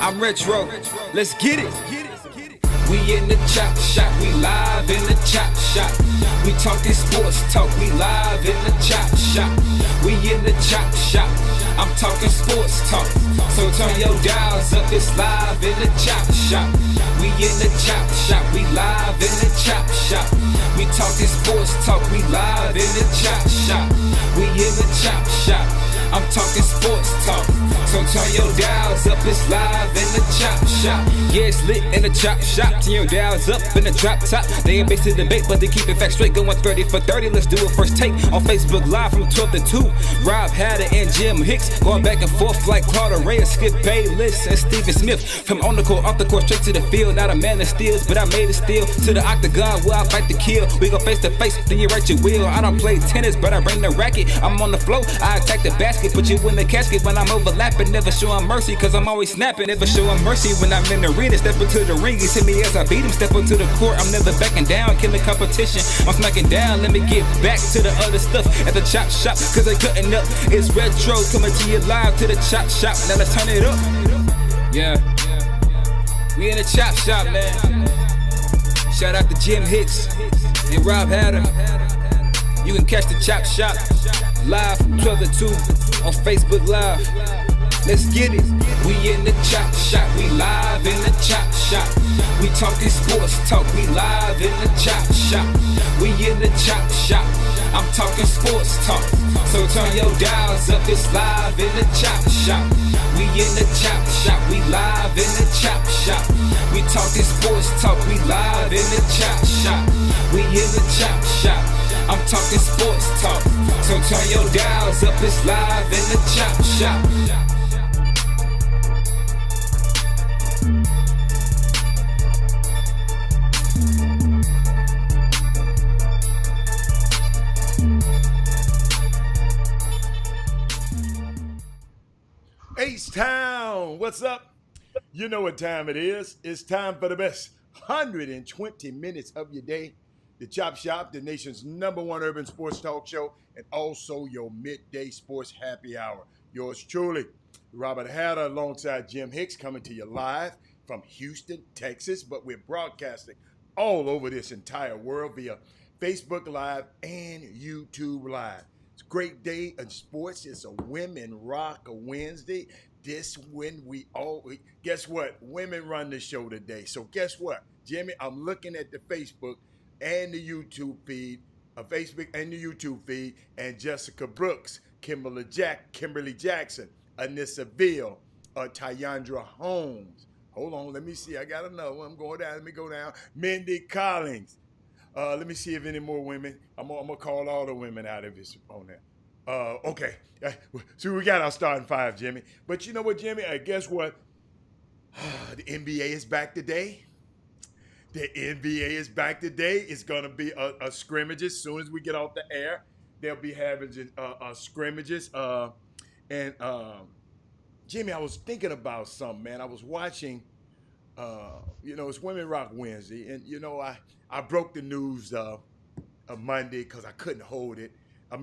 I'm retro. Let's get it. We in the chop shop, we live in the chop shop. We talking sports talk, we live in the chop shop. We in the chop shop, I'm talking sports talk. So turn your dials up, it's live in the chop shop. We in the chop shop, we live in the chop shop. We talking sports talk, we live in the chop shop. We in the chop shop, I'm talking sports talk. So turn your dials up, it's live in the chop shop. Yeah, it's lit in the chop shop. Turn your dials up in the drop top. They ain't based to debate, but they keep it fact straight. Going 30 for 30, let's do a first take. On Facebook Live from 12 to 2. Rob Hatter and Jim Hicks going back and forth like Carter Ray, Skip Bayless and Stephen Smith. From on the court, off the court, straight to the field. Not a man that steals, but I made it steal. To the octagon where I fight to kill. We go face to face, then you write your will. I don't play tennis, but I bring the racket. I'm on the floor, I attack the basket. Put you in the casket when I'm overlapping. Never showing mercy, cause I'm always snapping. Never showing mercy when I'm in the arena. Step into the ring, you see me as I beat him. Step into the court, I'm never backing down. Killing competition, I'm smacking down. Let me get back to the other stuff at the chop shop, cause they cutting up. It's retro, coming to you live to the chop shop. Now let's turn it up. Yeah, we in the chop shop, man. Shout out to Jim Hicks and Rob Hatter. You can catch the chop shop live from 12 to 2 on Facebook Live. Let's get it. We in the chop shop, we live in the chop shop. We talking sports talk, we live in the chop shop. We in the chop shop, I'm talking sports talk. So turn your dials up, it's live in the chop shop. We in the chop shop, we live in the chop shop. We talking sports talk, we live in the chop shop. We in the chop shop, I'm talking sports talk. So turn your dials up, it's live in the chop shop. H-Town, what's up? You know what time it is. It's time for the best 120 minutes of your day. The Chop Shop, the nation's #1 urban sports talk show, and also your midday sports happy hour. Yours truly, Robert Hatter, alongside Jim Hicks, coming to you live from Houston, Texas. But we're broadcasting all over this entire world via Facebook Live and YouTube Live. It's a great day in sports. It's a Women Rock Wednesday. Guess what? Women run the show today. So guess what, Jimmy? I'm looking at the Facebook and the YouTube feed, and Jessica Brooks, Kimberly Jackson, Anissa Veal, Tyandra Holmes. Hold on, let me see. I got another one. I'm going down. Let me go down. Mindy Collins. Let me see if any more women. I'm gonna call all the women out of this on there. Okay. So we got our starting five, Jimmy. But you know what, Jimmy? Guess what? The NBA is back today. It's gonna be a scrimmages as soon as we get off the air. They'll be having scrimmages. And Jimmy, I was thinking about something, man. I was watching. It's Women Rock Wednesday, and I broke the news Monday because I couldn't hold it.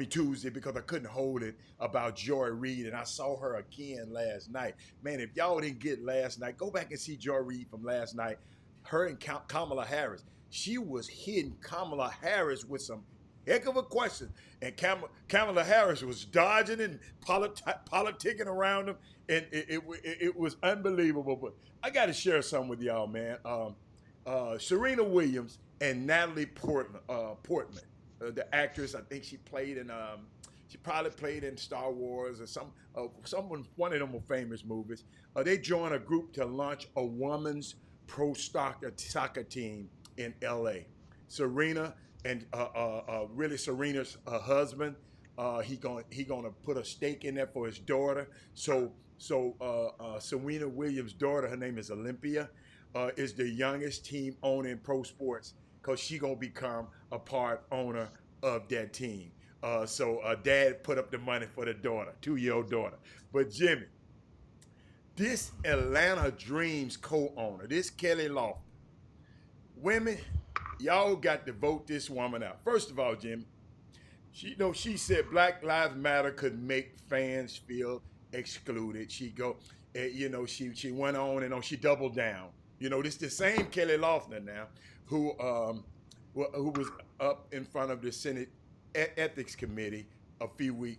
Tuesday because I couldn't hold it about Joy Reid, and I saw her again last night. Man, if y'all didn't get last night, go back and see Joy Reid from last night. Her and Kamala Harris. She was hitting Kamala Harris with some heck of a question, and Kamala Harris was dodging and politicking around him, and it was unbelievable. But I got to share something with y'all, man. Serena Williams and Natalie Portman, the actress. I think she probably played in Star Wars or one of them famous movies. They joined a group to launch a women's pro soccer team in L.A. Serena and Serena's husband. He gonna put a stake in there for his daughter. So Serena Williams' daughter, her name is Olympia, is the youngest team owner in pro sports, because she gonna become a part owner of that team. So dad put up the money for the daughter, 2-year-old daughter. But Jimmy, this Atlanta Dreams co-owner, this Kelly Loft, women, y'all got to vote this woman out. First of all, Jimmy, she said Black Lives Matter could make fans feel excluded. you know, she went on and on. She doubled down. You know, this the same Kelly Loeffler now, who was up in front of the Senate Ethics Committee a few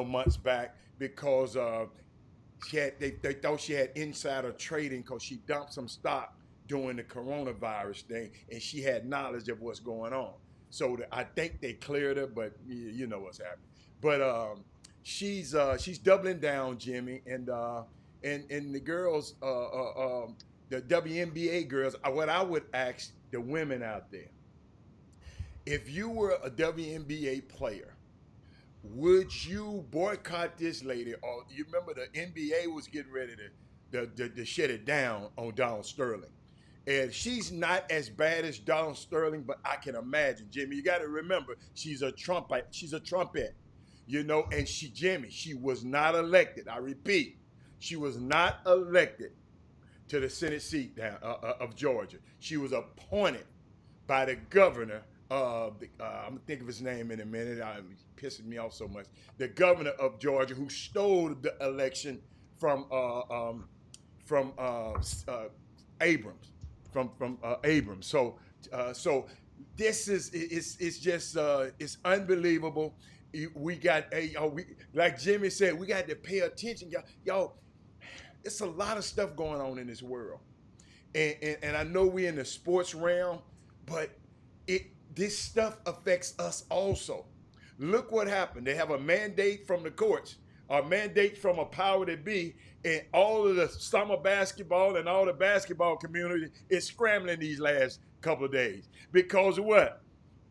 months back because they thought she had insider trading because she dumped some stock during the coronavirus thing, and she had knowledge of what's going on. So I think they cleared her, but you know what's happening. But she's doubling down, Jimmy, and the girls, the WNBA girls. What I would ask the women out there, if you were a WNBA player, would you boycott this lady? Or you remember the NBA was getting ready to shut it down on Donald Sterling. And she's not as bad as Donald Sterling, but I can imagine, Jimmy, you got to remember, she's a trumpet. She's a trumpet, you know, and she was not elected. I repeat, she was not elected to the Senate seat of Georgia. She was appointed by the governor of I'm gonna think of his name in a minute. It's pissing me off so much. The governor of Georgia, who stole the election from Abrams, from Abrams. So this is it's just it's unbelievable. We got like Jimmy said, we got to pay attention, y'all. It's a lot of stuff going on in this world, and I know we're in the sports realm, but this stuff affects us also. Look what happened. They have a mandate from the courts, a mandate from a power that be, and all of the summer basketball and all the basketball community is scrambling these last couple of days. Because of what?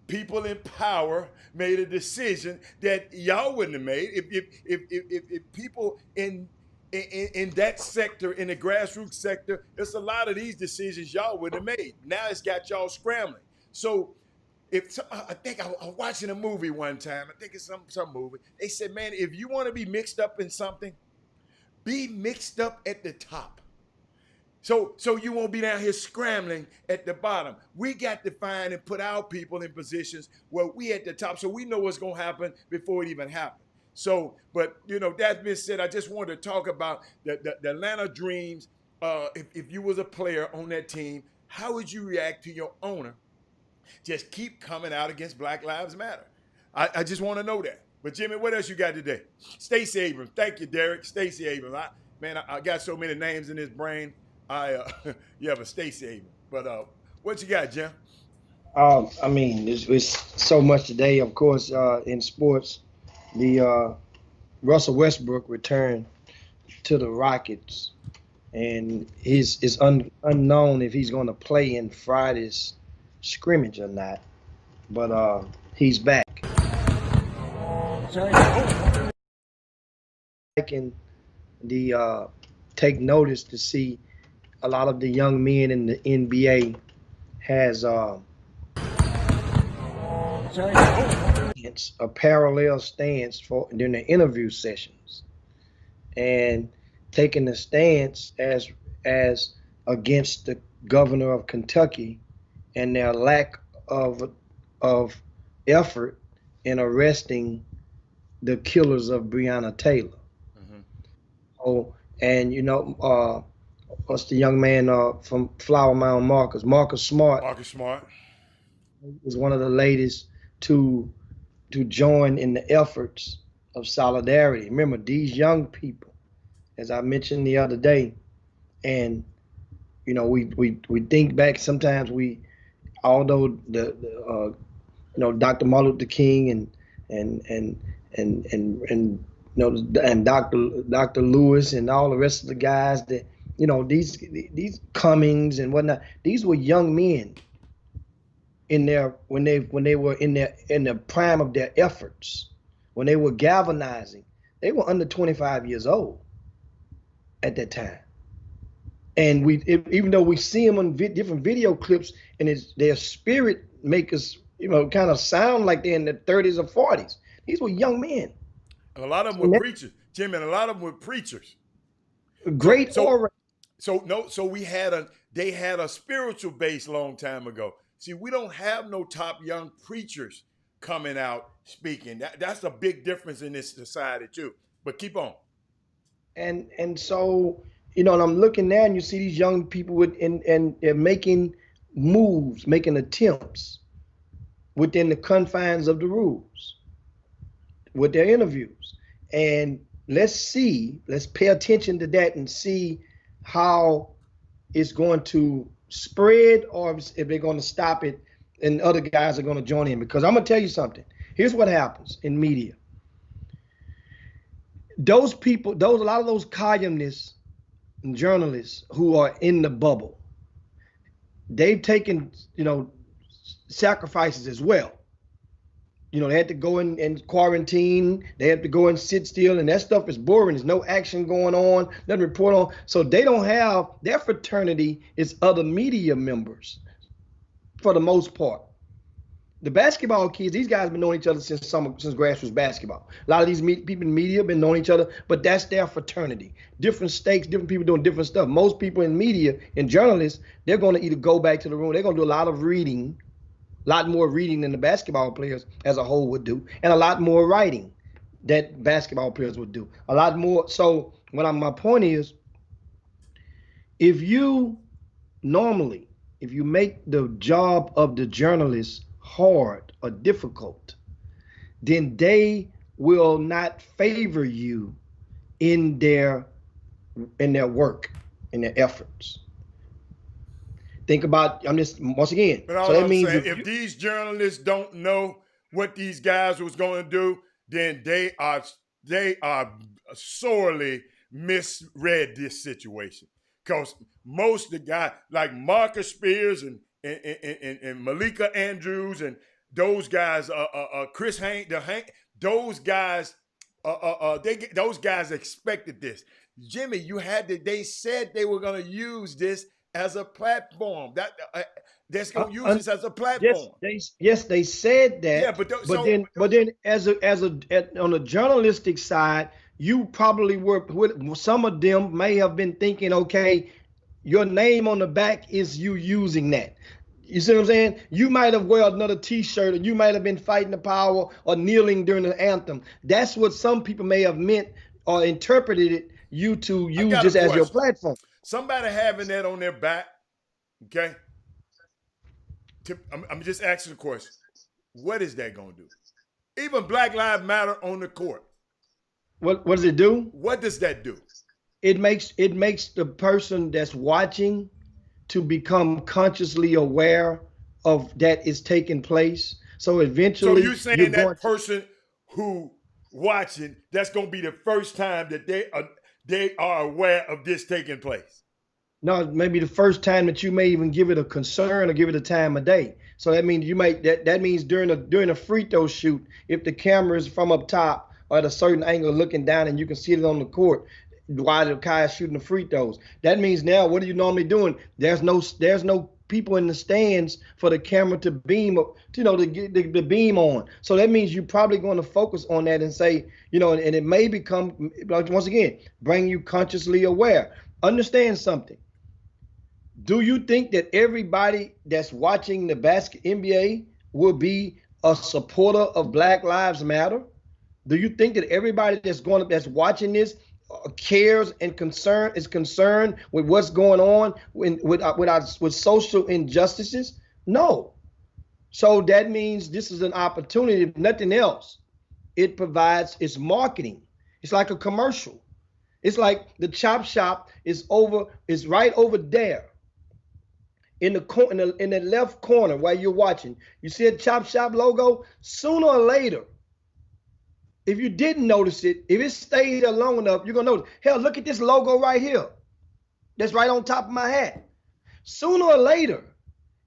People in power made a decision that y'all wouldn't have made. If people in that sector, in the grassroots sector, there's a lot of these decisions y'all wouldn't have made. Now it's got y'all scrambling. So I think I was watching a movie one time. I think it's some movie. They said, man, if you want to be mixed up in something, be mixed up at the top. So you won't be down here scrambling at the bottom. We got to find and put our people in positions where we at the top so we know what's going to happen before it even happens. So, but, you know, that being said, I just wanted to talk about the Atlanta Dreams. If you was a player on that team, how would you react to your owner just keep coming out against Black Lives Matter? I just want to know that. But, Jimmy, what else you got today? Stacey Abrams. Thank you, Derek. Stacey Abrams. I got so many names in this brain. Yeah, but Stacey Abrams. But what you got, Jim? I mean, it's so much today, of course, in sports. The Russell Westbrook returned to the Rockets, and it's unknown if he's going to play in Friday's scrimmage or not. But he's back. I can take notice to see a lot of the young men in the NBA has a parallel stance during the interview sessions, and taking the stance as against the governor of Kentucky and their lack of effort in arresting the killers of Breonna Taylor. Mm-hmm. Oh, and you know, what's the young man from Flower Mound, Marcus Smart. Marcus Smart was one of the latest to join in the efforts of solidarity. Remember, these young people, as I mentioned the other day, and you know, we think back sometimes. Although you know, Dr. Martin Luther King and you know, and Dr. Lewis and all the rest of the guys that, you know, these Cummings and whatnot, these were young men when they were in the prime of their efforts, when they were galvanizing. They were under 25 years old at that time. And even though we see them on different video clips, and their spirit make us, you know, kind of sound like they're in their 30s or 40s. These were young men. And a lot of them were preachers, Jim, and a lot of them were preachers. Great orators. So they had a spiritual base long time ago. See, we don't have no top young preachers coming out speaking. That's a big difference in this society too. But keep on. And so, you know, and I'm looking there and you see these young people and they're making moves, making attempts within the confines of the rules with their interviews. And let's pay attention to that and see how it's going to spread or if they're going to stop it and other guys are going to join in. Because I'm going to tell you something. Here's what happens in media. Those people, a lot of those columnists and journalists who are in the bubble, they've taken, you know, sacrifices as well. You know, they had to go in and quarantine. They have to go and sit still, and that stuff is boring. There's no action going on, nothing to report on. So they don't have, their fraternity is other media members for the most part. The basketball kids, these guys have been knowing each other since grassroots basketball. A lot of these people in media have been knowing each other, but that's their fraternity. Different stakes, different people doing different stuff. Most people in media and journalists, they're going to either go back to the room, they're going to do a lot of reading, a lot more reading than the basketball players as a whole would do, and a lot more writing that basketball players would do. A lot more. So my point is, if you make the job of the journalist hard or difficult, then they will not favor you in their work, in their efforts. Think about, once again. But all so that means if these journalists don't know what these guys was going to do, then they are sorely misread this situation. Because most of the guys, like Marcus Spears and Malika Andrews and those guys, Chris Hank, those guys, those guys expected this. Jimmy, they said they were going to use this as a platform. That's going to use this as a platform. Yes, they said that. Yeah, but then on the journalistic side, you probably were. Some of them may have been thinking, okay, your name on the back is you using that. You see what I'm saying? You might have worn another T-shirt, or you might have been fighting the power or kneeling during the anthem. That's what some people may have meant or interpreted it. You to use this as your platform. Somebody having that on their back, okay? I'm just asking the question. What is that going to do? Even Black Lives Matter on the court. What does it do? What does that do? It makes the person that's watching to become consciously aware of that is taking place. So eventually, so you're saying that person who watching, that's going to be the first time that they are aware of this taking place. No, maybe the first time that you may even give it a concern or give it a time of day. So that means that means during a free throw shoot, if the camera is from up top or at a certain angle looking down and you can see it on the court while the guy is shooting the free throws. That means now, what are you normally doing? There's no people in the stands for the camera to beam, to get the beam on. So that means you're probably going to focus on that and say, and it may become, once again, bring you consciously aware. Understand something. Do you think that everybody that's watching the NBA will be a supporter of Black Lives Matter? Do you think that everybody that's watching this cares and is concerned with what's going on with social injustices? No. So that means this is an opportunity, if nothing else. It's marketing. It's like a commercial. It's like the chop shop is right over there in the left corner while you're watching. You see a chop shop logo? Sooner or later, if you didn't notice it, if it stayed there long enough, you're going to notice. Hell, look at this logo right here. That's right on top of my hat. Sooner or later,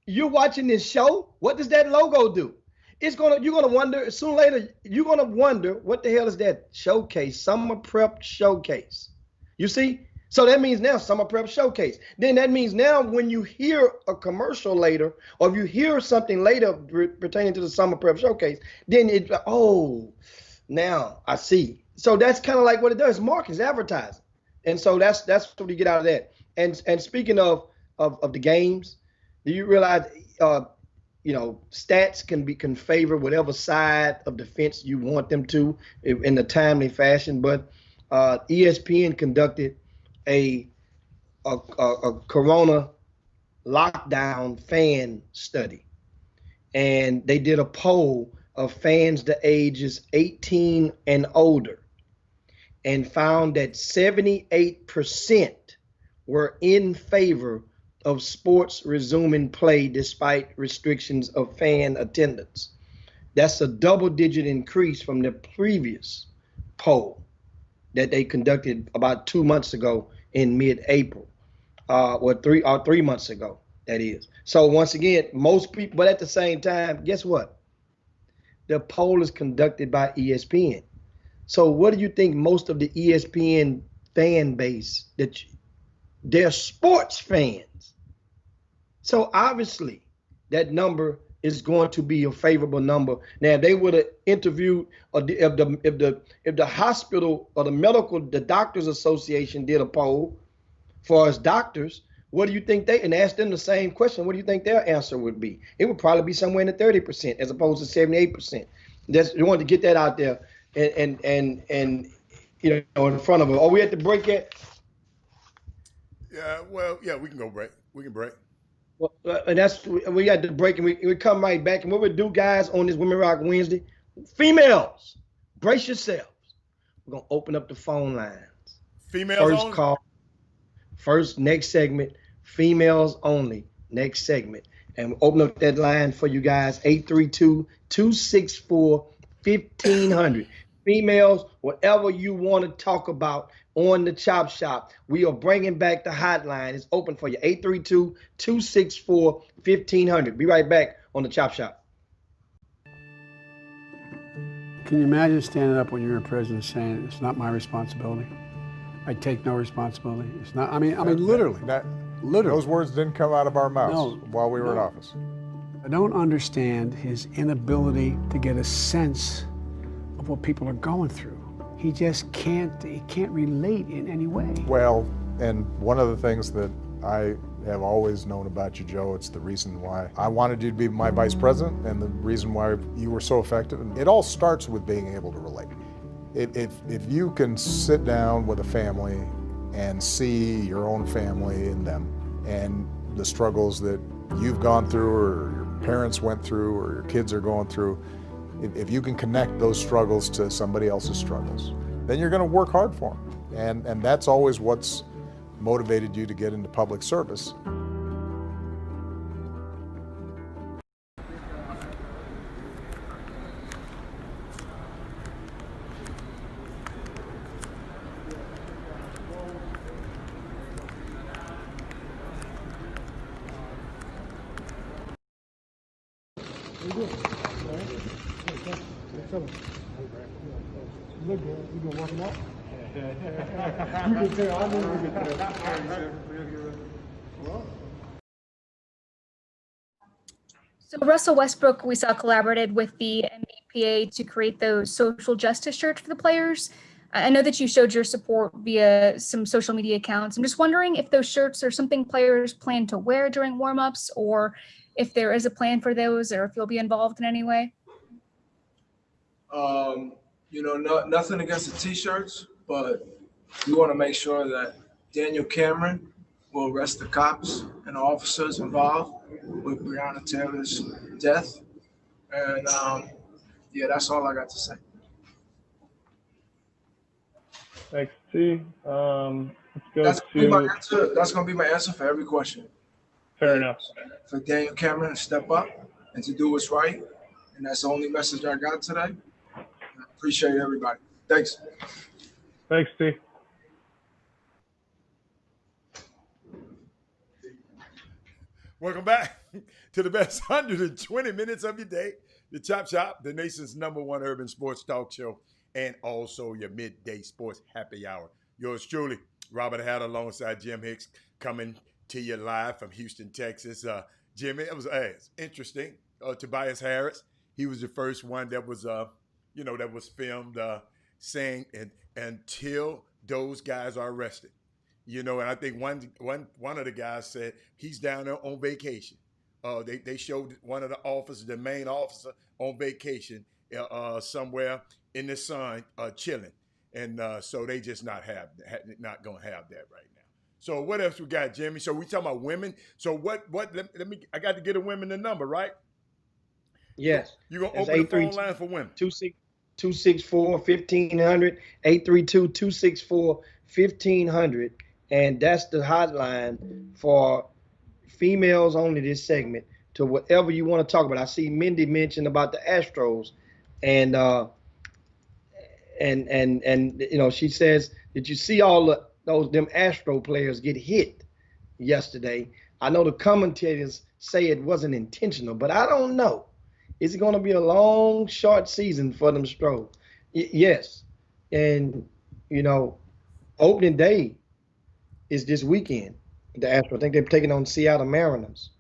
you're watching this show. What does that logo do? You're going to wonder, sooner or later, you're going to wonder, what the hell is that showcase, Summer Prep Showcase? You see? So that means now Summer Prep Showcase. Then that means now when you hear a commercial later, or if you hear something later pertaining to the Summer Prep Showcase, then now I see. So that's kind of like what it does. Marketing, advertising. And so that's what you get out of that. And speaking of the games, do you realize stats can favor whatever side of the fence you want them to in a timely fashion. But ESPN conducted a, a Corona lockdown fan study, and they did a poll of fans the ages 18 and older, and found that 78% were in favor of sports resuming play despite restrictions of fan attendance. That's a double-digit increase from the previous poll that they conducted about 2 months ago in mid-April, or 3 months ago, that is. So once again, most people, but at the same time, guess what? The poll is conducted by ESPN. So what do you think most of the ESPN fan base, they're sports fans. So obviously that number is going to be a favorable number. Now, if they would have interviewed, or if the hospital or the Doctors Association did a poll for us doctors, what do you think and asked them the same question, what do you think their answer would be? It would probably be somewhere in the 30% as opposed to 78%. You wanted to get that out there and in front of them. Are we at the break yet? Yeah, well, yeah, we can go break. We can break. Well, and we got the break, and we come right back. And what we do, guys, on this Women Rock Wednesday, females, brace yourselves. We're gonna open up the phone lines. Females first only? Call. First, next segment, females only. Next segment, and we'll open up that line for you guys. 832-264-1500. Females, whatever you want to talk about on the Chop Shop, we are bringing back the hotline. It's open for you. 832-264-1500. Be right back on the Chop Shop. Can you imagine standing up when you're in prison saying, it's not my responsibility? I take no responsibility. It's not, I mean, literally. Literally. Those words didn't come out of our mouths while we were in office. I don't understand his inability to get a sense of what people are going through. He just can't relate in any way. Well, and one of the things that I have always known about you, Joe, it's the reason why I wanted you to be my vice president and the reason why you were so effective. And it all starts with being able to relate. If you can sit down with a family and see your own family in them and the struggles that you've gone through or your parents went through or your kids are going through, if you can connect those struggles to somebody else's struggles, then you're going to work hard for them. And that's always what's motivated you to get into public service. So Russell Westbrook, we saw, collaborated with the NBPA to create those social justice shirts for the players. I know that you showed your support via some social media accounts. I'm just wondering if those shirts are something players plan to wear during warmups, or if there is a plan for those, or if you'll be involved in any way. Nothing against the t-shirts, but we want to make sure that Daniel Cameron will arrest the cops and officers involved with Breonna Taylor's death. And that's all I got to say. Thanks, T. Let's go That's going to be my answer for every question. Fair enough. For Daniel Cameron to step up and to do what's right. And that's the only message I got today. I appreciate everybody. Thanks. Thanks, T. Welcome back to the best 120 minutes of your day. The Chop Shop, the nation's #1 urban sports talk show, and also your midday sports happy hour. Yours truly, Robert Hatter, alongside Jim Hicks, coming to you live from Houston, Texas. Jimmy, it was interesting. Tobias Harris, he was the first one that was, that was filmed saying, until those guys are arrested. And I think one of the guys said he's down there on vacation. They showed one of the officers, the main officer, on vacation somewhere in the sun, chilling. And so they just not going to have that right now. So what else we got, Jimmy? So we talking about women. So what let me, I got to get a women the number, right? Yes. You going to open the phone line for women? 264-1500, 832-264-1500. And that's the hotline for females only this segment to whatever you want to talk about. I see Mindy mentioned about the Astros and you know, she says, did you see all them Astro players get hit yesterday? I know the commentators say it wasn't intentional, but I don't know. Is it going to be a long, short season for them Stros? Yes. And, you know, opening day is this weekend. The Astros, I think they're taking on Seattle Mariners.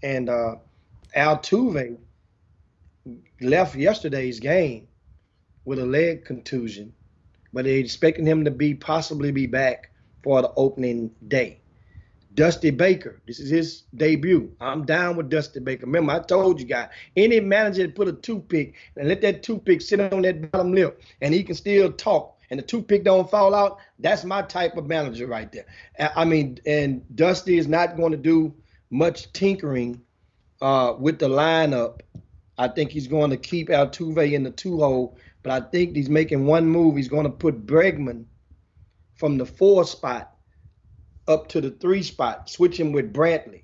And Altuve left yesterday's game with a leg contusion, but they're expecting him to possibly be back for the opening day. Dusty Baker, this is his debut. I'm down with Dusty Baker. Remember, I told you guys, any manager that put a toothpick and let that toothpick sit on that bottom lip and he can still talk and the toothpick don't fall out, that's my type of manager right there. I mean, and Dusty is not going to do much tinkering with the lineup. I think he's going to keep Altuve in the 2-hole, but I think he's making one move. He's going to put Bregman from the 4 spot up to the 3 spot, switch him with Brantley,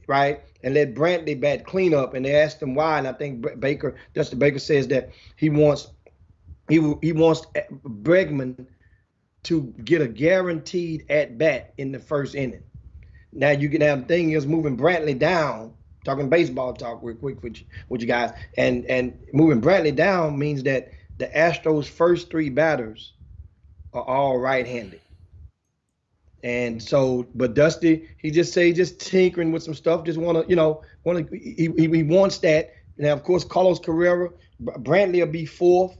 right? And let Brantley bat cleanup. And they asked him why, and I think Dusty Baker says that he wants Bregman to get a guaranteed at bat in the first inning. Now you can have the thing is moving Brantley down. Talking baseball talk real quick with you guys, and moving Brantley down means that the Astros' first 3 batters are all right-handed. And so, but Dusty, he just tinkering with some stuff, just he wants that. Now, of course, Carlos Carrera, Brantley will be 4th,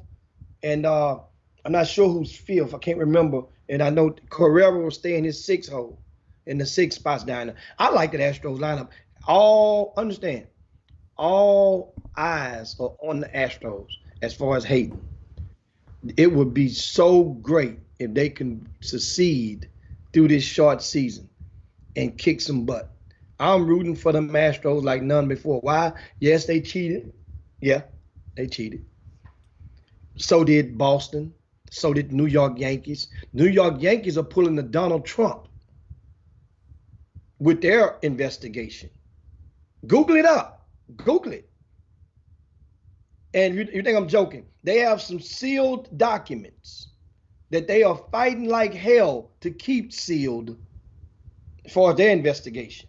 and I'm not sure who's 5th. I can't remember. And I know Carrera will stay in his 6th hole, in the 6 spots down there. I like that Astros lineup. All eyes are on the Astros as far as Hayden. It would be so great if they can succeed through this short season and kick some butt. I'm rooting for the Astros like none before. Why? Yes, they cheated. Yeah, they cheated. So did Boston. So did New York Yankees. New York Yankees are pulling the Donald Trump with their investigation. Google it up. Google it. And you think I'm joking? They have some sealed documents that they are fighting like hell to keep sealed for their investigation.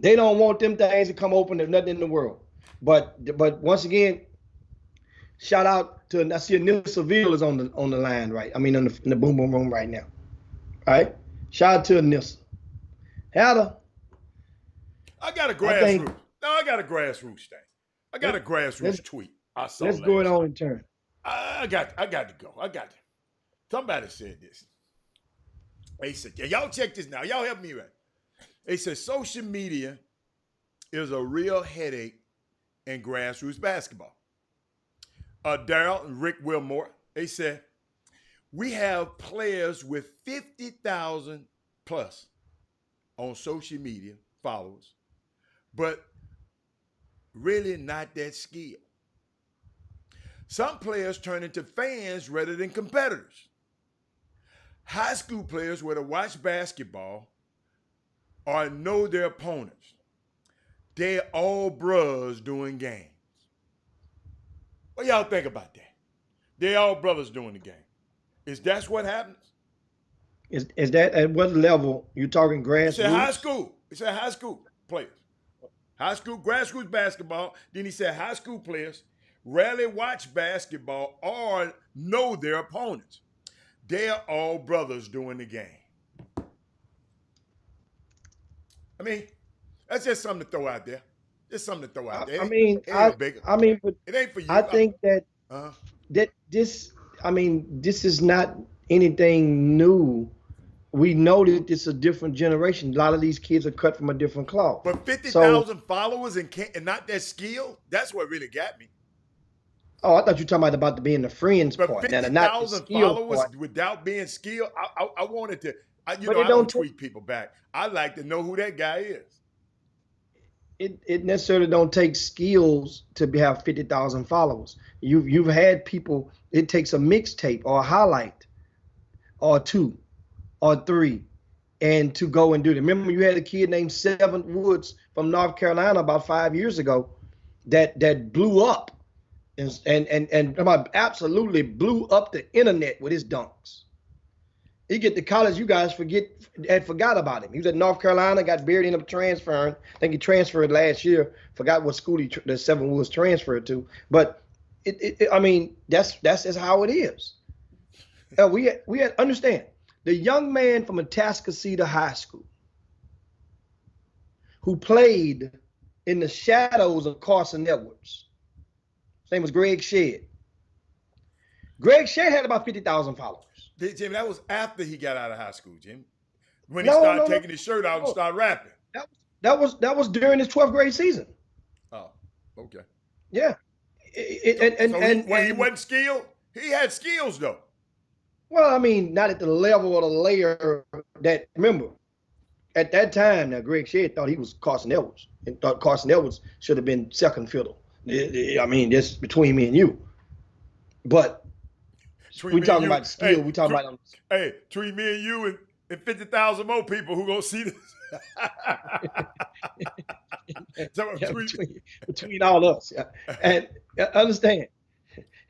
They don't want them things to come open. There's nothing in the world. But once again, shout out to, I see Anissa Seville is on the line, right? I mean, in the boom boom room right now. All right? Shout out to Anissa. Heather. I got a grassroots. I got a grassroots thing. I got a grassroots tweet. I saw. Let's go on in turn. I got to go. Somebody said this. They said, y'all check this now. Y'all help me right. They said social media is a real headache in grassroots basketball. Daryl and Rick Wilmore, they said, we have players with 50,000 plus on social media followers, but really not that skilled. Some players turn into fans rather than competitors. High school players, whether watch basketball or know their opponents, they're all bros doing games. What y'all think about that? They're all brothers doing the game. That's what happens? Is that at what level you talking grassroots? It's high school. It's high school players. High school, grassroots basketball. Then he said high school players rarely watch basketball or know their opponents. They're all brothers doing the game. I mean, that's just something to throw out there. Just something to throw out there. But it ain't for you. I think that this is not anything new. We know that it's a different generation. A lot of these kids are cut from a different cloth. But 50,000 followers and not that skilled, that's what really got me. Oh, I thought you were talking about being the friends But part. Now, not the 50,000 skill followers part. without being skilled, I wanted to, you But know, it I don't don't take, tweet people back. I like to know who that guy is. it necessarily don't take skills to have 50,000 followers. You've had people. It takes a mixtape or a highlight, or two, or three, and to go and do that. Remember, you had a kid named Seven Woods from North Carolina about 5 years ago, that blew up, and absolutely blew up the internet with his dunks. He get to college, you guys forgot about him. He was at North Carolina, got buried, ended up transferring. I think he transferred last year. Forgot what school the Seven Woods transferred to. But I mean, that's just how it is. We had understand the young man from Atascocita High School who played in the shadows of Carson Edwards. His name was Greg Shedd. Greg Shedd had about 50,000 followers. Jim, that was after he got out of high school, Jim. When he No, started no, no. taking his shirt out and started rapping. That was during his 12th grade season. Oh, okay. Yeah. He wasn't skilled? He had skills, though. Well, I mean, not at the level or the layer that, remember, at that time, now Greg Shedd thought he was Carson Edwards and thought Carson Edwards should have been second fiddle. I mean, just between me and you. But we talking about skill. We talking about. Hey, between me and you and 50,000 more people who gonna see this. Between all of us, and understand.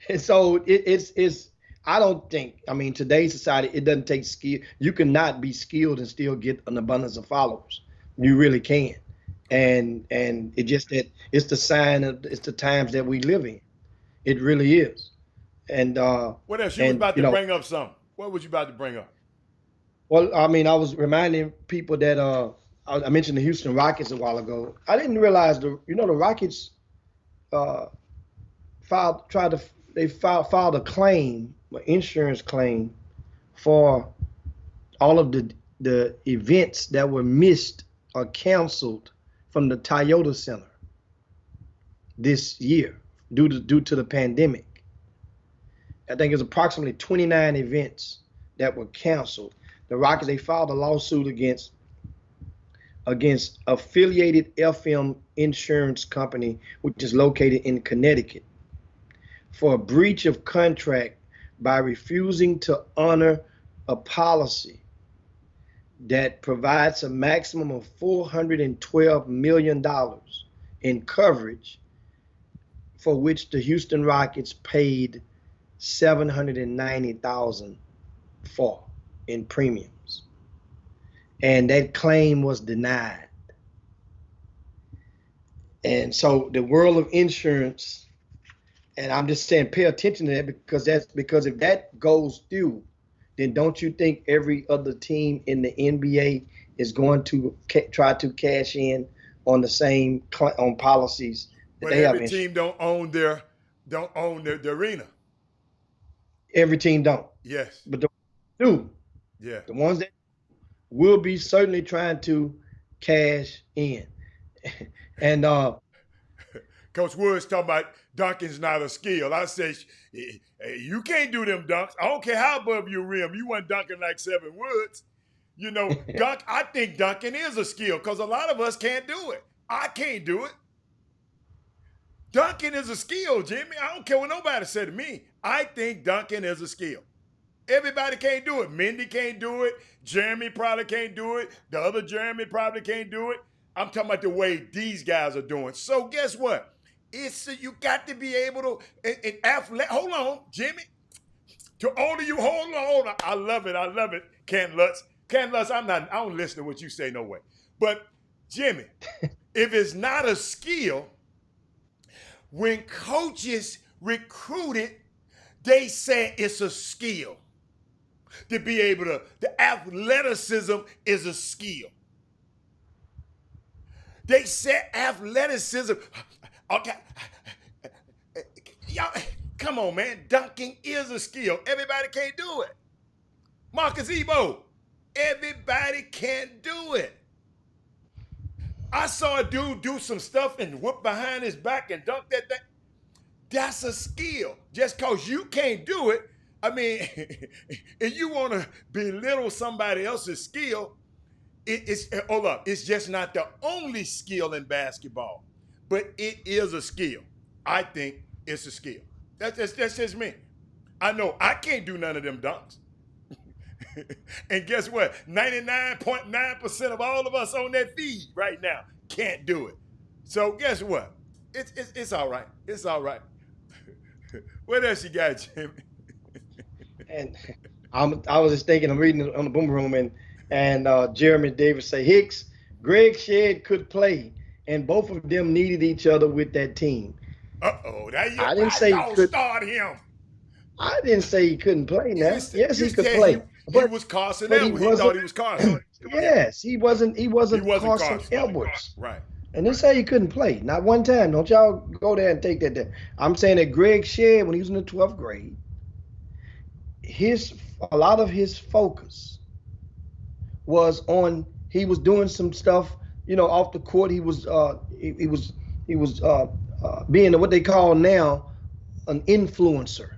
And so it's. I don't think. I mean, today's society, it doesn't take skill. You cannot be skilled and still get an abundance of followers. You really can, and it just that it's the sign of it's the times that we live in. It really is. And what else? You was about to bring up something. What was you about to bring up? Well, I mean, I was reminding people that I mentioned the Houston Rockets a while ago. I didn't realize the Rockets filed a claim, an insurance claim, for all of the events that were missed or canceled from the Toyota Center this year due to the pandemic. I think it's approximately 29 events that were canceled. The Rockets, they filed a lawsuit against Affiliated FM Insurance Company, which is located in Connecticut, for a breach of contract by refusing to honor a policy that provides a maximum of $412 million in coverage, for which the Houston Rockets paid $790,000 for in premiums, and that claim was denied. And so the world of insurance, and I'm just saying, pay attention to that, because if that goes through, then don't you think every other team in the NBA is going to try to cash in on the same on policies that they have? Every team don't own the arena. Every team don't. Yes. But the do. Yeah. The ones that will be certainly trying to cash in. And Coach Woods talking about dunking's not a skill. I say, hey, you can't do them dunks. I don't care how above your rim. You weren't dunking like Seven Woods. You know, I think dunking is a skill, because a lot of us can't do it. I can't do it. Dunking is a skill, Jimmy. I don't care what nobody said to me. I think dunking is a skill. Everybody can't do it. Mindy can't do it. Jeremy probably can't do it. The other Jeremy probably can't do it. I'm talking about the way these guys are doing. So guess what? You got to be able to, hold on, Jimmy. To all of you, hold on. I love it. Ken Lutz, I don't listen to what you say no way. But Jimmy, if it's not a skill, when coaches recruit it, they say it's a skill. To be able to, the athleticism is a skill. They said athleticism. Okay. Y'all, come on, man. Dunking is a skill. Everybody can't do it. Marcus Ebo, everybody can't do it. I saw a dude do some stuff and whoop behind his back and dunk that thing. That's a skill. Just because you can't do it, I mean, if you want to belittle somebody else's skill, hold up, it's just not the only skill in basketball, but it is a skill. I think it's a skill. That's just me. I know I can't do none of them dunks. And guess what? 99.9% of all of us on that feed right now can't do it. So guess what? It's all right. It's all right. What else you got, Jimmy? And I was just thinking, I'm reading it on the Boom Room, and Jeremy Davis say Hicks, Greg Shedd could play, and both of them needed each other with that team. Uh-oh, I didn't say he could start him. I didn't say he couldn't play. Now, yes, he could play. He was Carson Edwards. He thought he was Carson. Yes, he wasn't Carson Edwards. Right. And they say he couldn't play. Not one time. Don't y'all go there and take that there. I'm saying that Greg Shedd, when he was in the 12th grade, a lot of his focus was on, he was doing some stuff, off the court. He was being what they call now an influencer,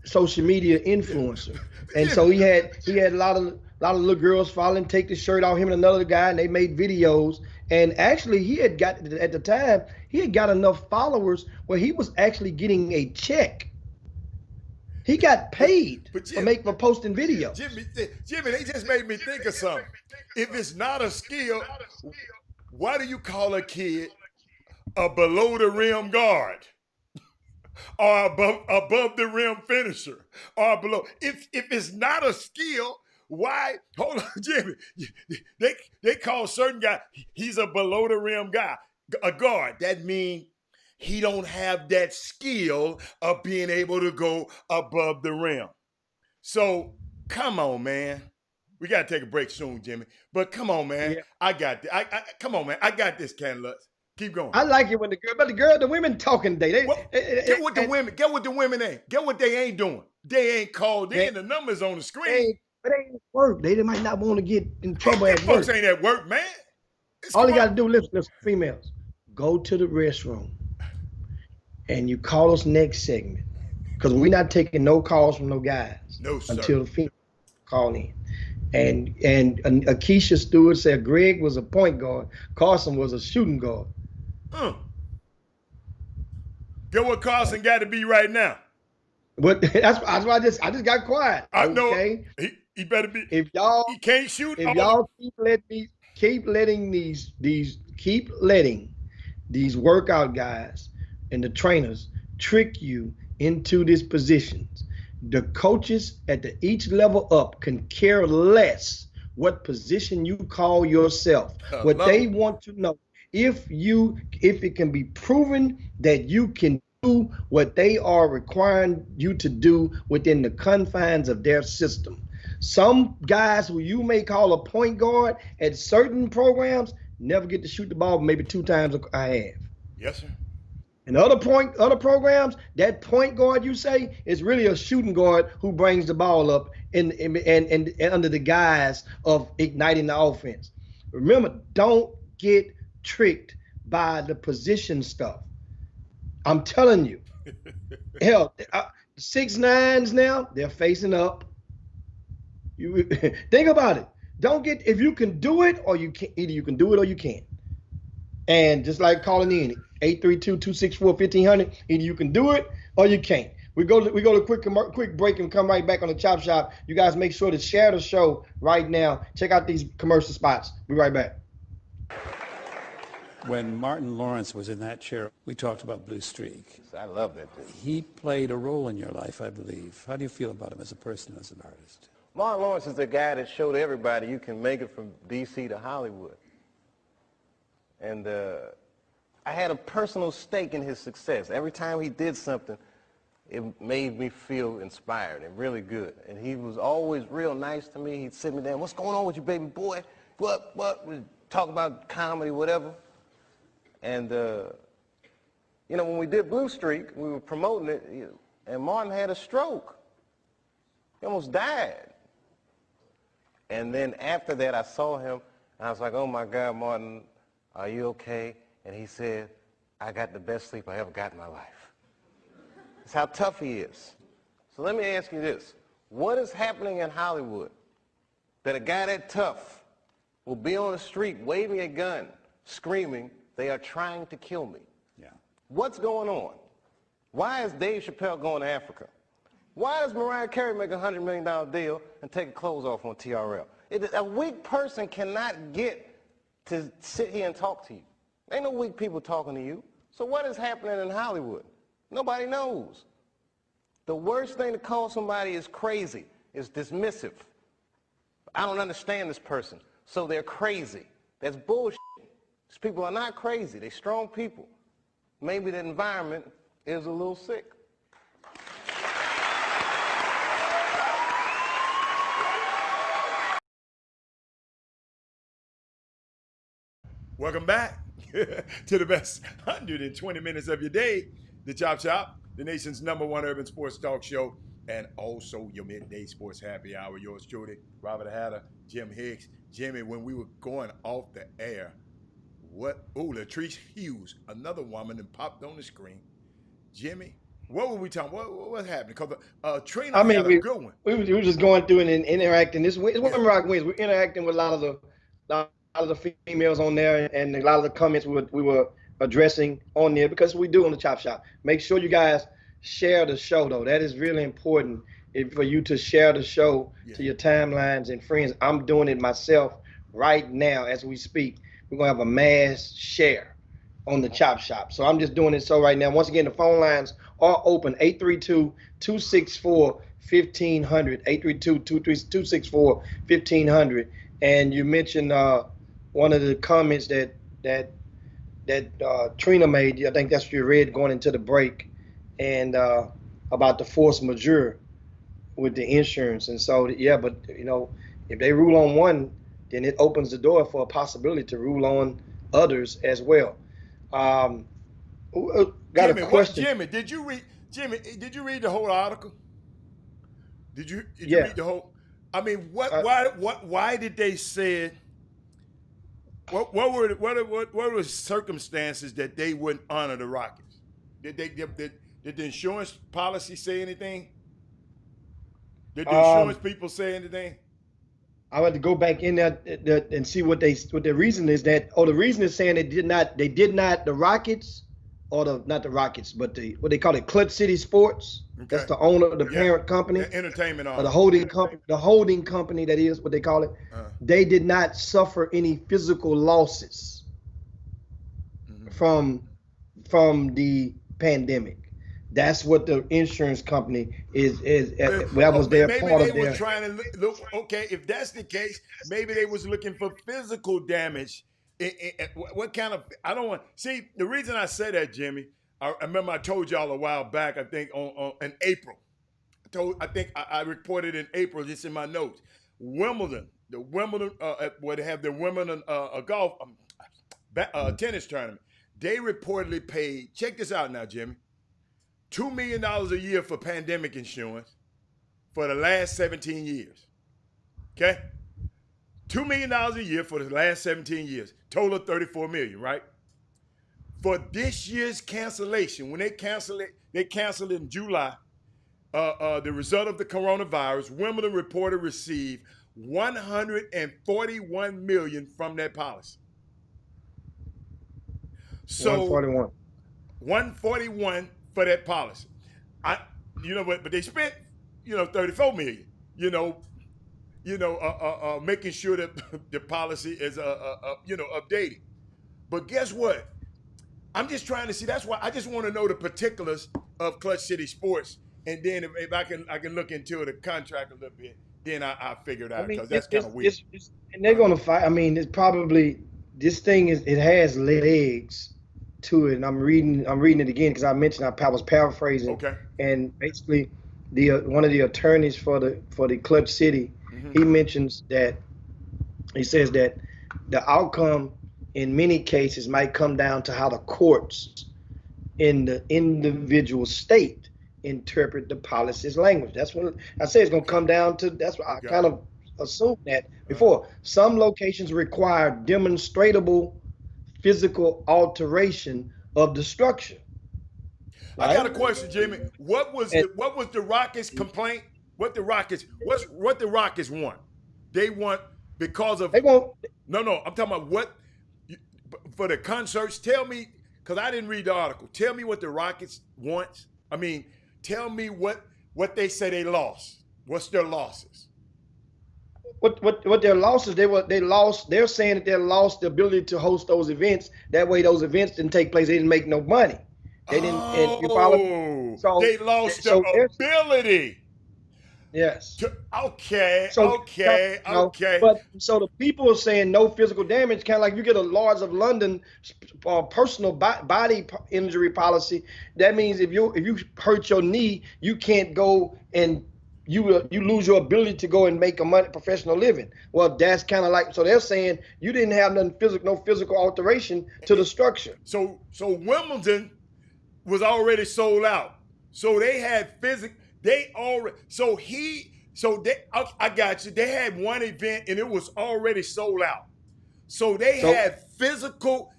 social media influencer. And so he had a lot of little girls following, take the shirt off, him and another guy, and they made videos. And actually, he had got enough followers where he was actually getting a check. He got paid for posting videos. Jimmy, they just made me think of something. If it's not a skill, why do you call a kid a below the rim guard? Or above the rim finisher? Or below? If it's not a skill, why? Hold on, Jimmy. They call certain guy, he's a below the rim guy, a guard. That means he don't have that skill of being able to go above the rim. So come on, man. We gotta take a break soon, Jimmy. But come on, man. Yeah. I got this. Come on, man. I got this, Ken Lutz. Keep going. I like it when the women talking today. Get what the women ain't. Get what they ain't doing. They ain't called in. The numbers on the screen. But they ain't work. They might not want to get in trouble at work. Folks ain't at work, man. All you got to do, listen, females, go to the restroom and you call us next segment, because we're not taking no calls from no guys. No, sir. Until the females call in. And Akeisha Stewart said Greg was a point guard, Carson was a shooting guard. Get what Carson got to be right now. But that's why I just got quiet. I know. He better be. If y'all he can't shoot. If y'all keep letting these workout guys and the trainers trick you into these positions, the coaches at each level up can care less what position you call yourself. What they want to know, if it can be proven that you can do what they are requiring you to do within the confines of their system. Some guys who you may call a point guard at certain programs never get to shoot the ball maybe 2 times I have. Yes, sir. And other programs, that point guard you say is really a shooting guard who brings the ball up and under the guise of igniting the offense. Remember, don't get tricked by the position stuff. I'm telling you. Hell, 6'9" now, they're facing up. You think about it. If you can do it or you can't, either you can do it or you can't. And just like calling in 832-264-1500, either you can do it or you can't. We go to a quick break and come right back on the Chop Shop. You guys make sure to share the show right now. Check out these commercial spots. Be right back. When Martin Lawrence was in that chair, we talked about Blue Streak. I love that dude. He played a role in your life, I believe. How do you feel about him as a person, as an artist? Martin Lawrence is the guy that showed everybody you can make it from D.C. to Hollywood. And I had a personal stake in his success. Every time he did something, it made me feel inspired and really good. And he was always real nice to me. He'd sit me down, what's going on with you, baby boy? What? We'd talk about comedy, whatever. And, when we did Blue Streak, we were promoting it, and Martin had a stroke. He almost died. And then after that, I saw him, and I was like, oh, my God, Martin, are you okay? And he said, I got the best sleep I ever got in my life. It's how tough he is. So let me ask you this. What is happening in Hollywood that a guy that tough will be on the street waving a gun, screaming, "They are trying to kill me"? Yeah. What's going on? Why is Dave Chappelle going to Africa? Why does Mariah Carey make a $100 million deal and take her clothes off on TRL? A weak person cannot get to sit here and talk to you. Ain't no weak people talking to you. So what is happening in Hollywood? Nobody knows. The worst thing to call somebody is crazy, is dismissive. I don't understand this person, so they're crazy. That's bullshit. These people are not crazy. They're strong people. Maybe the environment is a little sick. Welcome back to the best 120 minutes of your day, the Chop Shop, the nation's #1 urban sports talk show, and also your midday sports happy hour. Yours truly, Robert Hatter, Jim Hicks. Jimmy, when we were going off the air, Latrice Hughes, another woman that popped on the screen. Jimmy, what were we talking? What happened? Because Trina had a good one. We were just going through and interacting. It's Women Rock Wins. We're interacting with a lot of the females on there, and a lot of the comments we were addressing on there, because we do on the Chop Shop. Make sure you guys share the show, though. That is really important for you to share the show to your timelines and friends. I'm doing it myself right now as we speak. We're going to have a mass share on the Chop Shop. So I'm just doing it so right now. Once again, the phone lines are open, 832-264-1500, 832-264-1500. And you mentioned one of the comments that Trina made. I think that's what you read going into the break, and about the force majeure with the insurance. And so, but if they rule on one, then it opens the door for a possibility to rule on others as well. Got Jimmy, a question. Jimmy, did you read the whole article? Did you read the whole? I mean, why did they say it? What were the circumstances that they wouldn't honor the Rockets? Did the insurance policy say anything? Did the insurance people say anything? I had to go back in there and see what the reason is. The reason is saying the Rockets, or not the Rockets, but what they call it, Clutch City Sports. Okay. That's the owner of the parent company, the entertainment arm, or the holding company. That is what they call it. They did not suffer any physical losses from the pandemic. That's what the insurance company is. That was their part of their. Maybe they were trying to look. Okay, if that's the case, maybe they was looking for physical damage. What kind of? I don't want. See, the reason I say that, Jimmy, I remember I told y'all a while back. I think in April. I reported in April. Just in my notes, Wimbledon, where they have the Wimbledon golf tennis tournament. They reportedly paid. Check this out now, Jimmy. $2 million a year for pandemic insurance for the last 17 years. Okay? $2 million a year for the last 17 years. Total of $34 million, right? For this year's cancellation, when they canceled in July, the result of the coronavirus, Wimbledon reported received $141 million from that policy. So 141 for that policy. But they spent, $34 million, making sure that the policy is, updated. But guess what? I'm just trying to see. That's why I just want to know the particulars of Clutch City Sports, and then if I can look into the contract a little bit, then I'll figure it out, because that's kind of weird. And they're going to fight. I mean, it's probably, this thing it has legs to it, and I'm reading it again because I mentioned I was paraphrasing. Okay. And basically, one of the attorneys for the Clutch City, he mentions that, he says that the outcome in many cases might come down to how the courts in the individual state interpret the policy's language. That's what I say it's going to come down to. That's what I kind of assumed that before. Some locations require demonstrable physical alteration of the structure. I got a question, Jimmy. What was the Rockets' complaint? What the Rockets want? They want because of They won't. no. I'm talking about what for the concerts. Tell me, because I didn't read the article. Tell me what the Rockets want. I mean, tell me what they say they lost. What's their losses? What their losses? They lost. They're saying that they lost the ability to host those events. That way, those events didn't take place. They didn't make no money. They didn't. And you follow? So they lost the ability. Yes. Okay. But so the people are saying no physical damage, kind of like you get a Lords of London personal body injury policy. That means if you hurt your knee, you can't go and you lose your ability to go and make a professional living. Well, that's kind of like, so they're saying you didn't have no physical alteration to the structure. So Wimbledon was already sold out. So they had I got you. They had one event and it was already sold out. So they had physical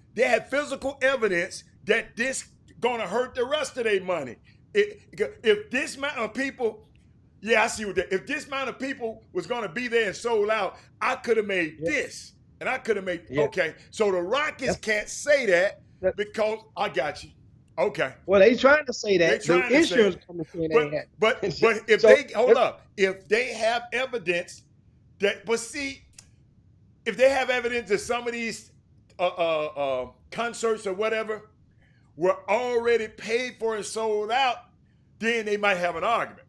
evidence that this gonna hurt the rest of their money. If this amount of people, I see what if this amount of people was gonna be there and sold out, I could have made this. And I could have made okay. So the Rockets can't say that because I got you. Okay. Well, they trying to say that. The insurance company saying that. But if they hold up, if they have evidence that, if they have evidence that some of these concerts or whatever were already paid for and sold out, then they might have an argument.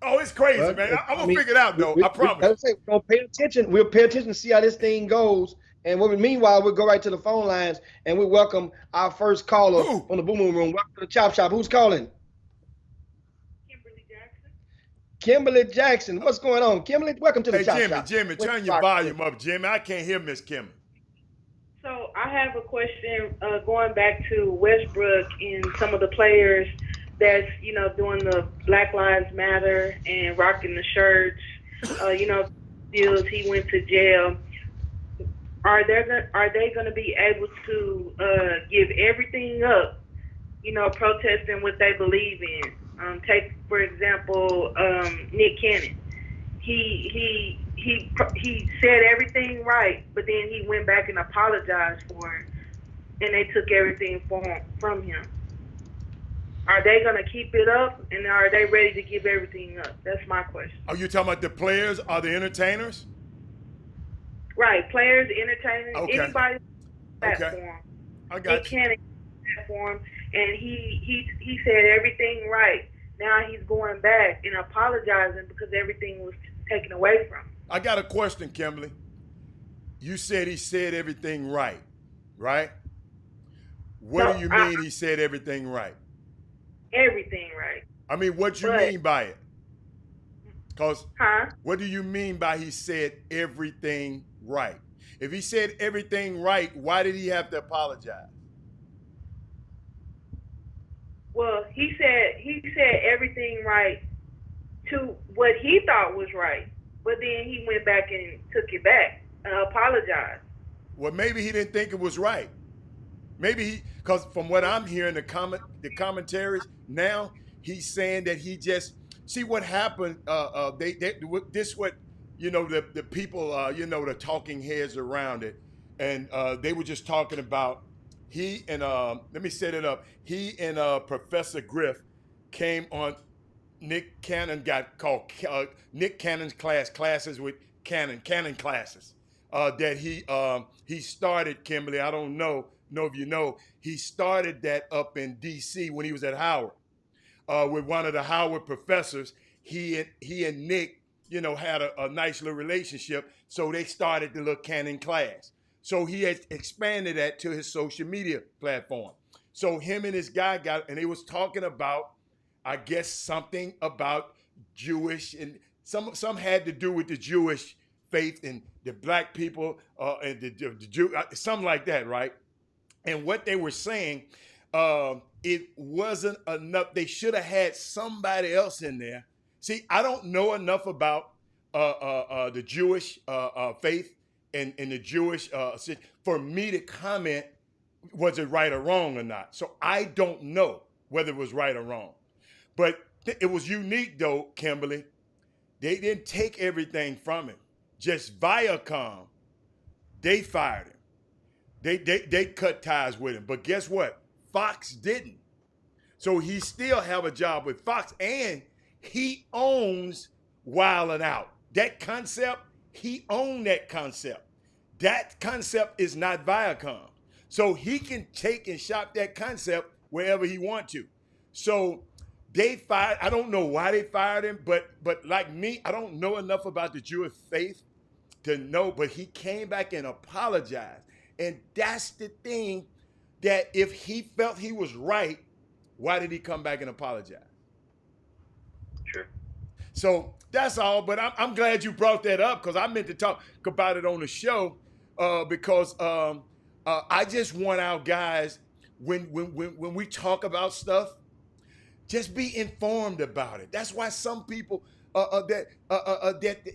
It's crazy, man. I'm gonna figure it out, though. I promise. We'll pay attention. We'll pay attention to see how this thing goes. And meanwhile, we'll go right to the phone lines and we welcome our first caller on the Boom Boom Room. Welcome to the Chop Shop. Who's calling? Kimberly Jackson. Kimberly Jackson. What's going on? Kimberly, welcome to the Chop Shop. Jimmy, turn your volume up, Jimmy. I can't hear Miss Kimberly. So I have a question going back to Westbrook and some of the players that's, doing the Black Lives Matter and rocking the shirts, deals, he went to jail. Are they going to be able to give everything up, protesting what they believe in? Take, for example, Nick Cannon. He said everything right, but then he went back and apologized for it, and they took everything from him. Are they going to keep it up, and are they ready to give everything up? That's my question. Are you talking about the players or the entertainers? Right, players, entertainers, anybody on the platform. I got Nick Cannon platform, and he said everything right. Now he's going back and apologizing because everything was taken away from him. I got a question, Kimberly. You said he said everything right, right? What do you mean he said everything right? Everything right. I mean, what do you mean by it? Because what do you mean by he said everything right? If he said everything right, why did he have to apologize? Well, he said everything right to what he thought was right, but then he went back and took it back and apologized. Well, maybe he didn't think it was right. Maybe because from what I'm hearing, the commentaries now, he's saying that he just see what happened. The people, the talking heads around it, and they were just talking about he and let me set it up. He and Professor Griff came on. Nick Cannon got called Nick Cannon's classes with Cannon classes that he started. Kimberly, I don't know if you know, he started that up in D.C. when he was at Howard with one of the Howard professors. He and Nick, had a nice little relationship, so they started the little Cannon class. So he had expanded that to his social media platform. So him and his guy and they was talking about, I guess, something about Jewish, and some had to do with the Jewish faith and the black people and the Jew, something like that, right? And what they were saying, it wasn't enough. They should have had somebody else in there. See, I don't know enough about the Jewish faith and the Jewish for me to comment was it right or wrong or not. So I don't know. whether it was right or wrong. But it was unique, though, Kimberly. They didn't take everything from him. Just Viacom, they fired him. They cut ties with him. But guess what? Fox didn't. So he still have a job with Fox, and he owns Wild 'N Out. That concept, he owned that concept. That concept is not Viacom. So he can take and shop that concept wherever he want to. So they fired, I don't know why they fired him, but like me, I don't know enough about the Jewish faith to know, but he came back and apologized. And that's the thing, that if he felt he was right, why did he come back and apologize? Sure. So that's all, but I'm glad you brought that up, because I meant to talk about it on the show, because I just want our guys, when we talk about stuff, just be informed about it. That's why some people that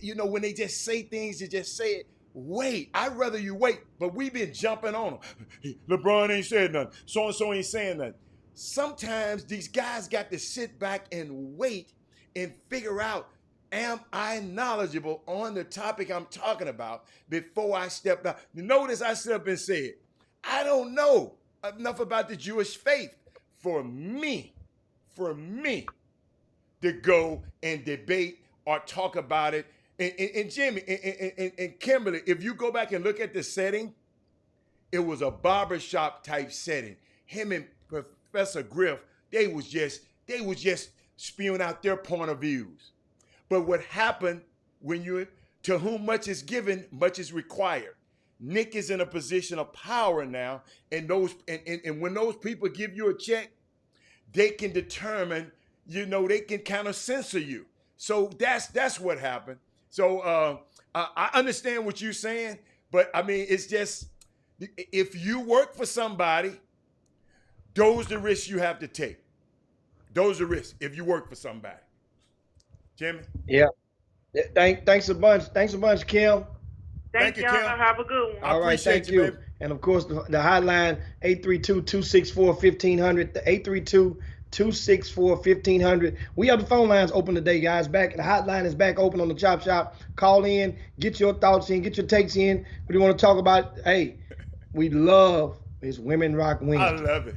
you know, when they just say things, they just say it. Wait, I'd rather you wait, but we've been jumping on them. LeBron ain't said nothing. So-and-so ain't saying nothing. Sometimes these guys got to sit back and wait and figure out, am I knowledgeable on the topic I'm talking about before I step out? Notice I stood up and said, I don't know enough about the Jewish faith for me to go and debate or talk about it. And Jimmy and Kimberly, if you go back and look at the setting, it was a barbershop type setting. Him and Professor Griff, they was just spewing out their point of views. But what happened when to whom much is given, much is required. Nick is in a position of power now, and when those people give you a check, they can determine, they can kind of censor you. So that's what happened. So I understand what you're saying, but I mean, it's just, if you work for somebody, those are the risks you have to take. Those are risks if you work for somebody. Jimmy? Yeah. Thanks a bunch. Thanks a bunch, Kim. Thank you, Kim. Have a good one. All right, thank you. Baby. And of course, the hotline, 832-264-1500, the 832-264-1500. We have the phone lines open today, guys. The hotline is back open on the Chop Shop. Call in, get your thoughts in, get your takes in. What do you want to talk about? Hey, we love is Women Rock Wednesday. I love it.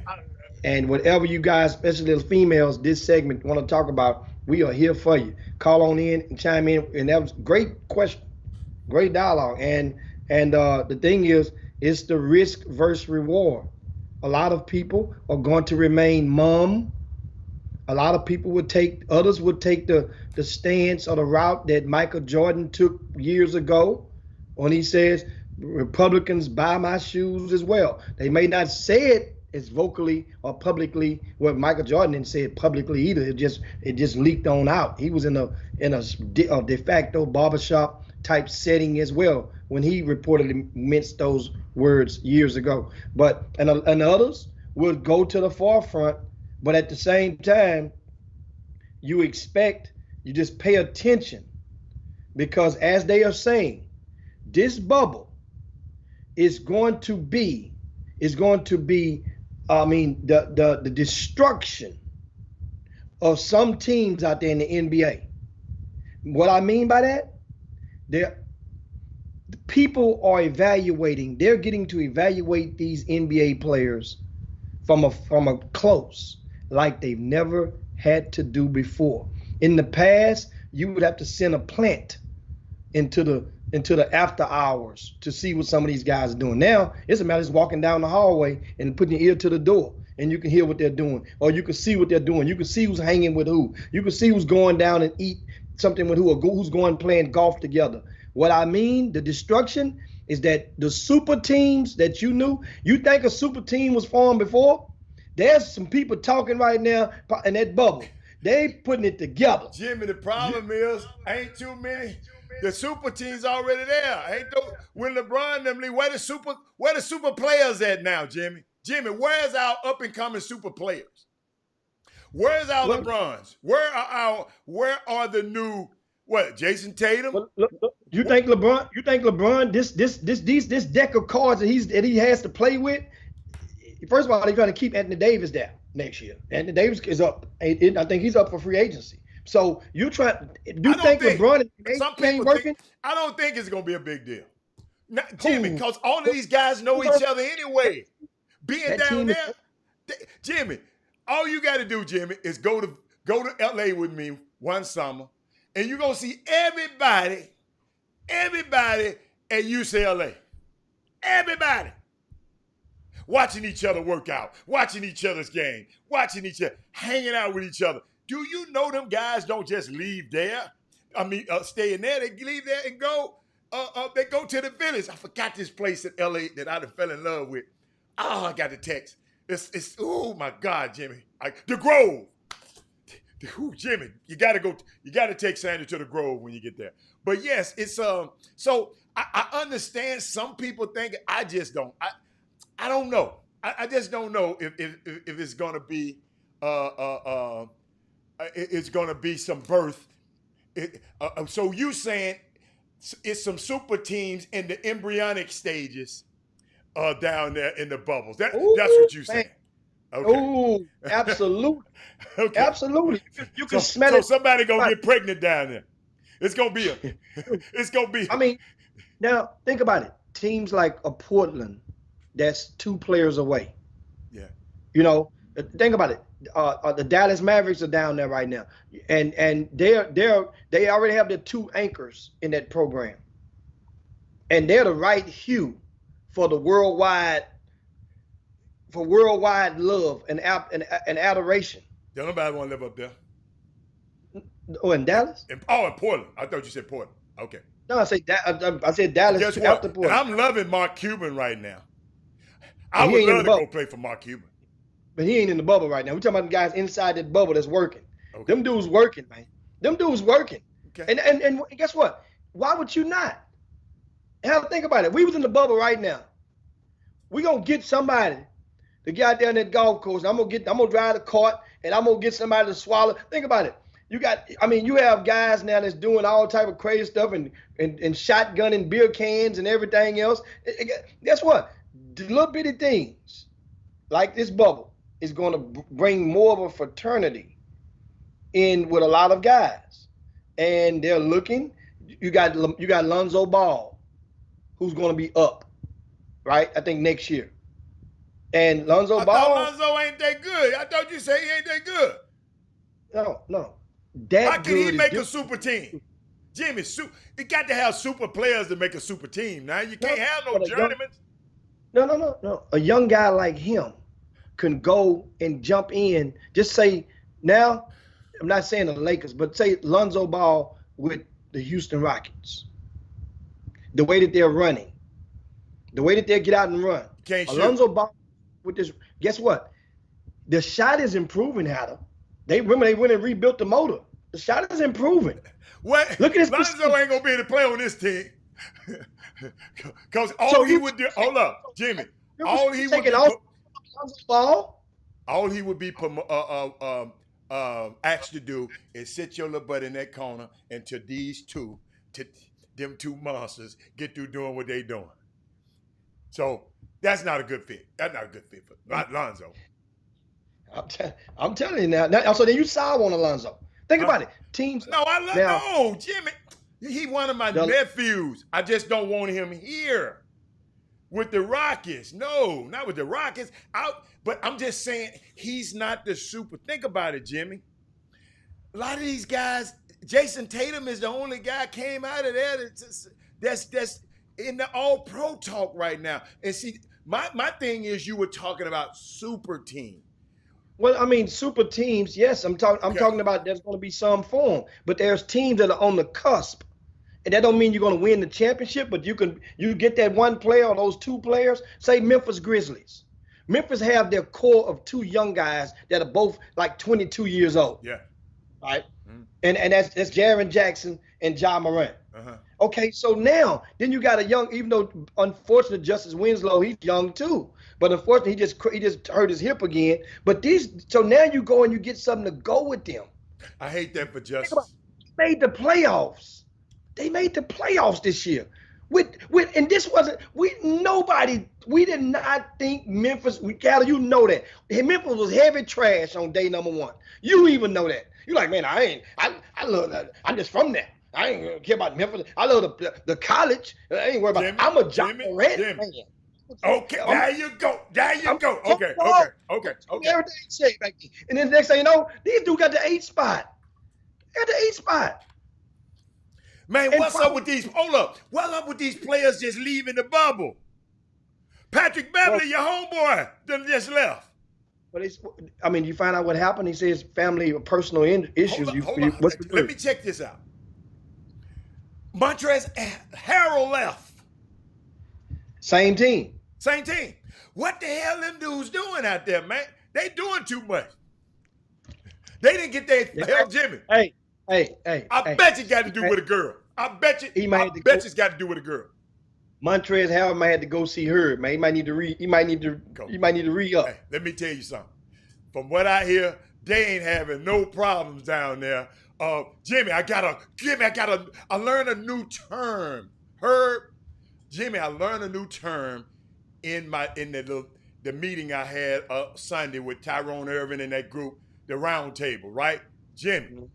And whatever you guys, especially the females, this segment want to talk about, we are here for you. Call on in and chime in. And that was a great question, great dialogue. And the thing is, it's the risk versus reward. A lot of people are going to remain mum. A lot of people others would take the stance or the route that Michael Jordan took years ago when he says, Republicans buy my shoes as well. They may not say it as vocally or publicly. Well, Michael Jordan didn't say it publicly either. It just leaked on out. He was in a de facto barbershop type setting as well when he reportedly minced those words years ago. But and others would go to the forefront, but at the same time, you just pay attention, because as they are saying, this bubble is going to be the destruction of some teams out there in the NBA. What I mean by that, people are they're getting to evaluate these NBA players from a close, like they've never had to do before. In the past, you would have to send a plant into the after hours to see what some of these guys are doing. Now, it's a matter of just walking down the hallway and putting your ear to the door, and you can hear what they're doing, or you can see what they're doing. You can see who's hanging with who. You can see who's going down and eat something with who, or who's going playing golf together. What I mean, the destruction is that the super teams that you knew, you think a super team was formed before? There's some people talking right now in that bubble. They putting it together. Jimmy, the problem is, ain't too many. The super team's already there. When LeBron them leave, where the super players at now, Jimmy? Jimmy, where's our up and coming super players? Where's our LeBrons? Where are the new Jason Tatum? You think LeBron this deck of cards that he has to play with? First of all, they're trying to keep Anthony Davis there. next year. And Davis is up. I think he's up for free agency. So you try. Do you think LeBron ain't working? I don't think it's gonna be a big deal, Jimmy, because all of these guys know each other anyway. Being down there, Jimmy, all you got to do, Jimmy, is go to LA with me one summer, and you're gonna see everybody at UCLA, everybody watching each other work out, watching each other's game, watching each other, hanging out with each other. Do you know them guys don't just leave there? Stay in there. They leave there and go. They go to the Village. I forgot this place in LA that I fell in love with. Oh, I got the text. It's oh my God, Jimmy. The Grove. Jimmy, you gotta go. You gotta take Sandra to the Grove when you get there. But yes, it's so I understand some people think. I just don't. I don't know. I just don't know if it's gonna be it's gonna be some birth. So you saying it's some super teams in the embryonic stages down there in the bubbles. That's what you saying. Okay. Oh, absolutely. Okay. Absolutely. You can smell it. So somebody gonna get pregnant down there. It's gonna be I mean, now think about it. Teams like a Portland, that's 2 players away. Yeah. You know, think about it. The Dallas Mavericks are down there right now, and they already have the 2 anchors in that program, and they're the right hue for the worldwide love and adoration. Don't nobody want to live up there. Oh, in Dallas? In Portland. I thought you said Portland. Okay. No, I said Dallas. Guess what? And I'm loving Mark Cuban right now. I He would ain't in love the to bubble. go play for Mark Cuban. But he ain't in the bubble right now. We're talking about the guys inside that bubble that's working. Okay. Them dudes working, man. Them dudes working. Okay. And guess what? Why would you not? Have to think about it. We was in the bubble right now. We gonna get somebody to get out there on that golf course. I'm gonna drive the cart and I'm gonna get somebody to swallow. Think about it. You have guys now that's doing all type of crazy stuff and shotgunning beer cans and everything else. Guess what? The little bitty things like this bubble is going to bring more of a fraternity in with a lot of guys, and they're looking. You got Lonzo Ball, who's going to be up, right? I think next year. And Lonzo Ball. I thought Lonzo ain't that good. I thought you said he ain't that good. No. How can he make a super team? Jimmy, it got to have super players to make a super team. Now you can't have no journeymen. No. A young guy like him can go and jump in. Just say now, I'm not saying the Lakers, but say Lonzo Ball with the Houston Rockets. The way that they're running, the way that they get out and run. Lonzo Ball with this. Guess what? The shot is improving, Hatter. They went and rebuilt the motor. The shot is improving. What? Look at this. Lonzo ain't gonna be able to play on this team. Because all he would do. Hold up, Jimmy. All he would be asked to do is sit your little butt in that corner until them two monsters get through doing what they doing. So that's not a good fit. That's not a good fit for Lonzo. I'm telling you now. So then you sour on Alonzo. Think about it. Teams. No, Jimmy. He one of my nephews. I just don't want him here with the Rockets. No, not with the Rockets. But I'm just saying he's not the super. Think about it, Jimmy. A lot of these guys, Jason Tatum is the only guy came out of there that's in the all-pro talk right now. And see, my thing is you were talking about super team. Well, I mean, super teams, yes, I'm talking about there's going to be some form, but there's teams that are on the cusp. And that don't mean you're going to win the championship, but you get that one player or those 2 players, say Memphis Grizzlies. Memphis have their core of 2 young guys that are both like 22 years old. Yeah. Right? Mm-hmm. And that's Jaren Jackson and Ja Morant. Uh-huh. Okay, so now, then you got a young, even though unfortunately Justice Winslow, he's young too. But unfortunately, he just hurt his hip again. But so now you go and you get something to go with them. I hate that for Justice. They made the playoffs. They made the playoffs this year. And this wasn't we did not think Memphis. Cal, you know that Memphis was heavy trash on day number 1. You even know that. You like, man, I love that. I'm just from there. I ain't gonna care about Memphis. I love the college. I ain't worried about. Jimmy, I'm a John Morant fan. Okay, there you go. Okay. Everything shake back then. And then the next thing you know, these dudes got the 8th spot. Got the 8th spot. Man, what's up with these? Hold up. What's up with these players just leaving the bubble? Patrick Beverly, your homeboy, just left. But you find out what happened. He says family or personal issues. Hold on. Let me check this out. Montrezl Harrell left. Same team. What the hell them dudes doing out there, man? They doing too much. They didn't get their hell, Jimmy. Hey. I bet you got to do with a girl. I bet you it's got to do with a girl. Montrezl Harrell might have to go see her, man. He might need to re-up. Hey, let me tell you something. From what I hear, they ain't having no problems down there. Jimmy, I learned a new term. Jimmy, I learned a new term in the meeting I had Sunday with Tyrone Irving and that group, the round table, right? Jimmy,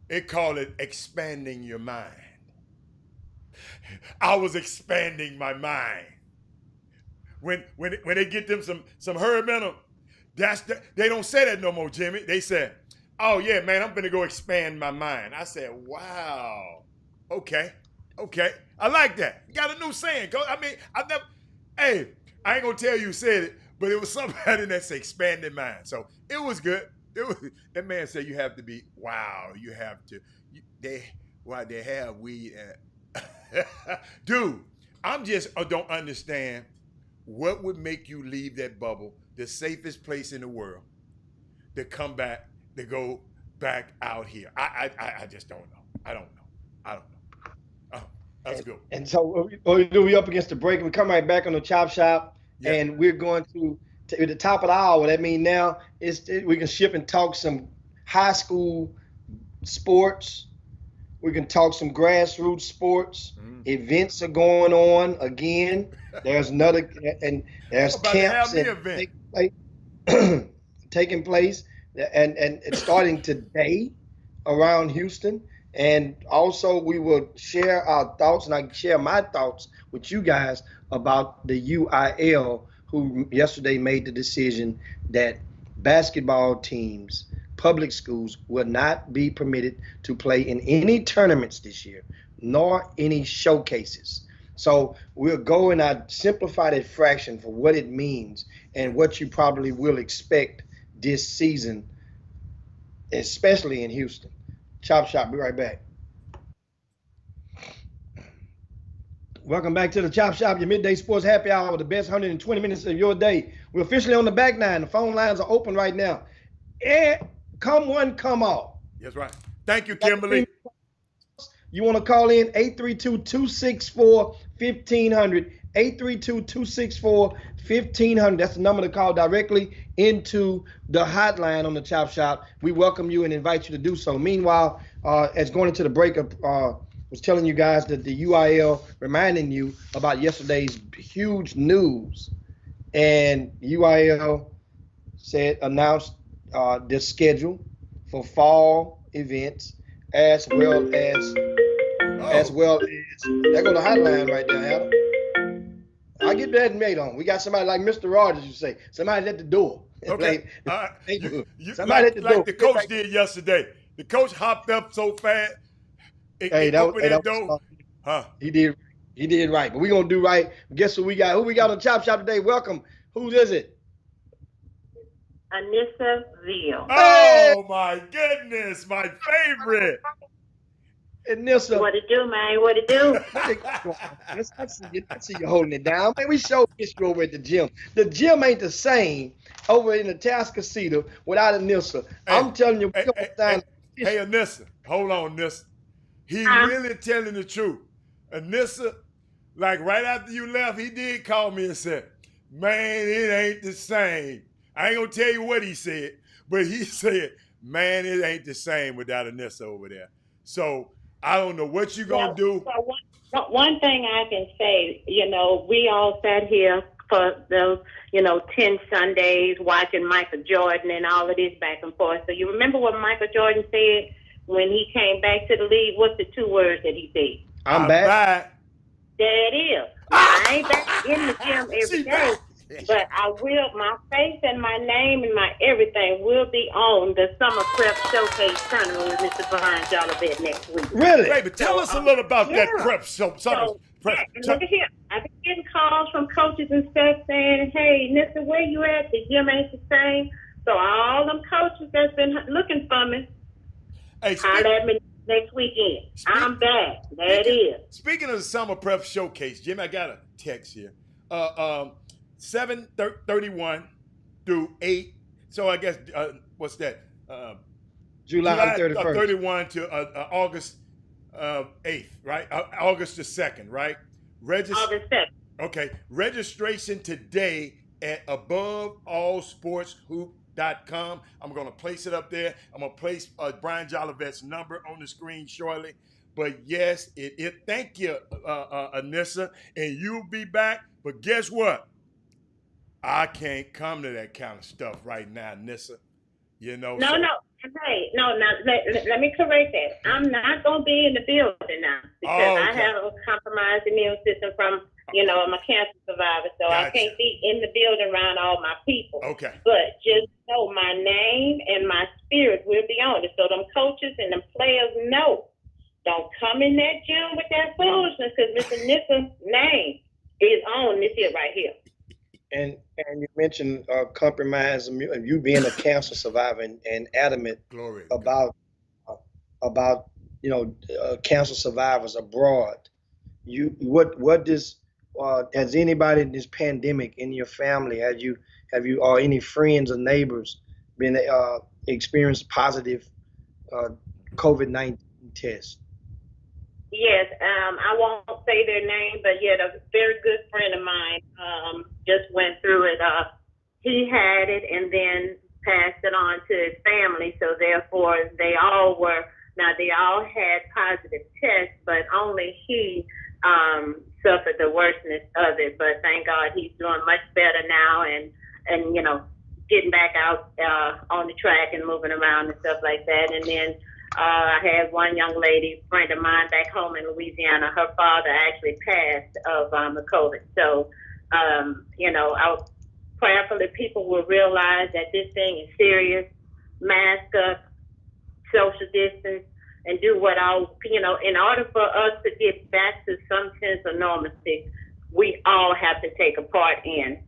it called it expanding your mind. I was expanding my mind. When they get them some herb in them, they don't say that no more, Jimmy. They say, oh yeah, man, I'm gonna go expand my mind. I said, wow, okay. I like that. You got a new saying. I ain't gonna tell you who said it, but it was somebody that said expanding mind. So it was good. That man said you have to be, wow, you have to, they have weed. Dude, I don't understand what would make you leave that bubble, the safest place in the world, to come back, to go back out here. I just don't know. I don't know. That's good. And so we up against the break. We come right back on the Chop Shop, and we're going to at the top of the hour. That means now we can ship and talk some high school sports. We can talk some grassroots sports. Events are going on again. There's there's camps taking place, and it's starting today around Houston. And also we will share our thoughts, and I share my thoughts with you guys about the UIL, who yesterday made the decision that basketball teams, public schools, will not be permitted to play in any tournaments this year, nor any showcases. So we'll go and I simplify that fraction for what it means and what you probably will expect this season, especially in Houston. Chop Shop, be right back. Welcome back to the Chop Shop, your midday sports happy hour with the best 120 minutes of your day. We're officially on the back nine. The phone lines are open right now. And come one, come all. That's right. Thank you, Kimberly. You want to call in 832-264-1500, 832-264-1500. That's the number to call directly into the hotline on the Chop Shop. We welcome you and invite you to do so. Meanwhile, as going into the break, was telling you guys that the UIL, reminding you about yesterday's huge news, and UIL announced the schedule for fall events as well as there go the hotline right there, Adam. I get that made on. We got somebody like Mr. Rogers, you say. Somebody at the door. Okay. Somebody at the door. Like the coach did yesterday. The coach hopped up so fast. He did right. But we're gonna do right. Guess who we got? Who we got on Chop Shop today? Welcome. Who is it? Anissa Veal. Oh my goodness, my favorite. Anissa. What it do, man? What it do? I see you holding it down. Man, we showed this over at the gym. The gym ain't the same over in the Tascasita without Anissa. I'm telling you, hey, Anissa, hold on, Anissa. He really telling the truth. Anissa, like right after you left, he did call me and said, man, it ain't the same. I ain't gonna tell you what he said, but he said, man, it ain't the same without Anissa over there. So I don't know what you gonna do. One thing I can say, we all sat here for those, 10 Sundays watching Michael Jordan and all of this back and forth. So you remember what Michael Jordan said when he came back to the league? What's the 2 words that he said? I'm back. There it is. Now, I ain't back in the gym every day, but I will. My face and my name and my everything will be on the Summer Prep Showcase tournament with Mr. Brian Jolivet next week. Really? Baby, tell us a little about that prep. Prep. And look at here. I've been getting calls from coaches and stuff saying, "Hey, Nissa, where you at? The gym ain't the same." So all them coaches that's been looking for me, holler at me next weekend. I'm back. There it is. Speaking of the Summer Prep Showcase, Jimmy, I got a text here. 7/31 through 8. So I guess what's that? July 31st. 31 to August 8th, right? August the 2nd, right? August 2nd. Okay. Registration today at aboveallsportshoop.com. I'm going to place it up there. I'm going to place Brian Jolivet's number on the screen shortly. But yes, thank you, Anissa, and you'll be back. But guess what? I can't come to that kind of stuff right now, Anissa. No. Hey, no, let me correct that. I'm not going to be in the building now because I have a compromised immune system from, I'm a cancer survivor, so I can't be in the building around all my people. Okay. But just know my name and my spirit will be on it. So them coaches and them players know. Don't come in that gym with that foolishness because Mr. Nissa's name is on this here right here. And you mentioned compromise, you being a cancer survivor and adamant about cancer survivors abroad. What does has anybody in this pandemic in your family, have you or any friends or neighbors been experienced positive COVID-19 test? Yes, I won't say their name, but yeah, a very good friend of mine just went through it. He had it and then passed it on to his family, so therefore they all had positive tests, but only he suffered the worstness of it. But thank God he's doing much better now and getting back out on the track and moving around and stuff like that. And then I had one young lady, friend of mine back home in Louisiana. Her father actually passed of the COVID. So, prayerfully people will realize that this thing is serious. Mask up, social distance, and do what in order for us to get back to some sense of normalcy, we all have to take a part in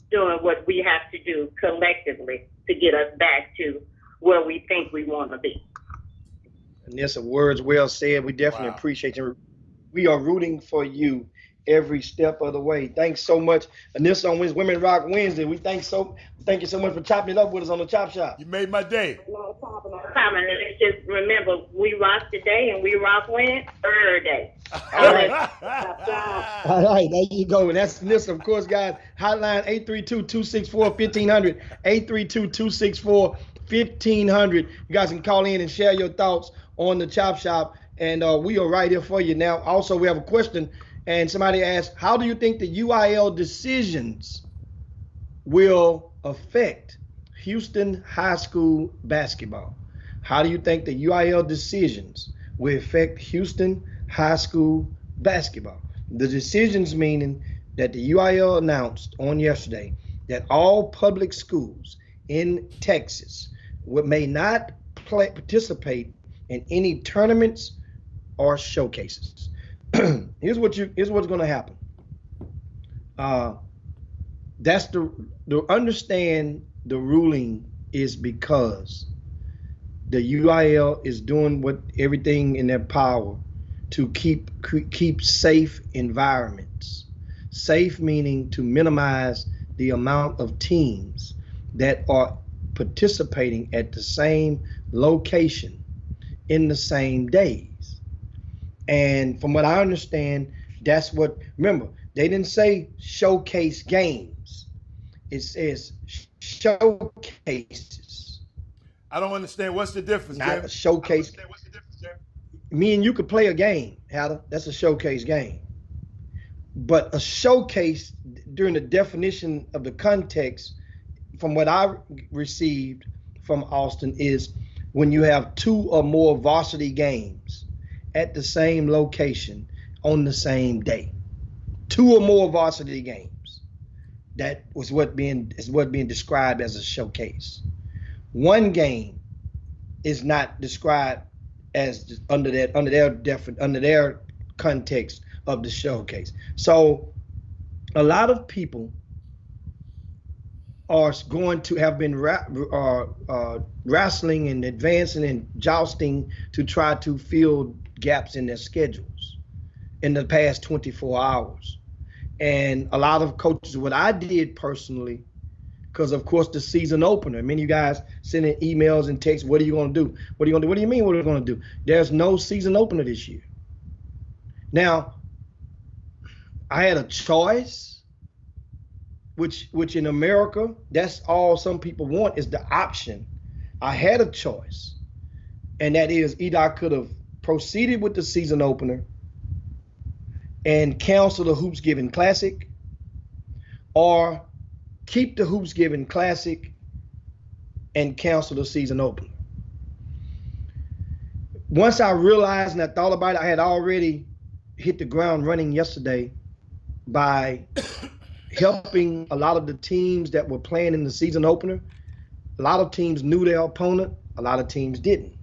doing what we have to do collectively to get us back to where we think we want to be. Anissa, words well said. We definitely appreciate you. We are rooting for you every step of the way. Thanks so much, Anissa, on Women Rock Wednesday. Thank you so much for chopping it up with us on the Chop Shop. You made my day. No problem. And let's just remember, we rock today and we rock when? Every day. All right. All right, there you go. And that's Anissa, of course, guys. Hotline 832-264-1500. 832-264-1500. You guys can call in and share your thoughts on the Chop Shop, and we are right here for you now. Also, we have a question, and somebody asked, how do you think the UIL decisions will affect Houston high school basketball? How do you think the UIL decisions will affect Houston high school basketball? The decisions meaning that the UIL announced on yesterday that all public schools in Texas may not participate in any tournaments or showcases. Here's what's going to happen. That's the understand the ruling is because the UIL is doing everything in their power to keep safe environments. Safe meaning to minimize the amount of teams that are participating at the same location in the same days. And from what I understand, that's what, remember, they didn't say showcase games. It says showcases. I don't understand. What's the difference? Not a showcase. me and you could play a game, Hatter. That's a showcase game. But a showcase, during the definition of the context, from what I received from Austin, is when you have 2 or more varsity games at the same location on the same day. 2 or more varsity games. That was what being described as a showcase. One game is not described as under their context of the showcase. So a lot of people are going to have been wrestling and advancing and jousting to try to fill gaps in their schedules in the past 24 hours. And a lot of coaches, what I did personally, because of course the season opener, many of you guys sending emails and texts, what are you going to do? What are you going to do? What do you mean what are you going to do? There's no season opener this year. Now, I had a choice, which in America, that's all some people want, is the option. I had a choice, and that is either I could have proceeded with the season opener and cancel the Hoops Giving Classic, or keep the Hoops Giving Classic and cancel the season opener. Once I realized and I thought about it, I had already hit the ground running yesterday by helping a lot of the teams that were playing in the season opener. A lot of teams knew their opponent, a lot of teams didn't.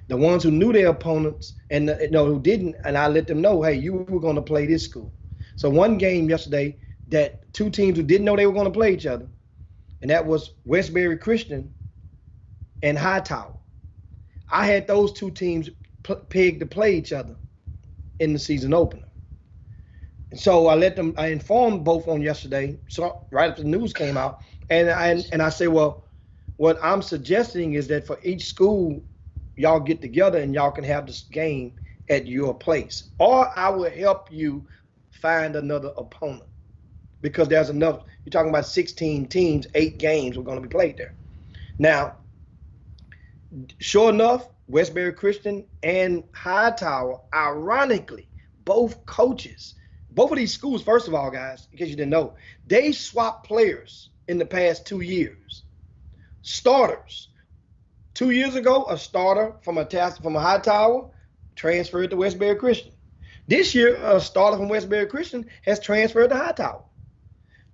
The ones who knew their opponents and who didn't, and I let them know, hey, you were going to play this school. So one game yesterday that 2 teams who didn't know they were going to play each other, and that was Westbury Christian and Hightower. I had those 2 teams pegged to play each other in the season opener. And so I informed both on yesterday, so right after the news came out, and I say, well, what I'm suggesting is that for each school, y'all get together and y'all can have this game at your place, or I will help you find another opponent, because there's enough. You're talking about 16 teams, 8 games were going to be played there. Now, sure enough, Westbury Christian and Hightower, ironically, both coaches, both of these schools, first of all, guys, in case you didn't know, they swapped players in the past 2 years. Starters. 2 years ago, a starter from a Hightower transferred to Westbury Christian. This year, a starter from Westbury Christian has transferred to Hightower.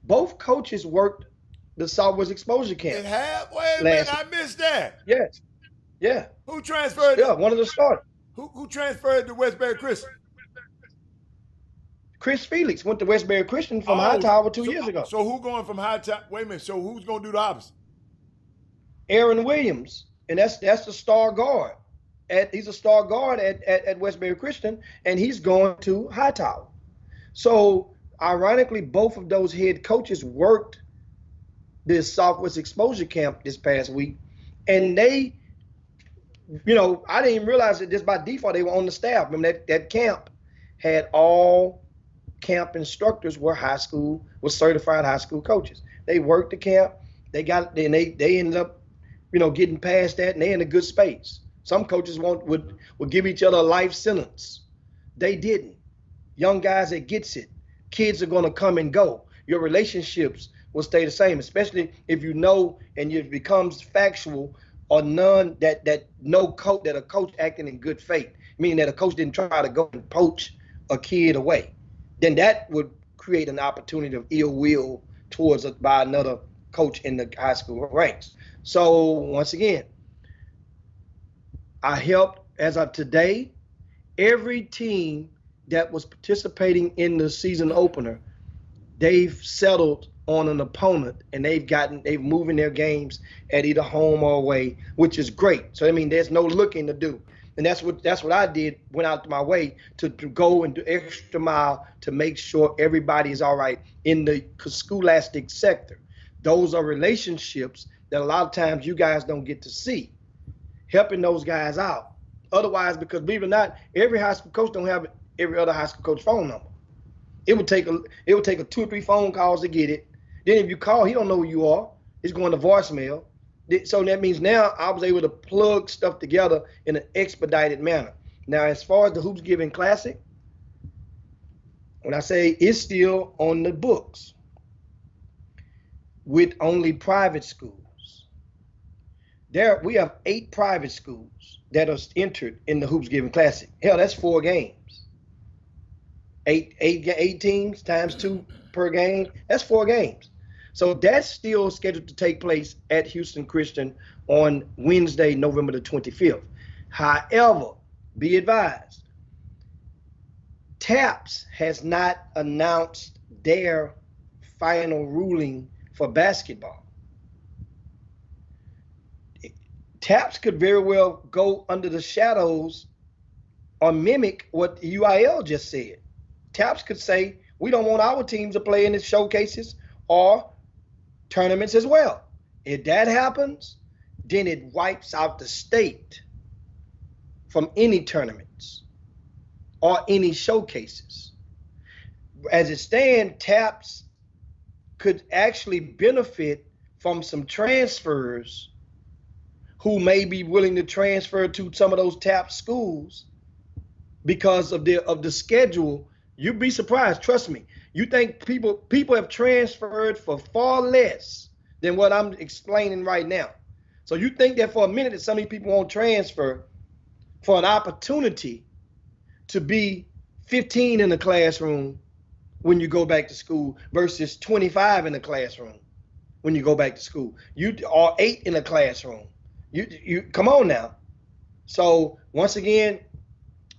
Both coaches worked the Southwest Exposure Camp. Wait a minute, I missed that. Yes. Yeah. Who transferred? Yeah, one of the starters. Who transferred to Westbury Christian? Chris Felix went to Westbury Christian from Hightower 2 years ago. So who going from Hightower? Wait a minute. So who's going to do the opposite? Aaron Williams, and that's the star guard. He's a star guard at Westbury Christian, and he's going to Hightower. So ironically, both of those head coaches worked this Southwest Exposure Camp this past week, and they, I didn't even realize that just by default they were on the staff. Remember that camp had all camp instructors were certified high school coaches. They worked the camp. They ended up, getting past that, and they're in a good space. Some coaches would give each other a life sentence. They didn't. Young guys that gets it. Kids are going to come and go. Your relationships will stay the same, especially if you know and it becomes factual or none that a coach acting in good faith, meaning that a coach didn't try to go and poach a kid away. Then that would create an opportunity of ill will by another coach in the high school ranks. So once again, I helped, as of today, every team that was participating in the season opener, they've settled on an opponent, and they've moving their games at either home or away, which is great. So there's no looking to do. And that's what I did, went out my way to go and do extra mile to make sure everybody is all right in the scholastic sector. Those are relationships that a lot of times you guys don't get to see, helping those guys out. Otherwise, because believe it or not, every high school coach don't have every other high school coach phone number. It would take a 2 or 3 phone calls to get it. Then if you call, he don't know who you are. It's going to voicemail. So that means now I was able to plug stuff together in an expedited manner. Now, as far as the Hoops Giving Classic, when I say it's still on the books with only private schools, we have 8 private schools that are entered in the Hoops Giving Classic. Hell, that's 4 games. 8 teams times 2 per game. That's 4 games. So that's still scheduled to take place at Houston Christian on Wednesday, November the 25th. However, be advised, TAPS has not announced their final ruling for basketball. TAPS could very well go under the shadows or mimic what UIL just said. TAPS could say, we don't want our teams to play in the showcases or tournaments as well. If that happens, then it wipes out the state from any tournaments or any showcases. As it stands, TAPS could actually benefit from some transfers who may be willing to transfer to some of those TAPS schools because of the schedule. You'd be surprised, trust me. You think people have transferred for far less than what I'm explaining right now. So you think that for a minute that some of these people won't transfer for an opportunity to be 15 in the classroom when you go back to school versus 25 in the classroom when you go back to school. You are 8 in the classroom. You come on now. So once again,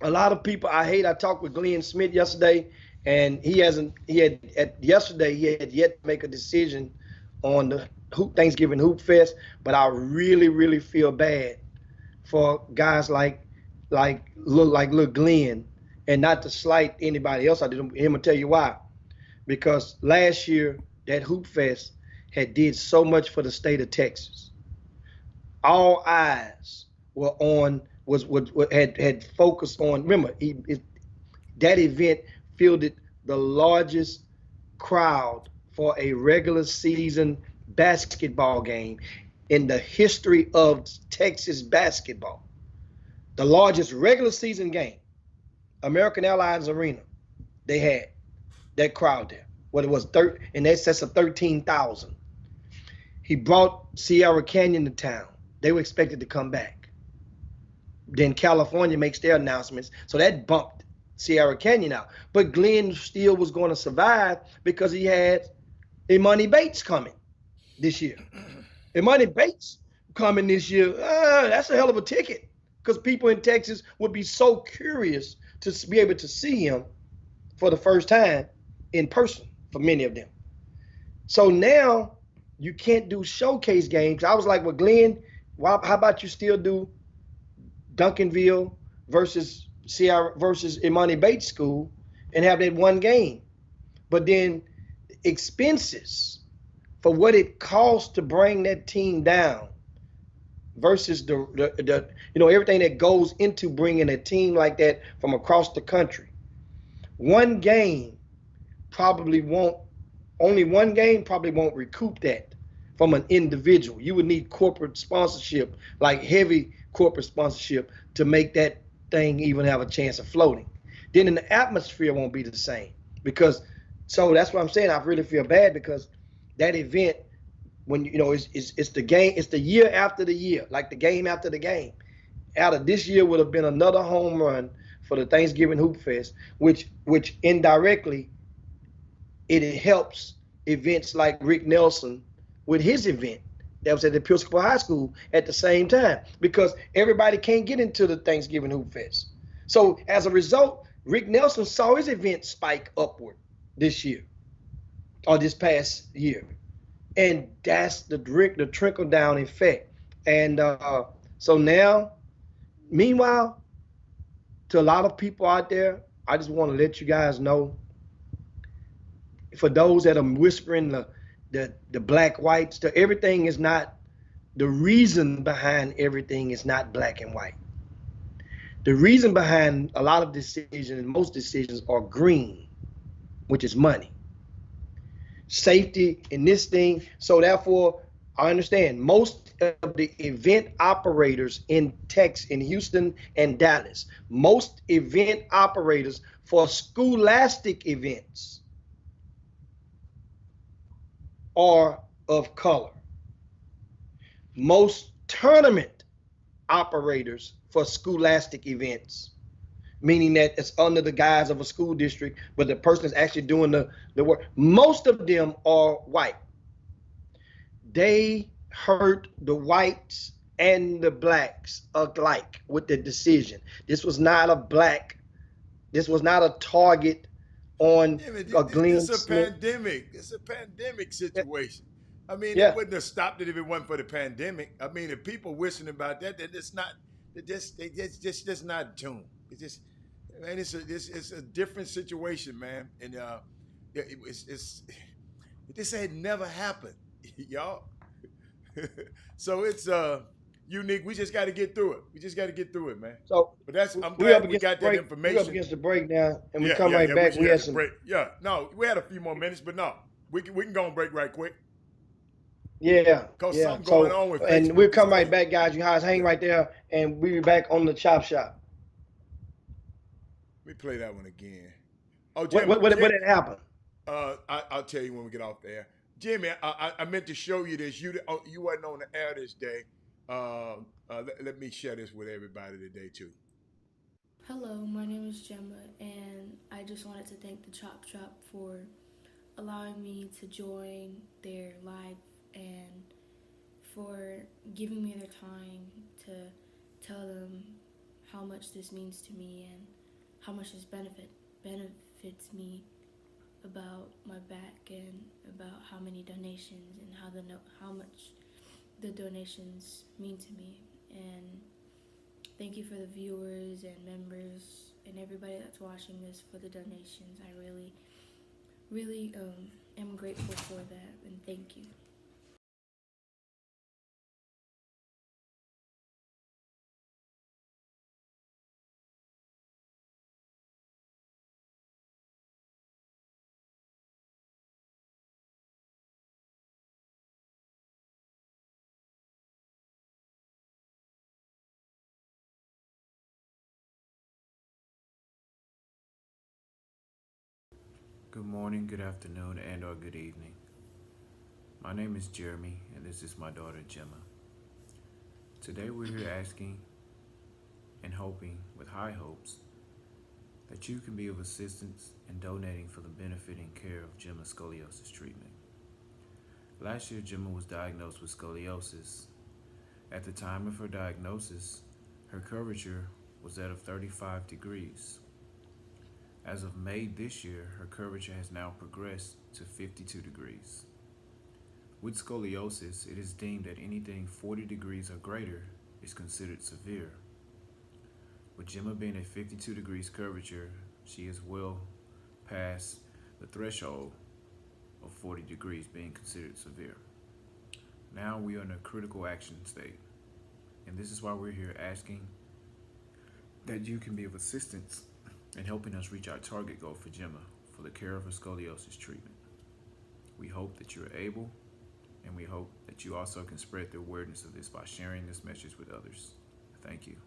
a lot of people I talked with Glenn Smith yesterday, and he had yet to make a decision on the Thanksgiving Hoop Fest, but I really, really feel bad for guys like little Glenn, and not to slight anybody else. I'm gonna tell you why. Because last year that Hoop Fest had did so much for the state of Texas. All eyes were on had focused on. Remember, that event fielded the largest crowd for a regular season basketball game in the history of Texas basketball. The largest regular season game, American Airlines Arena, they had that crowd there. What it was, in excess of 13,000. He brought Sierra Canyon to town. They were expected to come back. Then California makes their announcements, so that bumped Sierra Canyon out. But Glenn still was going to survive because he had Imani Bates coming this year. Imani Bates coming this year, that's a hell of a ticket, because people in Texas would be so curious to be able to see him for the first time in person for many of them. So now you can't do showcase games. I was like, well, Glenn, how about you still do Duncanville versus Sierra versus Imani Bates School and have that one game? But then expenses for what it costs to bring that team down versus the everything that goes into bringing a team like that from across the country. One game probably won't recoup that from an individual. You would need corporate sponsorship, like heavy corporate sponsorship, to make that thing even have a chance of floating. Then in the atmosphere won't be the same, so that's what I'm saying. I really feel bad because that event, when it's the game, it's the year after the year, like the game after the game. Out of this year would have been another home run for the Thanksgiving Hoop Fest, which indirectly it helps events like Rick Nelson with his event that was at the Episcopal High School at the same time, because everybody can't get into the Thanksgiving Hoop Fest. So as a result, Rick Nelson saw his event spike upward this year or this past year. And that's the trickle down effect. And so now, meanwhile, to a lot of people out there, I just want to let you guys know, for those that are whispering the black whites, everything is not, the reason behind everything is not black and white. The reason behind a lot of decisions, and most decisions, are green, which is money. Safety in this thing. So therefore, I understand most of the event operators in Houston and Dallas, most event operators for scholastic events are of color. Most tournament operators for scholastic events, meaning that it's under the guise of a school district, but the person is actually doing the work. Most of them are white. They hurt the whites and the blacks alike with the decision. This was not a target on a Glenn It's a Smith. pandemic. It's a pandemic situation. I mean, Yeah. it wouldn't have stopped it if it wasn't for the pandemic. I mean, if people wishing about that, then it's not. They just not tuned. It's just, man. It's a different situation, man. And this had never happened, y'all. So it's unique. We just got to get through it. We just got to get through it, man. So, but I'm we glad up we against got the that break. information. We up against the break now, and we come right back. We had some. No, we had a few more minutes, but no, we can go and break right quick. Yeah, Cause yeah. something going on with and Facebook. we'll come right back, guys. You guys hang right there, and we'll be back on the Chop Shop. Let me play that one again. Oh, What did happen? I'll tell you when we get off there. Jimmy, I meant to show you this. You wasn't on the air this day. Let me share this with everybody today too. Hello, my name is Gemma, and I just wanted to thank the Chop Shop for allowing me to join their live and for giving me their time to tell them how much this means to me and how much this benefits me about my back and about how many donations and how much the donations mean to me. And thank you for the viewers and members and everybody that's watching this for the donations. I really am grateful for that, and thank you. Good morning, good afternoon, and or good evening. My name is Jeremy, and this is my daughter, Gemma. Today we're here asking and hoping, with high hopes, that you can be of assistance in donating for the benefit and care of Gemma's scoliosis treatment. Last year, Gemma was diagnosed with scoliosis. At the time of her diagnosis, her curvature was that of 35 degrees. As of May this year, her curvature has now progressed to 52 degrees. With scoliosis, it is deemed that anything 40 degrees or greater is considered severe. With Gemma being at 52 degrees curvature, she is well past the threshold of 40 degrees being considered severe. Now we are in a critical action state, and this is why we're here asking that you can be of assistance in helping us reach our target goal for Gemma for the care of her scoliosis treatment. We hope that you're able, and we hope that you also can spread the awareness of this by sharing this message with others. Thank you.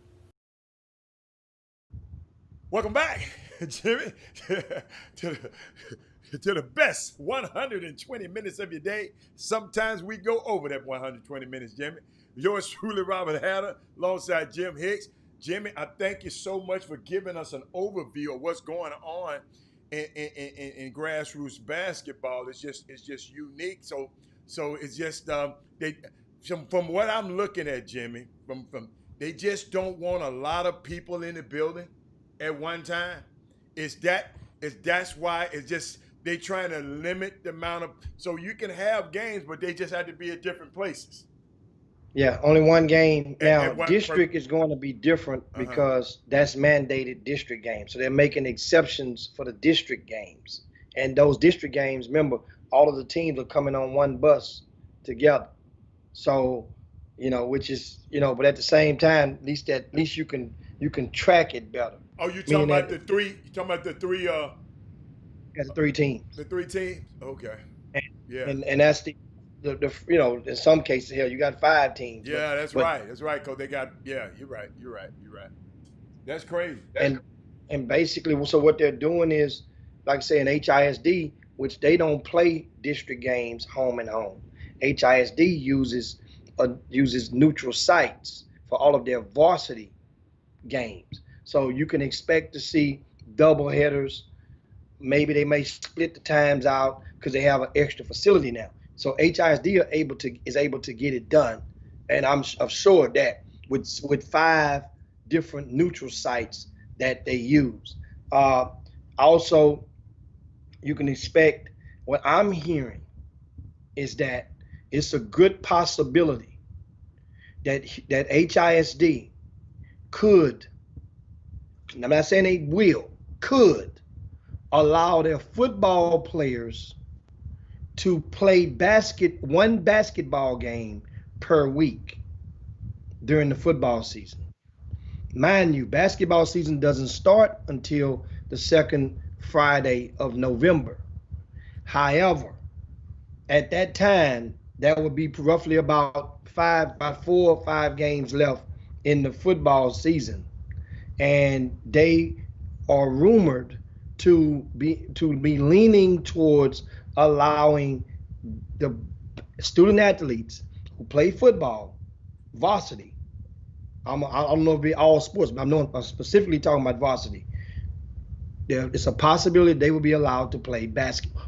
Welcome back, Jimmy, to the best 120 minutes of your day. Sometimes we go over that 120 minutes, Jimmy. Yours truly, Robert Hatter, alongside Jim Hicks. Jimmy, I thank you so much for giving us an overview of what's going on in grassroots basketball. It's just unique. So it's just from what I'm looking at, Jimmy, from they just don't want a lot of people in the building at one time. That's why it's just they trying to limit the amount of, so you can have games, but they just have to be at different places. Yeah, only one game. Now, and district is going to be different because that's mandated district games. So they're making exceptions for the district games. And those district games, remember, all of the teams are coming on one bus together. So, which is, but at the same time, at least you can track it better. Oh, you talking about the three? You talking about the three? Got the 3 teams. The 3 teams. Okay. Yeah. And that's you know, in some cases, hell, you got 5 teams. Yeah, that's right. That's right. Cause they got, yeah, you're right. That's crazy. And basically, so what they're doing is, like I say, in HISD, which they don't play district games home and home. HISD uses neutral sites for all of their varsity games. So you can expect to see double headers. Maybe they may split the times out because they have an extra facility now. So HISD is able to get it done, and I'm sure that with 5 different neutral sites that they use. Also, you can expect, what I'm hearing is that it's a good possibility that HISD could, and I'm not saying they will, could allow their football players to play one basketball game per week during the football season. Mind you, basketball season doesn't start until the second Friday of November. However, at that time, there would be roughly about 4 or 5 games left in the football season, and they are rumored to be leaning towards allowing the student athletes who play football, varsity. I don't know if it's all sports, but I'm specifically talking about varsity. It's a possibility they will be allowed to play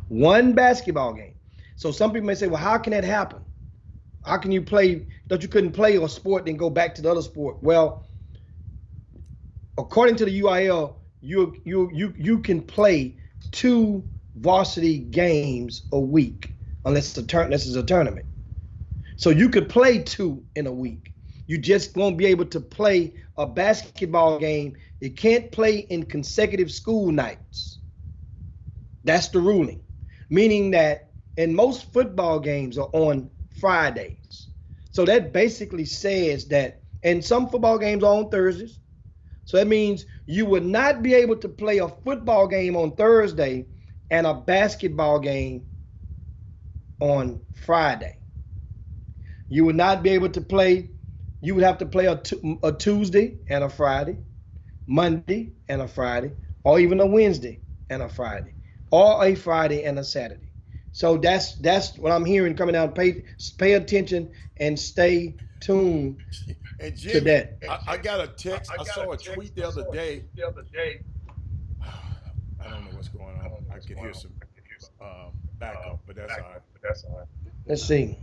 one basketball game. So some people may say, well, how can that happen? How can you play, that you couldn't play a sport then go back to the other sport? Well, according to the UIL, you can play 2 varsity games a week unless it's a tournament. So you could play 2 in a week. You just won't be able to play a basketball game. You can't play in consecutive school nights. That's the ruling, meaning that in most football games are on Fridays. So that basically says that, and some football games are on Thursdays. So that means you would not be able to play a football game on Thursday and a basketball game on Friday. You would not be able to play, you would have to play a Tuesday and a Friday, Monday and a Friday, or even a Wednesday and a Friday, or a Friday and a Saturday. So that's what I'm hearing coming out. Pay attention and stay tuned and Jimmy, to that. I got a text. I saw a tweet the other day. I don't know what's going on. I could hear some backup, but that's all right. Let's see.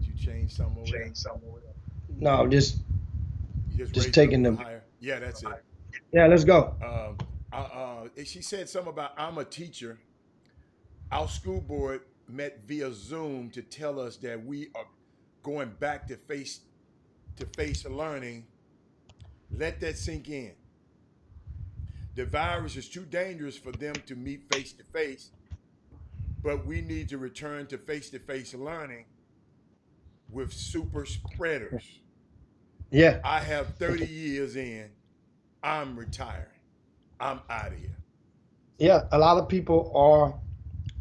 Did you change some over there? No, just taking them. Higher. Yeah, that's it. Yeah, let's go. She said something about, I'm a teacher. Our school board met via Zoom to tell us that we are going back to face learning. Let that sink in. The virus is too dangerous for them to meet face to face, but we need to return to face learning with super spreaders. Yeah. I have 30 years in. I'm retiring. I'm out of here. Yeah, a lot of people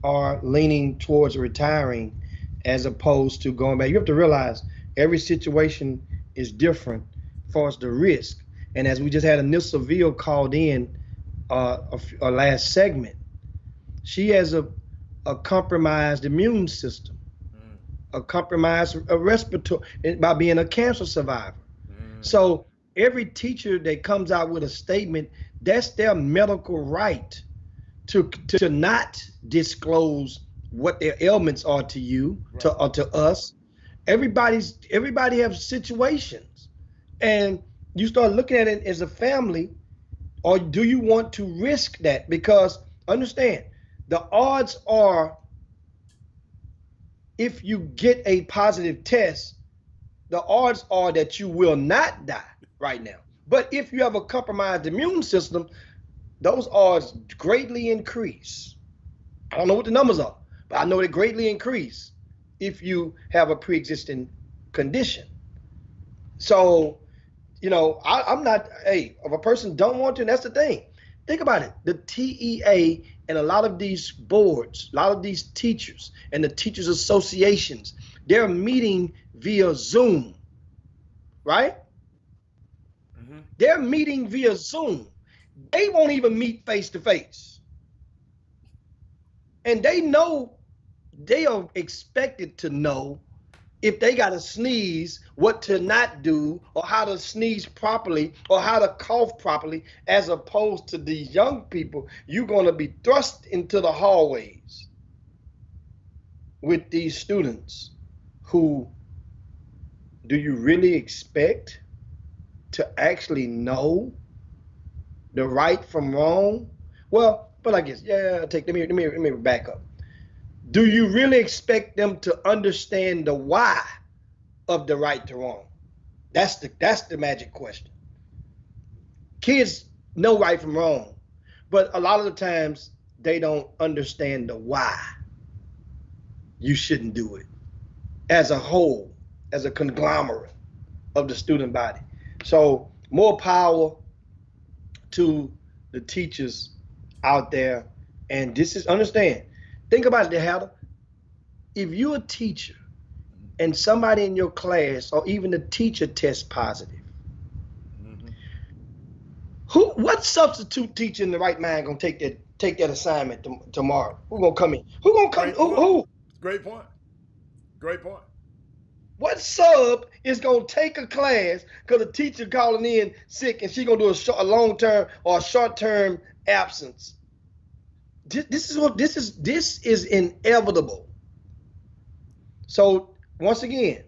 are leaning towards retiring as opposed to going back. You have to realize every situation is different as far as the risk. And as we just had Anissa Seville called in a last segment, she has a compromised immune system, a compromised respiratory by being a cancer survivor. So every teacher that comes out with a statement, that's their medical right to not disclose what their ailments are to you, or to us. Everybody has situations, and you start looking at it as a family, or do you want to risk that? Because understand, the odds are, if you get a positive test, the odds are that you will not die right now. But if you have a compromised immune system, those odds greatly increase. I don't know what the numbers are, but I know they greatly increase if you have a pre-existing condition. So, I'm not, if a person don't want to, and that's the thing. Think about it. The TEA and a lot of these boards, a lot of these teachers and the teachers associations, they're meeting via Zoom, right? They're meeting via Zoom. They won't even meet face to face. And they know, they are expected to know if they got to sneeze, what to not do, or how to sneeze properly, or how to cough properly, as opposed to these young people. You're going to be thrust into the hallways with these students who, do you really expect to actually know the right from wrong? Well, but I guess, let me back up. Do you really expect them to understand the why of the right to wrong? That's the magic question. Kids know right from wrong, but a lot of the times they don't understand the why you shouldn't do it as a whole, as a conglomerate of the student body. So more power to the teachers out there. And this is, understand, think about it, Heather. If you're a teacher and somebody in your class or even the teacher tests positive, what substitute teacher in the right mind gonna take that assignment tomorrow? Who gonna come in? Who gonna come? Who? Great point. Great point. What sub is gonna take a class because the teacher calling in sick and she gonna do a long-term or a short-term absence? This is inevitable. So once again,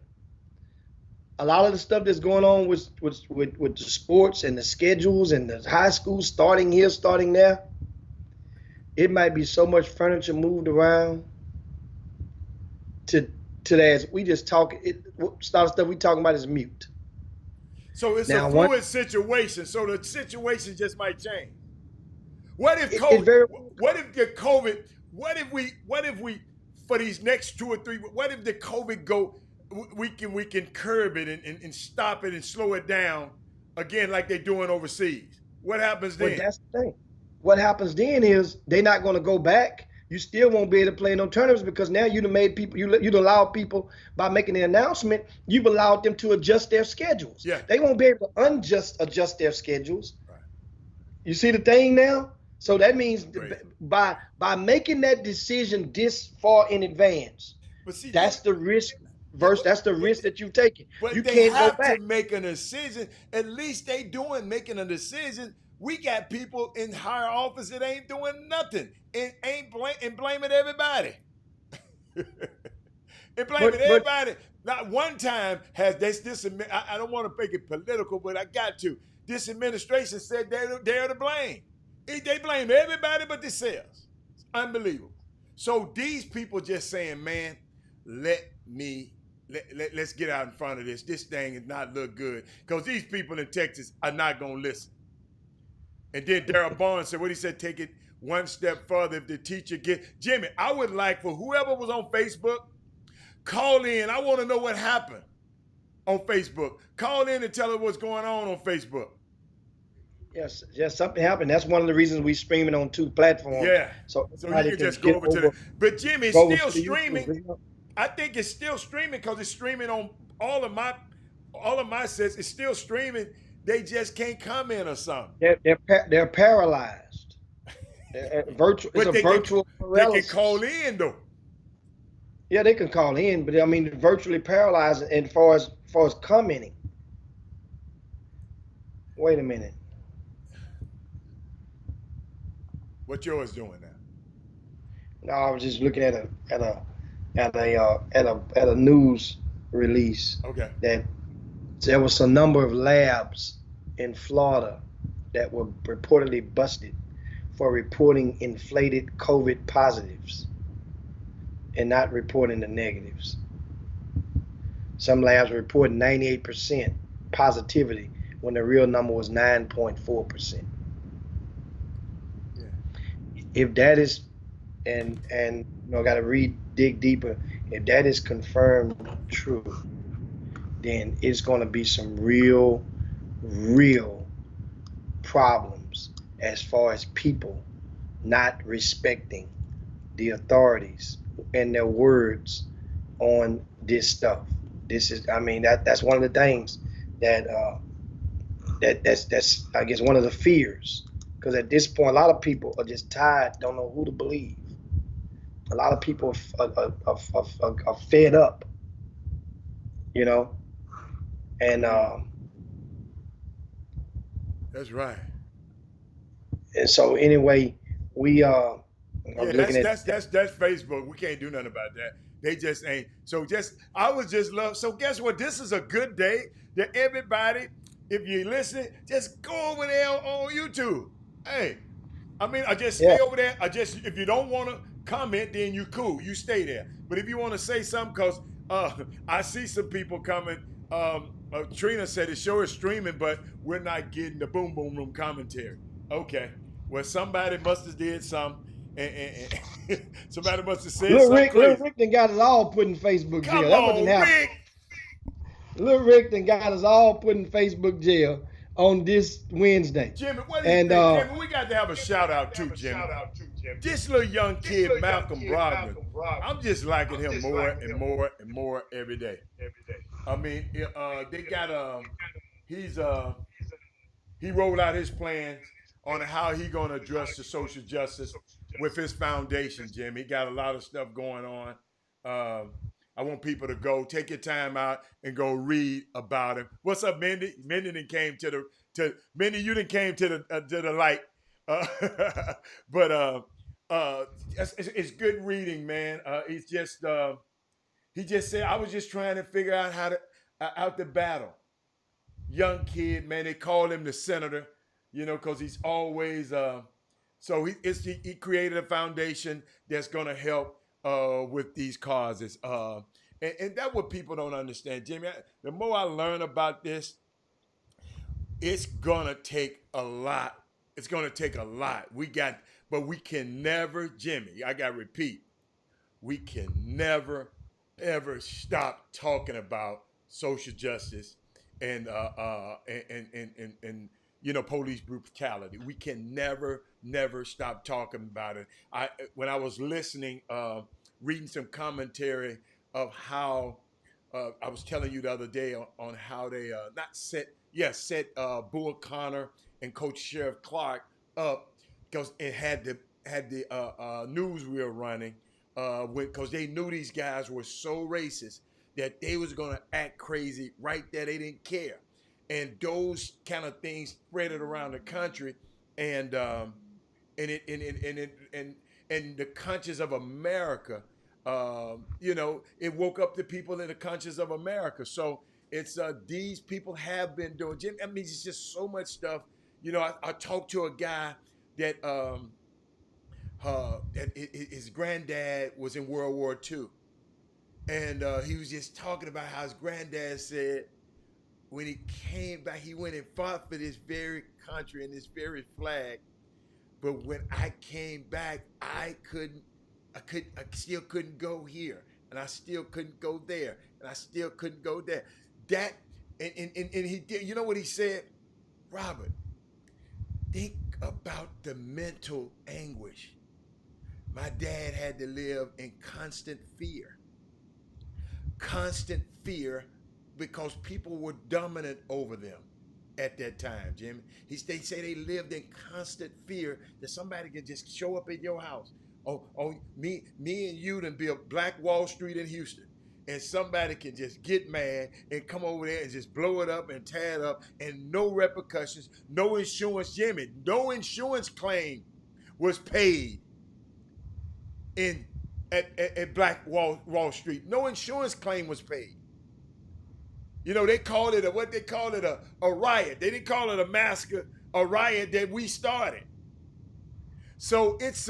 a lot of the stuff that's going on with the sports and the schedules and the high schools starting here, starting there, it might be so much furniture moved around to that. We just talk, a lot of stuff we talking about is mute. So it's now, a fluid situation. So the situation just might change. What if COVID? What if the COVID? What if we for these next 2 or 3? What if the COVID go? We can curb it and stop it and slow it down again like they're doing overseas. What happens then? Well, that's the thing. What happens then is they're not going to go back. You still won't be able to play no tournaments because now you'd have made people, you'd allow people by making the announcement, you've allowed them to adjust their schedules. Yeah. They won't be able to adjust their schedules. Right. You see the thing now? So that means by making that decision this far in advance, but see, that's the risk. That's the risk that you've taken. But you they can't have go back. to make a decision. At least they making a decision. We got people in higher office that ain't doing nothing and blaming everybody. And blaming everybody. Not one time has this I don't want to make it political, but I got to. This administration said they're to blame. They blame everybody but themselves. It's unbelievable. So these people just saying, man, let's get out in front of this. This thing is not look good. Because these people in Texas are not going to listen. And then Darryl Barnes said, what he said, take it one step further. If the teacher Jimmy, I would like for whoever was on Facebook, call in. I want to know what happened on Facebook. Call in and tell us what's going on Facebook. Yes, something happened. That's one of the reasons we streaming on 2 platforms. Yeah. So you can just go over to the. But Jimmy, it's still streaming. I think it's still streaming because it's streaming on all of my sets. It's still streaming. They just can't comment or something. They're paralyzed. Virtual. It's a virtual paralysis. They can call in though. Yeah, they can call in, but I mean, virtually paralyzed. And far as commenting. Wait a minute. What yours doing now? No, I was just looking at a news release. Okay. That there was a number of labs in Florida that were reportedly busted for reporting inflated COVID positives and not reporting the negatives. Some labs were reporting 98% positivity when the real number was 9.4%. If that is, and got to dig deeper. If that is confirmed true, then it's going to be some real problems as far as people not respecting the authorities and their words on this stuff. This is, I mean, that's one of the things that that's I guess one of the fears, because at this point a lot of people are just tired, don't know who to believe. A lot of people are fed up, you know, and that's right. And so anyway, we I'm looking at that's Facebook. We can't do nothing about that. They just ain't. So I was just love. So guess what? This is a good day that everybody, if you listen, just go over there on YouTube. Hey, I mean, I just stay over there. If you don't want to comment, then you cool. You stay there. But if you want to say something, cause I see some people coming. Trina said the show is streaming, but we're not getting the boom boom room commentary. Okay. Well, somebody must have did something, and somebody must have said something crazy. Lil Rick done got us all put in Facebook jail. Come That's what on, done happened. Rick. Lil Rick done got us all put in Facebook jail on this Wednesday. Jimmy, what do you think? Jimmy, we got to have a shout out too, Jimmy. This little young kid, Malcolm Brogdon, I'm just liking him more and more and more every day. I mean, they got he rolled out his plans on how he gonna address the social justice with his foundation, Jim. He got a lot of stuff going on. I want people to go take your time out and go read about him. What's up, Mindy? Mindy done came to Mindy. You done came to the light, but it's good reading, man. He just said I was just trying to figure out how to out the battle. Young kid, man. They call him the senator. You know, because he's always so he created a foundation that's going to help with these causes, and that's what people don't understand, Jimmy. The more I learn about this, it's going to take a lot. It's going to take a lot. But we can never, Jimmy. I got to repeat, we can never ever stop talking about social justice and police brutality. We can never stop talking about it. When I was listening, reading some commentary of how I was telling you the other day on how they set Bull Connor and Coach Sheriff Clark up because it had the news we were running because they knew these guys were so racist that they was gonna act crazy right there. They didn't care. And those kind of things spread it around the country, and the conscience of America, it woke up the people in the conscience of America. So it's these people have been doing. I mean, it's just so much stuff. I talked to a guy that his granddad was in World War II, and he was just talking about how his granddad said, when he came back, he went and fought for this very country and this very flag. But when I came back, I still couldn't go here, and I still couldn't go there, and I still couldn't go there. That and he did. You know what he said, Robert? Think about the mental anguish. My dad had to live in constant fear. Because people were dominant over them at that time, Jimmy. They say they lived in constant fear that somebody could just show up in your house. Me and you done built Black Wall Street in Houston, and somebody can just get mad and come over there and just blow it up and tear it up, and no repercussions, no insurance, Jimmy. No insurance claim was paid at Black Wall Street. No insurance claim was paid. They called it a riot. They didn't call it a massacre, a riot that we started. So it's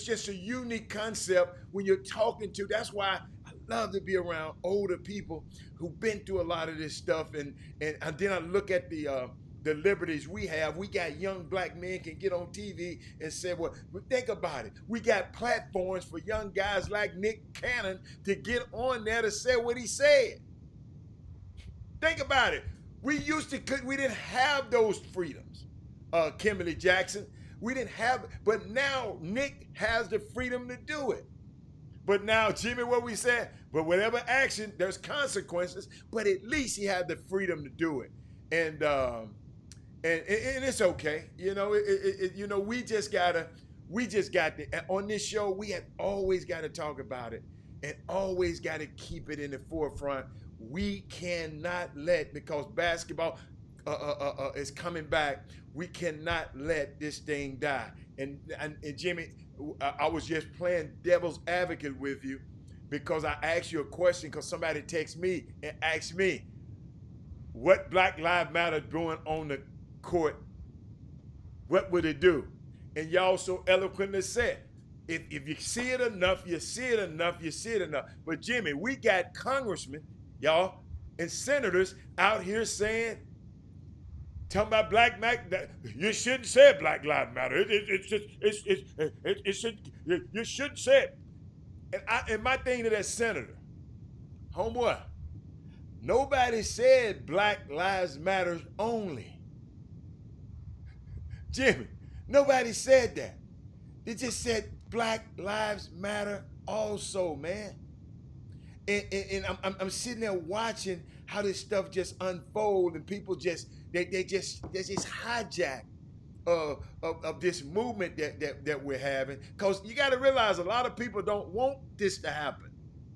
just a unique concept when you're talking to. That's why I love to be around older people who've been through a lot of this stuff. And then I look at the liberties we have. We got young black men can get on TV and say, well, think about it. We got platforms for young guys like Nick Cannon to get on there to say what he said. Think about it. We didn't have those freedoms. Kimberly Jackson. We didn't have, but now Nick has the freedom to do it. But now, Jimmy, what we said, but whatever action, there's consequences, but at least he had the freedom to do it. And it's okay. You know, we just got to, on this show, we have always got to talk about it and always got to keep it in the forefront. We cannot let, because basketball is coming back, we cannot let this thing die. And Jimmy, I was just playing devil's advocate with you because I asked you a question because somebody texted me and asked me, what Black Lives Matter doing on the court? What would it do? And y'all so eloquently said, if you see it enough, you see it enough, you see it enough. But Jimmy, we got congressmen, y'all, and senators out here saying, talking about Black Mac, you shouldn't say Black Lives Matter. You shouldn't say it. And my thing to that senator, homeboy, nobody said Black Lives Matter only. Jimmy, nobody said that. They just said Black Lives Matter also, man. And I'm sitting there watching how this stuff just unfold and people just they just hijack of this movement that we're having. Because you got to realize a lot of people don't want this to happen.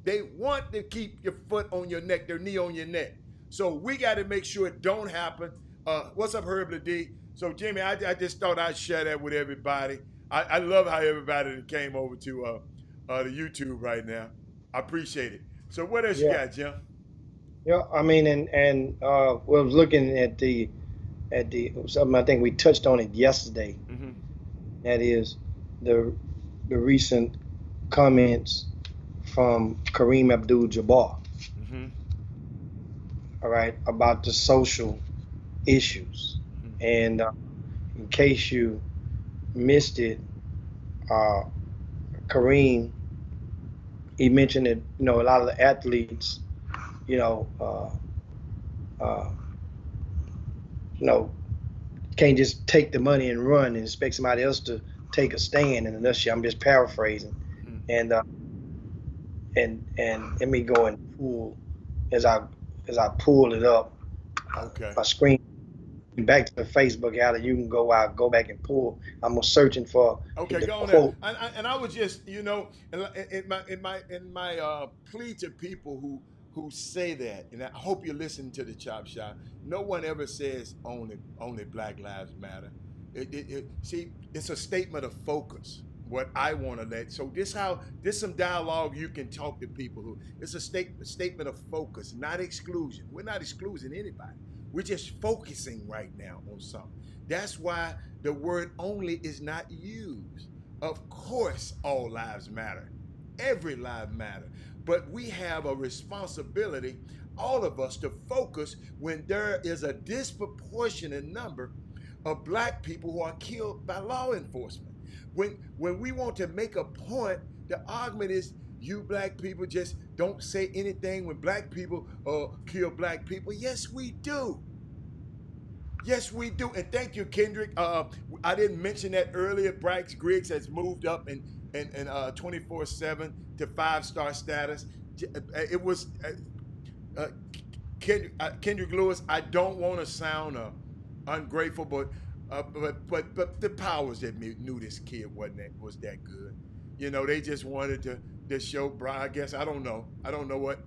They want to keep your foot on your neck, their knee on your neck. So we got to make sure it don't happen. What's up, Herb D? So Jimmy, I just thought I'd share that with everybody. I love how everybody that came over to the YouTube right now. I appreciate it. So what else you got, Jim? Yeah, I mean, and I was looking at the something I think we touched on it yesterday. Mm-hmm. That is the recent comments from Kareem Abdul-Jabbar. Mm-hmm. All right, about the social issues. Mm-hmm. And in case you missed it, Kareem, he mentioned that, you know, a lot of the athletes, you know, can't just take the money and run and expect somebody else to take a stand. And unless I'm just paraphrasing, mm-hmm. and let me go and pull as I pull it up. Okay. My screen. Back to the Facebook, Allen, you can go back and pull. I'm searching for. Okay, go on there. And I was just, you know, in my plea to people who say that, and I hope you listen to the Chop Shop. No one ever says only Black Lives Matter. See, it's a statement of focus. What I want to let. So this some dialogue you can talk to people who. It's a statement of focus, not exclusion. We're not excluding anybody. We're just focusing right now on something. That's why the word only is not used. Of course, all lives matter. Every life matters. But we have a responsibility, all of us, to focus when there is a disproportionate number of Black people who are killed by law enforcement. When we want to make a point, the argument is you Black people just don't say anything when Black people kill Black people. Yes, we do. Yes, we do. And thank you, Kendrick. I didn't mention that earlier. Bryce Griggs has moved up in 24/7 to 5-star status. It was Kendrick Lewis. I don't want to sound ungrateful, but the powers that knew this kid was that good. You know, they just wanted to show Bryce. I guess I don't know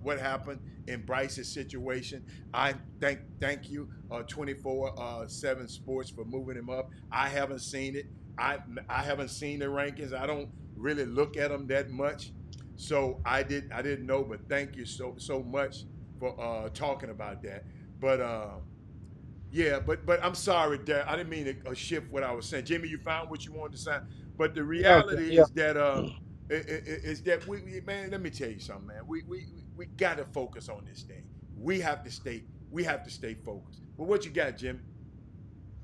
what happened in Bryce's situation. I thank you 24/7 Sports for moving him up. I haven't seen it. I haven't seen the rankings. I don't really look at them that much, so I didn't know. But thank you so much for talking about that. But yeah, but I'm sorry, Dad. I didn't mean to shift what I was saying. Jimmy, you found what you wanted to say. But the reality is that we man, let me tell you something, man. We got to focus on this thing. We have to stay focused. But what you got, Jimmy?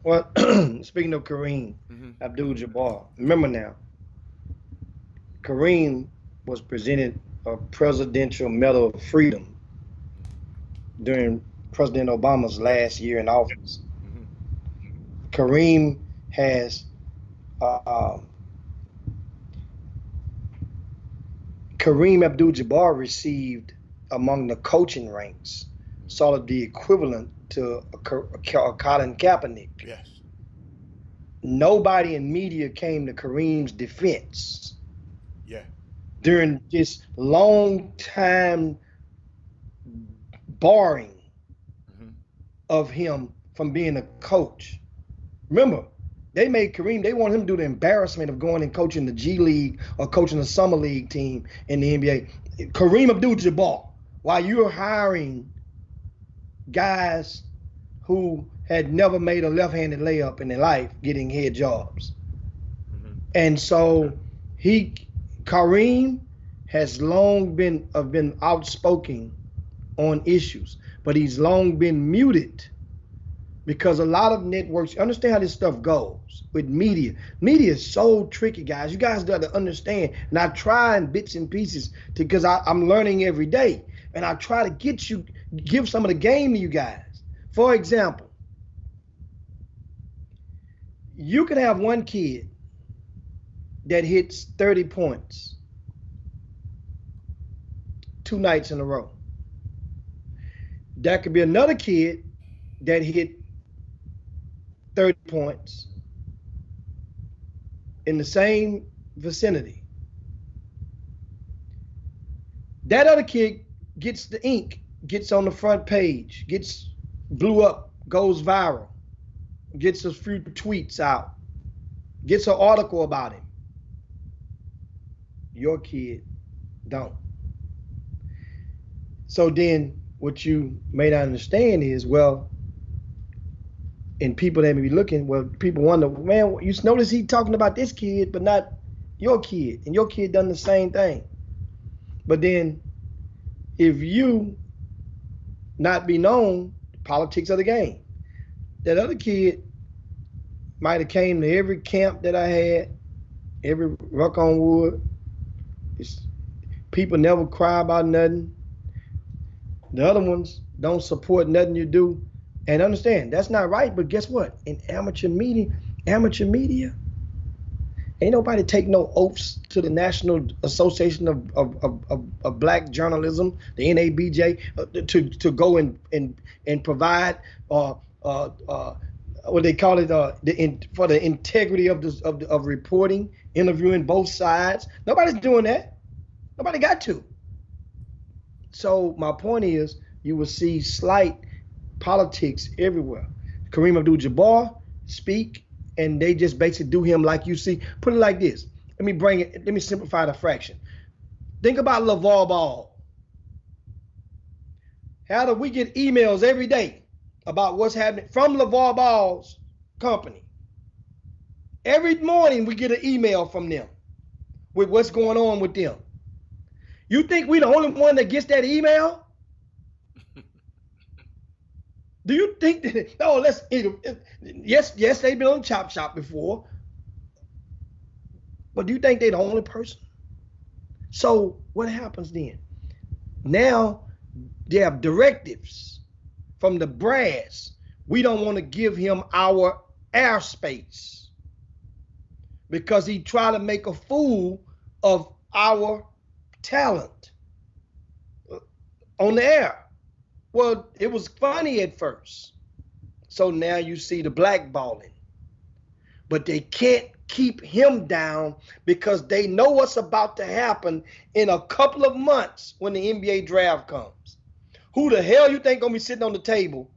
Well, speaking of Kareem Abdul-Jabbar, remember now, Kareem was presented a Presidential Medal of Freedom during President Obama's last year in office. Kareem has Kareem Abdul-Jabbar received among the coaching ranks sort of the equivalent to a Colin Kaepernick. Yes. Nobody in media came to Kareem's defense. Yeah. During this long time barring of him from being a coach. Remember, they made Kareem, they want him to do the embarrassment of going and coaching the G League or coaching the Summer League team in the NBA. Kareem Abdul-Jabbar, while you're hiring guys who had never made a left-handed layup in their life getting head jobs. And so Kareem has long been outspoken on issues, but he's long been muted because a lot of networks, understand how this stuff goes with media. Media is so tricky, guys. You guys got to understand. And I try in bits and pieces because I'm learning every day. And I try to give some of the game to you guys. For example, you can have one kid that hits 30 points 2 nights in a row. That could be another kid that hit 30 points in the same vicinity. That other kid gets the ink, gets on the front page, gets blew up, goes viral, gets a few tweets out, gets an article about him. Your kid don't. So then what you may not understand is, well, and people that may be looking, well, people wonder, man, you notice he talking about this kid, but not your kid, and your kid done the same thing. But then if you not be known, politics of the game, that other kid might have came to every camp that I had, every Ruck on Wood. People never cry about nothing. The other ones don't support nothing you do. And understand, that's not right, but guess what? In amateur media, ain't nobody take no oaths to the National Association of Black Journalism, the NABJ, to go and provide what they call it, for the integrity of reporting, interviewing both sides. Nobody's doing that. Nobody got to. So my point is, you will see slight politics everywhere. Kareem Abdul-Jabbar speak, and they just basically do him like you see. Put it like this. Let me simplify the fraction. Think about LeVar Ball. How do we get emails every day about what's happening from LeVar Ball's company? Every morning we get an email from them with what's going on with them. You think we the only one that gets that email? Do you think that, no, yes, they've been on Chop Shop before, but do you think they're the only person? So what happens then? Now they have directives from the brass. We don't want to give him our airspace because he tried to make a fool of our talent on the air. Well, it was funny at first. So now you see the blackballing. But they can't keep him down because they know what's about to happen in a couple of months when the NBA draft comes. Who the hell you think gonna be sitting on the table?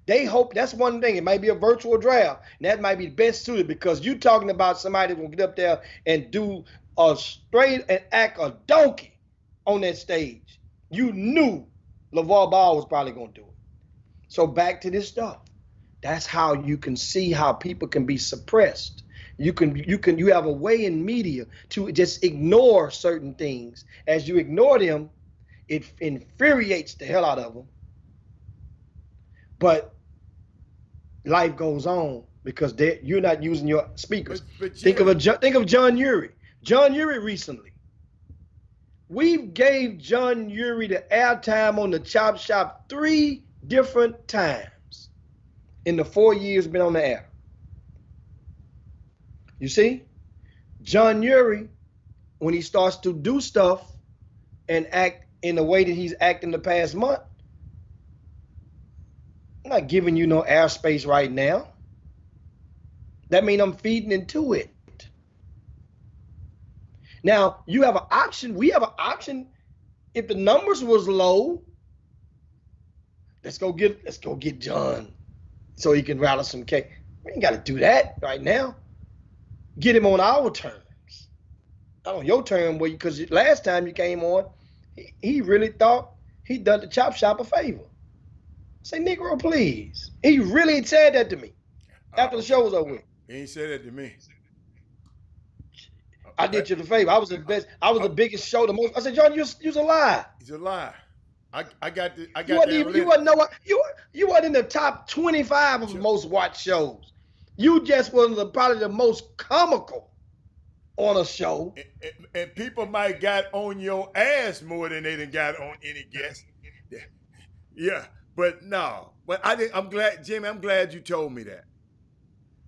They hope, that's one thing, it might be a virtual draft, and that might be best suited because you talking about somebody that's gonna get up there and do a straight and act a donkey on that stage. You knew LeVar Ball was probably going to do it. So back to this stuff. That's how you can see how people can be suppressed. You have a way in media to just ignore certain things. As you ignore them, it infuriates the hell out of them. But life goes on because you're not using your speakers. But think of John Urie. John Urie recently. We gave John Urie the airtime on the Chop Shop 3 different times in the 4 years been on the air. You see, John Urie, when he starts to do stuff and act in the way that he's acting the past month, I'm not giving you no airspace right now. That means I'm feeding into it. Now, you have an option. We have an option. If the numbers was low, let's go get John so he can rattle some cake. We ain't got to do that right now. Get him on our terms. Not on your term, because last time you came on, he really thought he done the chop shop a favor. Say, Negro, please. He really said that to me after the show was over with. He ain't said that to me. I did you the favor. I was the best. I was the biggest show, the most. I said, John, you's a lie. He's a lie. I got the. You wasn't in the top 25 of most watched shows. You just was probably the most comical on a show. And people might got on your ass more than they done got on any guest. Yeah, but no. But I'm glad, Jimmy. I'm glad you told me that.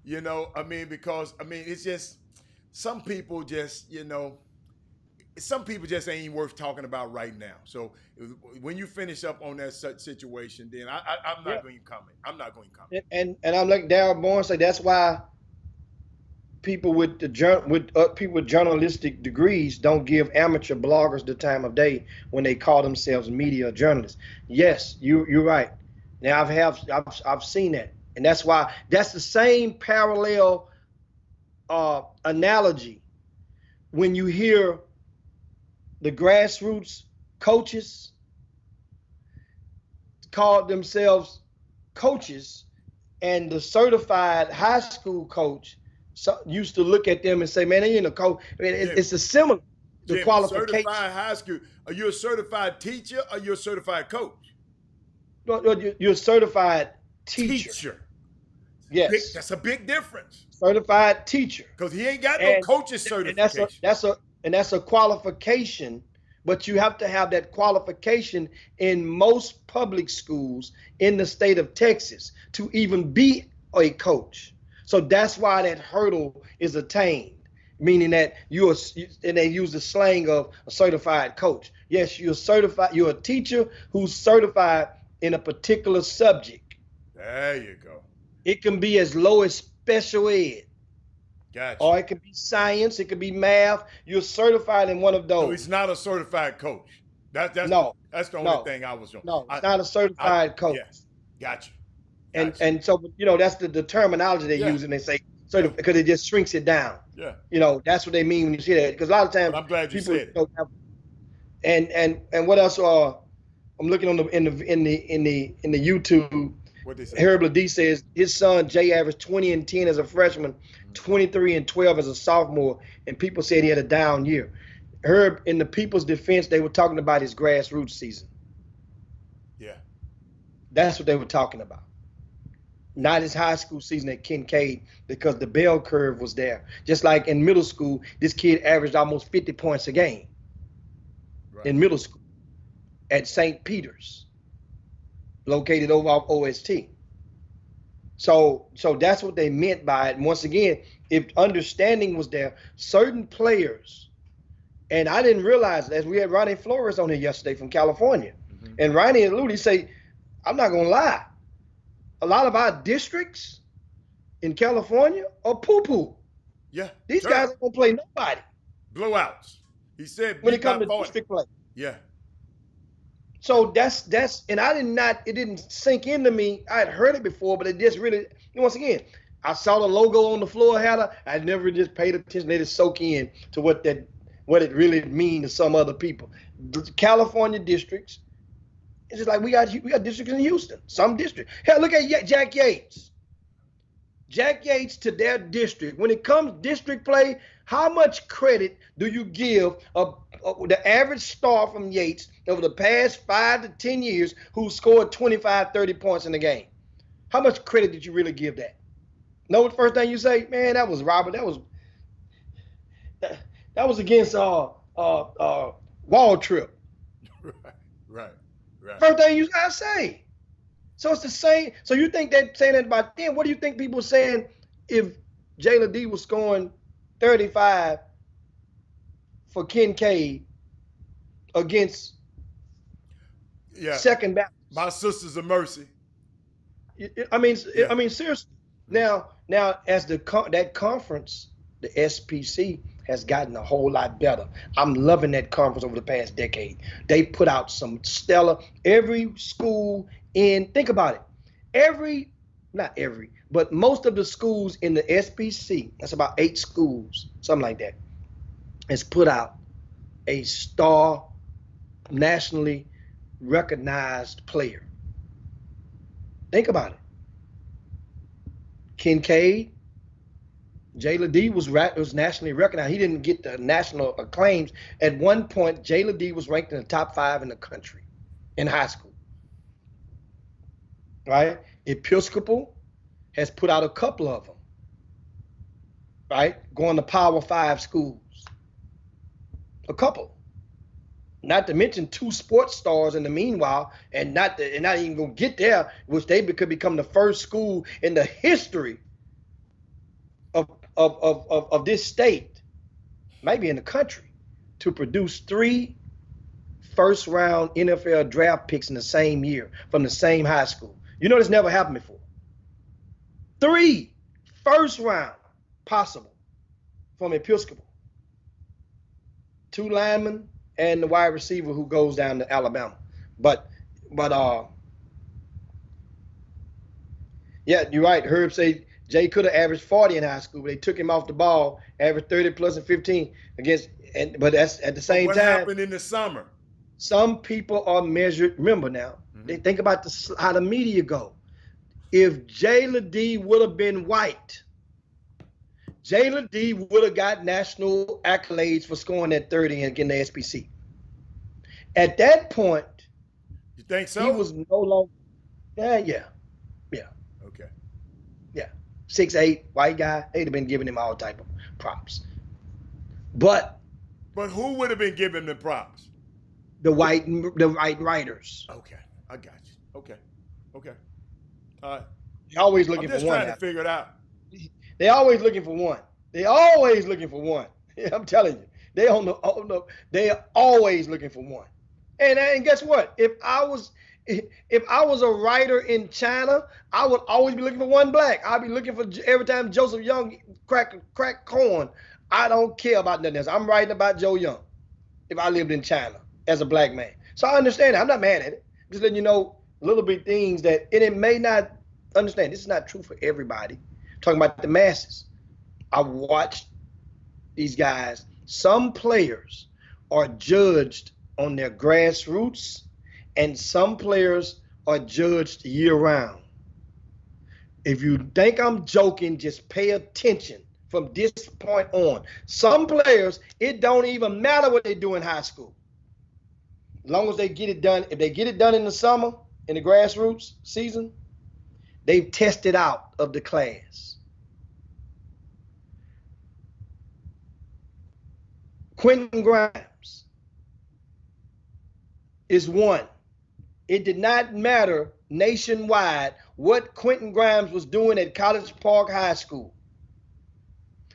You know, I mean, because it's just. Some people just, some people just ain't worth talking about right now. So when you finish up on that such situation, then I'm not going to comment. I'm not going to comment. And I'm like Darryl Bourne say, that's why people with people with journalistic degrees don't give amateur bloggers the time of day when they call themselves media journalists. Yes, you're right. Now I've seen that, and that's why that's the same parallel analogy when you hear the grassroots coaches call themselves coaches, and the certified high school coach used to look at them and say, man, they ain't a coach. I mean, it's a similar qualification. Certified high school. Are you a certified teacher or you're a certified coach? You're a certified teacher. Yes. That's a big difference. Certified teacher. Because he ain't got no coach's certification. And that's a qualification, but you have to have that qualification in most public schools in the state of Texas to even be a coach. So that's why that hurdle is attained, meaning that and they use the slang of a certified coach. Yes, you're a teacher who's certified in a particular subject. There you go. It can be as low as special ed. Gotcha. Or it could be science, it could be math. You're certified in one of those. So he's not a certified coach. That's the only thing I was doing. No, it's not a certified coach. Yes. Gotcha. And so, that's the terminology they use, and they say because it just shrinks it down. Yeah. That's what they mean when you say that. Because a lot of times, but I'm glad you said it. And what else? I'm looking on in the YouTube. What they say? Herb Ledee says his son Jay averaged 20 and 10 as a freshman, 23 and 12 as a sophomore, and people said he had a down year. Herb, in the people's defense, they were talking about his grassroots season. Yeah. That's what they were talking about. Not his high school season at Kincaid, because the bell curve was there. Just like in middle school, this kid averaged almost 50 points a game in middle school at St. Peter's, located over off OST. So that's what they meant by it. And once again, if understanding was there, certain players, and I didn't realize, as we had Ronnie Flores on here yesterday from California, and Ronnie and Ludi say, I'm not gonna lie, a lot of our districts in California are poo-poo. Yeah. These guys ain't gonna play nobody. Blowouts. He said when it comes to district play. Yeah. So that's and it didn't sink into me. I had heard it before, but it just really, once again, I saw the logo on the floor header. I never just paid attention. They just soak in to what it really means to some other people. The California districts, it's just like we got districts in Houston, some districts. Hell, look at Jack Yates. Jack Yates to their district. When it comes district play, how much credit do you give the average star from Yates over the past 5 to 10 years who scored 25, 30 points in the game? How much credit did you really give that? Know what the first thing you say? Man, that was Robert. That was against Wall Trip. Right. First thing you gotta say. So it's the same. So you think they're saying that about them? What do you think people are saying if Jay Ledee was scoring 35 for Kincaid against Second Baptist. My Sisters of Mercy. I mean, seriously. Now, as that conference, the SPC has gotten a whole lot better. I'm loving that conference over the past decade. They put out some stellar. Every school think about it. Not every, but most of the schools in the SPC, that's about 8 schools, something like that, has put out a star, nationally recognized player. Think about it. Kincaid, Jayla D was nationally recognized. He didn't get the national acclaims. At one point, Jayla D was ranked in the top 5 in the country in high school. Right? Episcopal has put out a couple of them. Right? Going to Power 5 schools. A couple. Not to mention 2 sports stars in the meanwhile, and not even gonna get there, which they could become the first school in the history of this state, maybe in the country, to produce 3 first-round NFL draft picks in the same year from the same high school. You know this never happened before. 3 first-round possible from Episcopal. 2 linemen and the wide receiver who goes down to Alabama. But yeah, you're right. Herb say Jay could have averaged 40 in high school, but they took him off the ball, averaged 30 plus and 15 against. But that's at the same what time. What happened in the summer? Some people are measured. Remember now, they think about how the media go. If Jayla D would have been white, Jayla D would have got national accolades for scoring that 30 and getting the SPC. At that point, you think so? He was no longer. Yeah. Okay. Yeah, 6'8", white guy. They'd have been giving him all type of props. But who would have been giving the props? The white writers. Okay, I got you. Okay. All right. They're always looking for one. I'm just trying to figure it out. They're always looking for one. They're always looking for one. I'm telling you, they're always looking for one. And guess what? If I was a writer in China, I would always be looking for one black. I'd be looking for every time Joseph Young crack corn. I don't care about nothing else. I'm writing about Joe Young if I lived in China as a black man. So I understand it. I'm not mad at it. Just letting you know little bit things that, and it may not understand. This is not true for everybody. I'm talking about the masses. I watched these guys. Some players are judged on their grassroots, and some players are judged year round. If you think I'm joking, just pay attention from this point on. Some players, it don't even matter what they do in high school. As long as they get it done, if they get it done in the summer, in the grassroots season, they've tested out of the class. Quentin Grimes is one. It did not matter nationwide what Quentin Grimes was doing at College Park High School.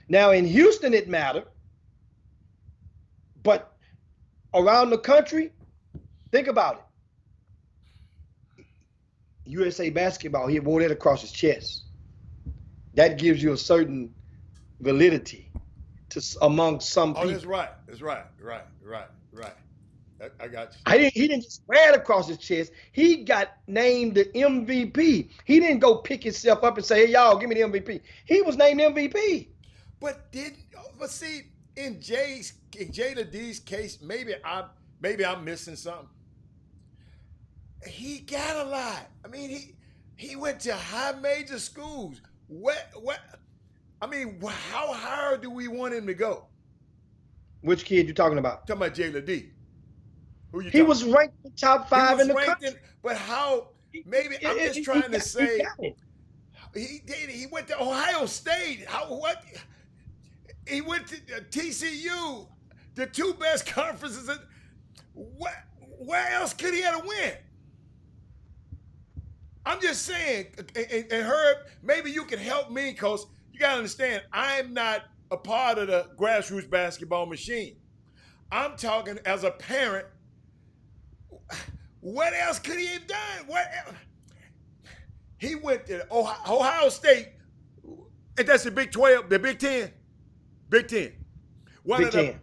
Now in Houston it mattered, but around the country, think about it. USA Basketball, he wore that across his chest. That gives you a certain validity among some people. Oh, that's right. That's right. Right. I got you. He didn't just wear it across his chest. He got named the MVP. He didn't go pick himself up and say, "Hey, y'all, give me the MVP." He was named MVP. But see, in Jayla D's case, maybe I'm missing something. He got a lot. I mean, he went to high major schools. How high do we want him to go? Which kid you talking about? Talking about Jayla D. He was ranked in the top 5 in the country. But how? Maybe I'm just trying to say. He went to Ohio State. What? He went to TCU, the 2 best conferences. Where else could he have win? I'm just saying, and Herb, maybe you can help me, because you got to understand, I'm not a part of the grassroots basketball machine. I'm talking as a parent. What else could he have done? What else? He went to Ohio State, and that's the Big 12, the Big 10. Big 10. One Big of the 10.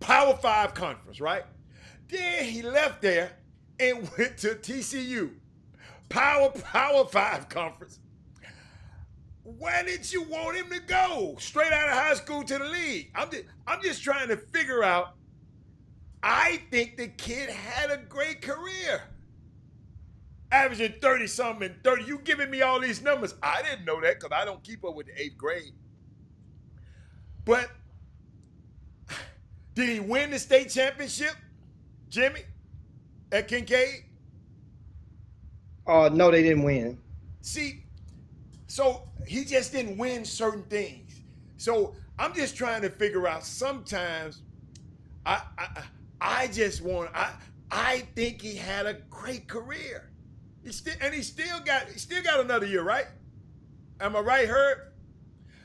Power 5 conference, right? Then he left there and went to TCU. Power 5 conference. Where did you want him to go? Straight out of high school to the league. I'm just trying to figure out. I think the kid had a great career. Averaging 30-something and 30. You giving me all these numbers. I didn't know that because I don't keep up with the 8th grade. But did he win the state championship, Jimmy, at Kincaid? No, they didn't win. See, so he just didn't win certain things. So I'm just trying to figure out. Sometimes I think he had a great career. He still got another year, right? Am I right, Herb?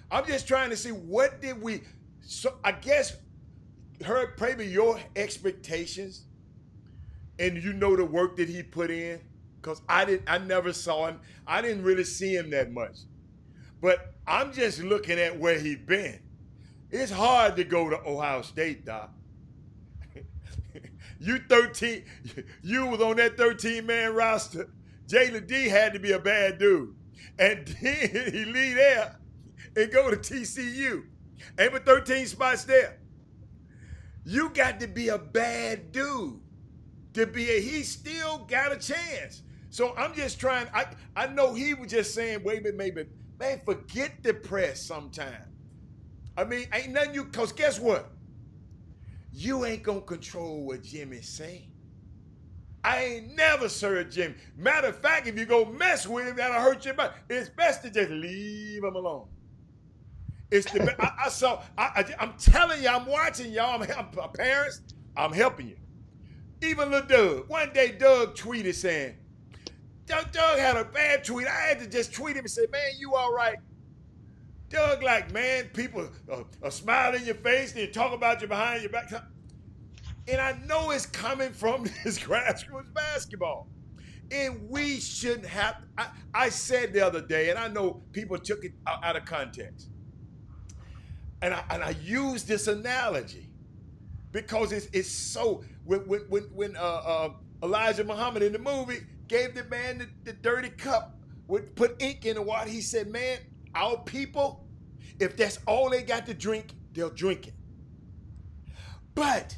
I'm just trying to see what did we. So I guess, Herb, maybe your expectations, and you know the work that he put in, because I never saw him. I didn't really see him that much. But I'm just looking at where he's been. It's hard to go to Ohio State, Doc. You was on that 13-man roster. Jalen D had to be a bad dude. And then he leave there and go to TCU. Ain't but 13 spots there. You got to be a bad dude to be he still got a chance. So I'm just trying, I know he was just saying, maybe, man, forget the press sometime. I mean, ain't nothing because guess what? You ain't gonna control what Jimmy say. I ain't never served Jimmy. Matter of fact, if you go mess with him, that'll hurt your back. It's best to just leave him alone. It's the I'm telling you, I'm watching y'all. I'm parents. I'm helping you. Even little Doug. One day, Doug tweeted saying, Doug had a bad tweet. I had to just tweet him and say, man, you all right? Doug, like, man, people are smiling in your face, they talk about you behind your back. And I know it's coming from this grassroots basketball. And we shouldn't have, I said the other day, and I know people took it out of context. And I use this analogy because it's so, when Elijah Muhammad in the movie gave the man the dirty cup, would put ink in the water, he said, man, our people, if that's all they got to drink, they'll drink it. But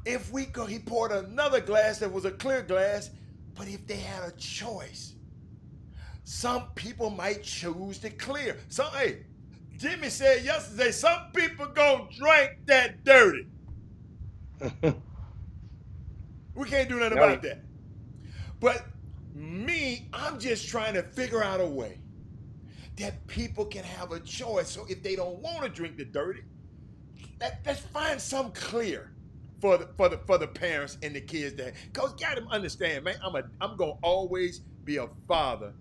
if we go, he poured another glass that was a clear glass, but if they had a choice, some people might choose the clear. So, hey, Jimmy said yesterday, some people gonna drink that dirty. We can't do nothing about that. But me, I'm just trying to figure out a way that people can have a choice. So if they don't want to drink the dirty, let's find some clear for the parents and the kids there. Cause got them understand, man. I'm gonna always be a father,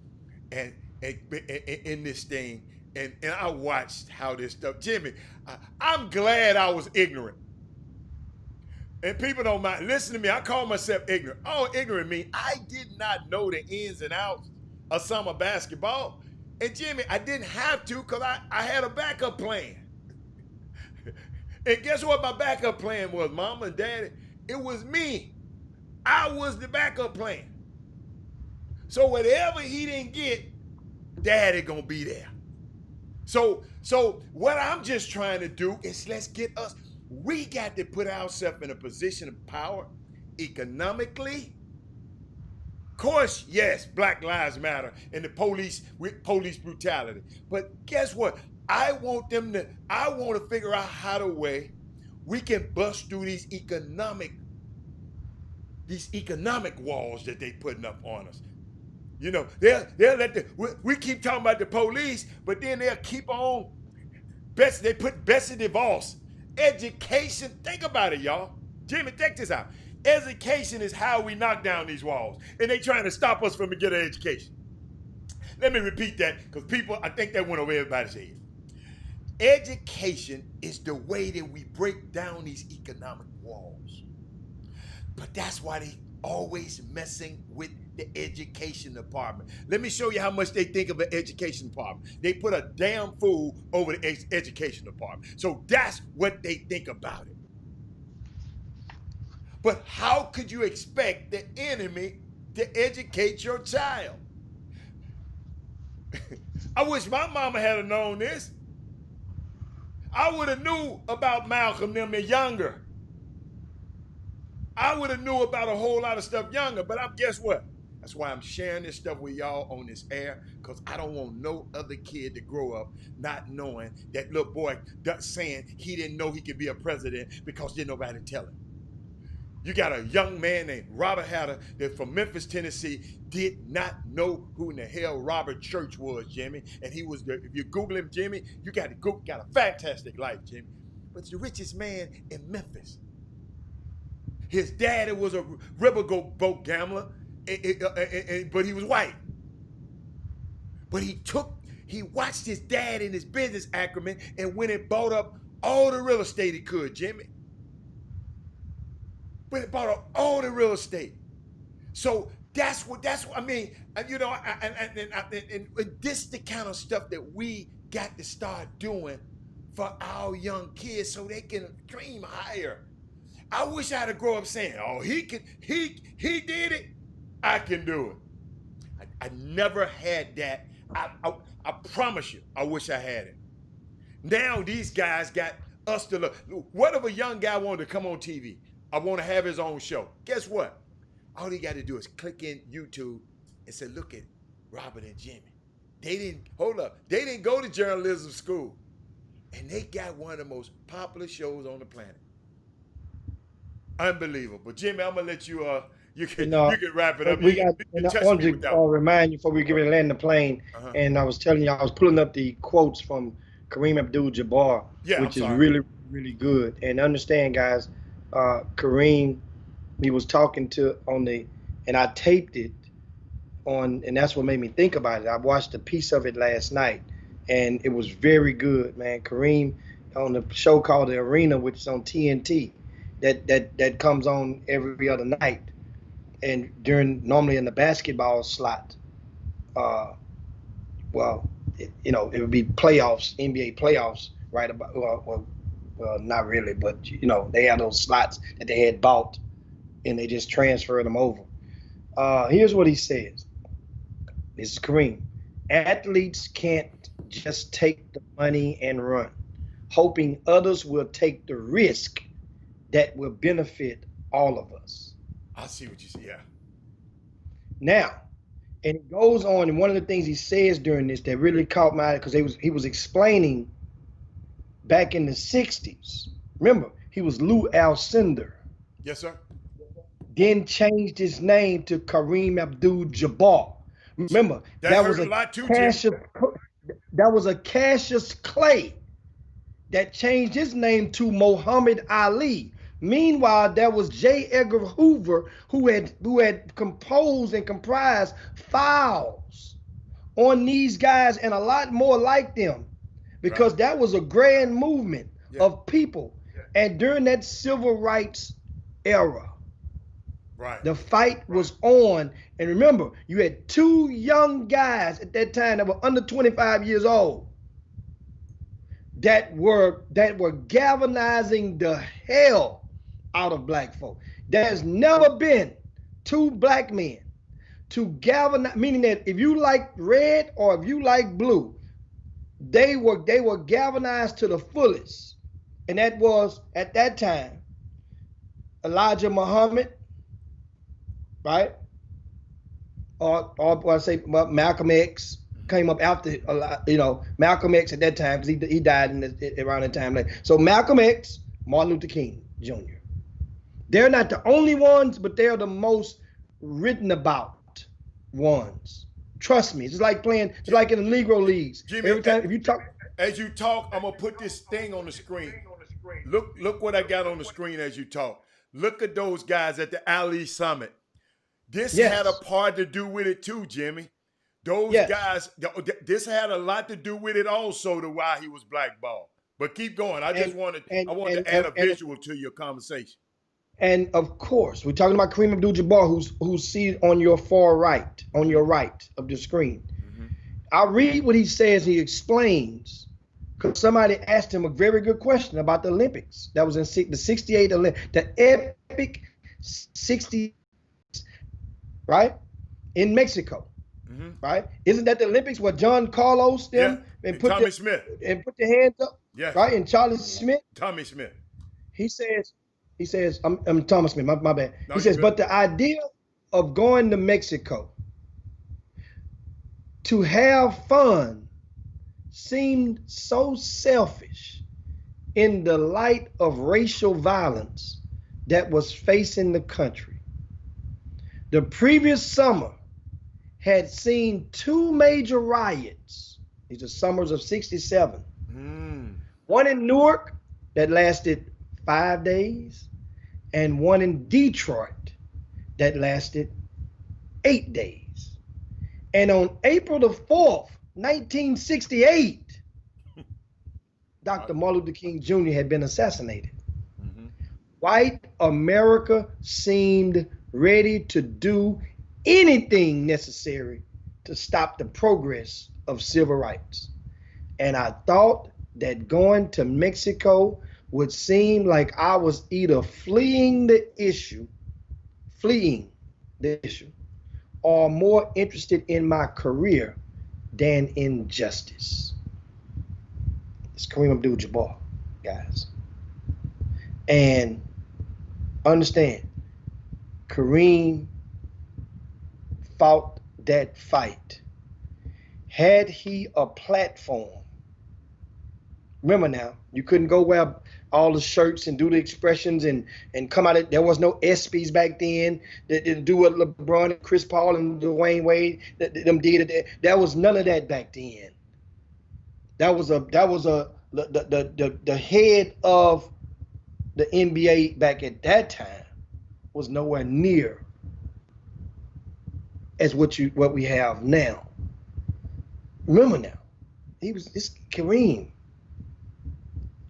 and in this thing, and I watched how this stuff. Jimmy, I'm glad I was ignorant. And people don't mind. Listen to me. I call myself ignorant. Oh, ignorant means I did not know the ins and outs of summer basketball. And Jimmy, I didn't have to because I had a backup plan. And guess what my backup plan was, Mama and Daddy? It was me. I was the backup plan. So whatever he didn't get, Daddy gonna be there. So what I'm just trying to do is let's get us, we got to put ourselves in a position of power economically. Of course, yes, Black Lives Matter and the police brutality. But guess what? I want to figure out how to way we can bust through these economic walls that they putting up on us. You know, they'll let we keep talking about the police, but then they'll keep on. They put Betsy DeVos. Education, think about it, y'all. Jimmy, check this out. Education is how we knock down these walls. And they trying to stop us from getting an education. Let me repeat that, because people, I think that went over everybody's head. Education is the way that we break down these economic walls. But that's why they always messing with the education department. Let me show you how much they think of the education department. They put a damn fool over the education department. So that's what they think about it. But how could you expect the enemy to educate your child? I wish my mama had known this. I would have knew about Malcolm them younger. I would have knew about a whole lot of stuff younger, but guess what? That's why I'm sharing this stuff with y'all on this air, because I don't want no other kid to grow up not knowing that little boy saying he didn't know he could be a president because didn't nobody tell him. You got a young man named Robert Hatter that from Memphis, Tennessee, did not know who in the hell Robert Church was, Jimmy. And he was, if you Google him, Jimmy, you got a fantastic life, Jimmy. But he's the richest man in Memphis. His daddy was a riverboat gambler, but he was white. But he watched his dad in his business acumen and went and bought up all the real estate he could, Jimmy. Went and bought up all the real estate. So that's what I mean. And you know, and this the kind of stuff that we got to start doing for our young kids so they can dream higher. I wish I had to grow up saying, "Oh, he did it. I can do it." I never had that. I promise you, I wish I had it. Now these guys got us to look. What if a young guy wanted to come on TV? I want to have his own show. Guess what? All he got to do is click in YouTube and say, "Look at Robert and Jimmy." They didn't go to journalism school, and they got one of the most popular shows on the planet. Unbelievable. Jimmy, I'm gonna let you you can wrap it up. I wanted to remind you before we get ready to land the plane, and I was telling you I was pulling up the quotes from Kareem Abdul-Jabbar, which is really, really good. And understand, guys, Kareem, he was talking to and I taped it and that's what made me think about it. I watched a piece of it last night, and it was very good, man. Kareem on the show called The Arena, which is on TNT. That comes on every other night, and normally in the basketball slot, it would be playoffs, NBA playoffs, right about well, not really, but they had those slots that they had bought, and they just transferred them over. Here's what he says. This is Kareem. Athletes can't just take the money and run, hoping others will take the risk that will benefit all of us. I see what you see, yeah. Now, and it goes on, and one of the things he says during this that really caught my eye, because he was explaining back in the 60s. Remember, he was Lou Alcindor. Yes, sir. Then changed his name to Kareem Abdul-Jabbar. Remember, that was a Cassius Clay that changed his name to Muhammad Ali. Meanwhile, there was J. Edgar Hoover who had composed and comprised files on these guys and a lot more like them, because that was a grand movement of people. And during that civil rights era, the fight was on. And remember, you had two young guys at that time that were under 25 years old that were galvanizing the hell out of black folk. There's never been two black men to galvanize, meaning that if you like red or if you like blue, they were galvanized to the fullest. And that was, at that time, Elijah Muhammad, right? Or I say Malcolm X came up after, Malcolm X at that time, because he died around that time. So Malcolm X, Martin Luther King Jr. They're not the only ones, but they're the most written about ones. Trust me, it's like in the Negro Leagues. Jimmy, every time as you talk, I'm gonna put this thing on the screen. Look what I got on the screen as you talk. Look at those guys at the Ali Summit. This had a part to do with it too, Jimmy. Those Yes. guys, this had a lot to do with it also to why he was blackballed. But keep going. I just wanted to add a visual to your conversation. And of course, we're talking about Kareem Abdul-Jabbar, who's seated on your far right, on your right of the screen. I'll read what he says. He explains, because somebody asked him a very good question about the Olympics. That was in the 68 Olympics, the epic 60, right? In Mexico, right? Isn't that the Olympics where John Carlos them and put Tommy Smith and put their hands up, right? And Charlie Smith. Tommy Smith. He says, I'm Thomas Smith, my bad. No, He says, good. but the idea of going to Mexico to have fun seemed so selfish in the light of racial violence that was facing the country. The previous summer had seen two major riots. These are summers of '67. One in Newark that lasted 5 days, and one in Detroit that lasted 8 days. And on April the 4th, 1968, Dr. Martin Luther King Jr. had been assassinated. White America seemed ready to do anything necessary to stop the progress of civil rights. And I thought that going to Mexico would seem like I was either fleeing the issue, or more interested in my career than in justice. It's Kareem Abdul-Jabbar, guys. And understand, Kareem fought that fight. Had he a platform, remember now, you couldn't go wear all the shirts and do the expressions and come out. There was no ESPYs back then that didn't do what LeBron and Chris Paul and Dwayne Wade them did. There was none of that back then. That was the head of the NBA back at that time was nowhere near as what we have now. Remember now, it's Kareem.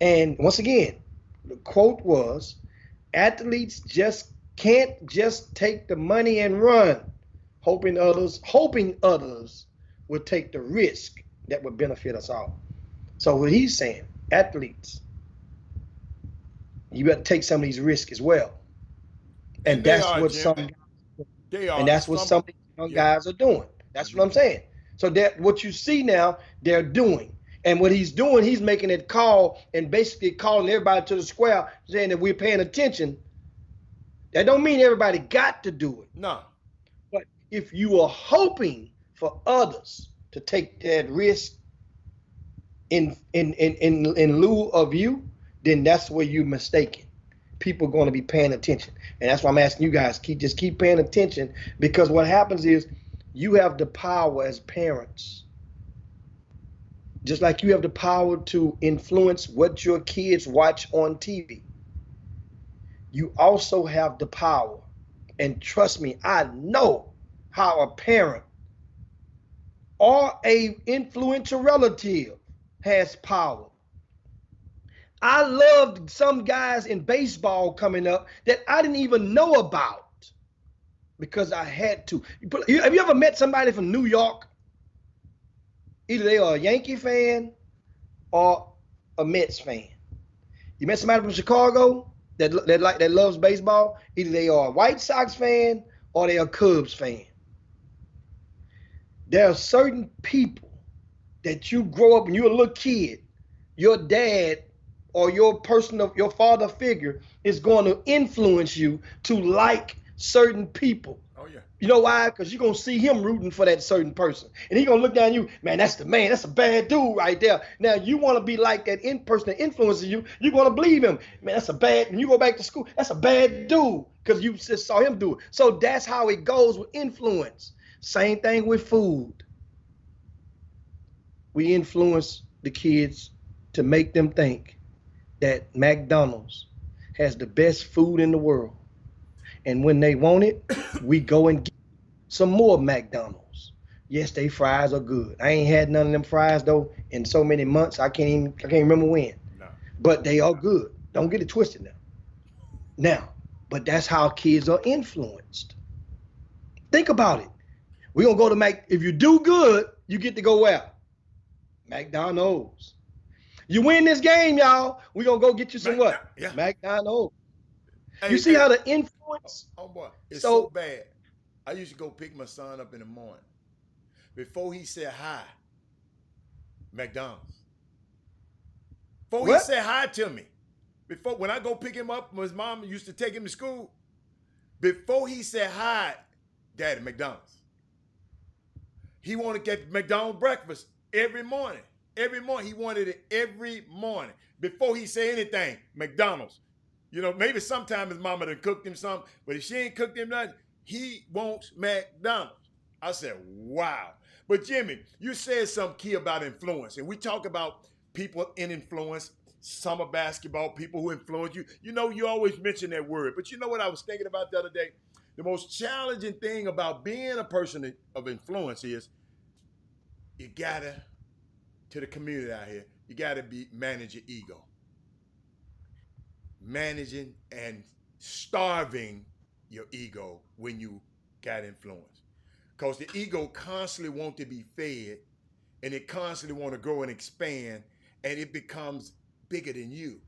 And once again, the quote was, athletes can't just take the money and run, hoping others would take the risk that would benefit us all. So what he's saying, athletes, you better take some of these risks as well. And that's what some young guys are doing. That's what I'm saying. So that what you see now, they're doing. And what he's doing, he's making it call and basically calling everybody to the square, saying that we're paying attention. That don't mean everybody got to do it. No. But if you are hoping for others to take that risk in lieu of you, then that's where you're mistaken. People are going to be paying attention. And that's why I'm asking you guys, keep paying attention, because what happens is you have the power as parents. Just like you have the power to influence what your kids watch on TV. You also have the power. And trust me, I know how a parent or a influential relative has power. I loved some guys in baseball coming up that I didn't even know about because I had to. Have you ever met somebody from New York? Either they are a Yankee fan or a Mets fan. You met somebody from Chicago that loves baseball. Either they are a White Sox fan or they are a Cubs fan. There are certain people that you grow up when you're a little kid, your dad or your father figure is going to influence you to like certain people. Oh yeah. You know why? Because you're going to see him rooting for that certain person. And he's going to look down at you, that's a bad dude right there. Now, you want to be like that person that influences you, you're going to believe him. Man, that's a bad, when you go back to school, that's a bad dude because you just saw him do it. So that's how it goes with influence. Same thing with food. We influence the kids to make them think that McDonald's has the best food in the world. And when they want it, we go and get some more McDonald's. Yes, they fries are good. I ain't had none of them fries though in so many months. I can't remember when. No. But they are good. Don't get it twisted now. Now, but that's how kids are influenced. Think about it. We're gonna go to if you do good, you get to go where? McDonald's. You win this game, y'all. We're gonna go get you some what? Yeah. McDonald's. Hey, you see how the influence? Oh boy, it's so bad. I used to go pick my son up in the morning. Before he said hi, McDonald's. Before he said hi to me, when I go pick him up, his mom used to take him to school. Before he said hi, Daddy, McDonald's. He wanted to get McDonald's breakfast every morning. Every morning, he wanted it every morning. Before he said anything, McDonald's. You know, maybe sometime his mama done cooked him something, but if she ain't cooked him nothing, he wants McDonald's. I said, wow. But Jimmy, you said something key about influence, and we talk about people in influence, summer basketball, people who influence you. You know, you always mention that word, but you know what I was thinking about the other day? The most challenging thing about being a person of influence is you gotta, to the community out here, you gotta manage your ego. Managing and starving your ego when you got influence. Because the ego constantly wants to be fed, and it constantly want to grow and expand, and it becomes bigger than you.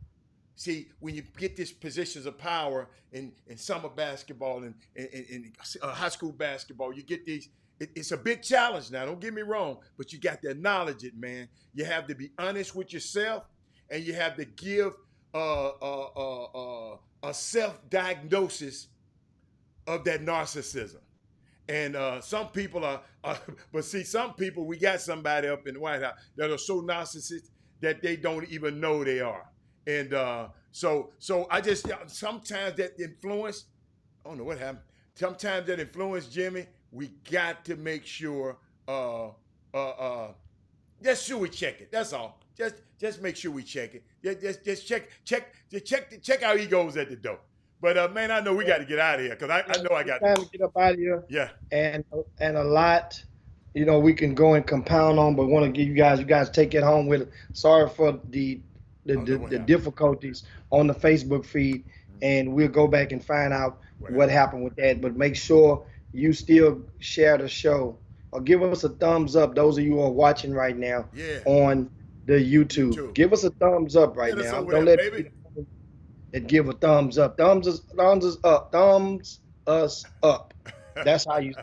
See, when you get these positions of power in summer basketball and in high school basketball, you get these, it's a big challenge now, don't get me wrong, but you got to acknowledge it, man. You have to be honest with yourself, and you have to give a self-diagnosis of that narcissism. And some people are, but see, some people, we got somebody up in the White House that are so narcissistic that they don't even know they are. And so I just, sometimes that influence, I don't know what happened. Sometimes that influence, Jimmy, we got to make sure, just sure we check it. That's all. Just make sure we check it. Just check our egos at the door. But man, I know we got to get out of here because I know I got time to get up out of here. Yeah. And a lot, you know, we can go and compound on, but want to give you guys take it home with it. Sorry for the difficulties on the Facebook feed, and we'll go back and find out what happened with that. But make sure you still share the show or give us a thumbs up. Those of you who are watching right now on the YouTube, give us a thumbs up right now. Don't let people that give a thumbs up. Thumbs us up. That's how you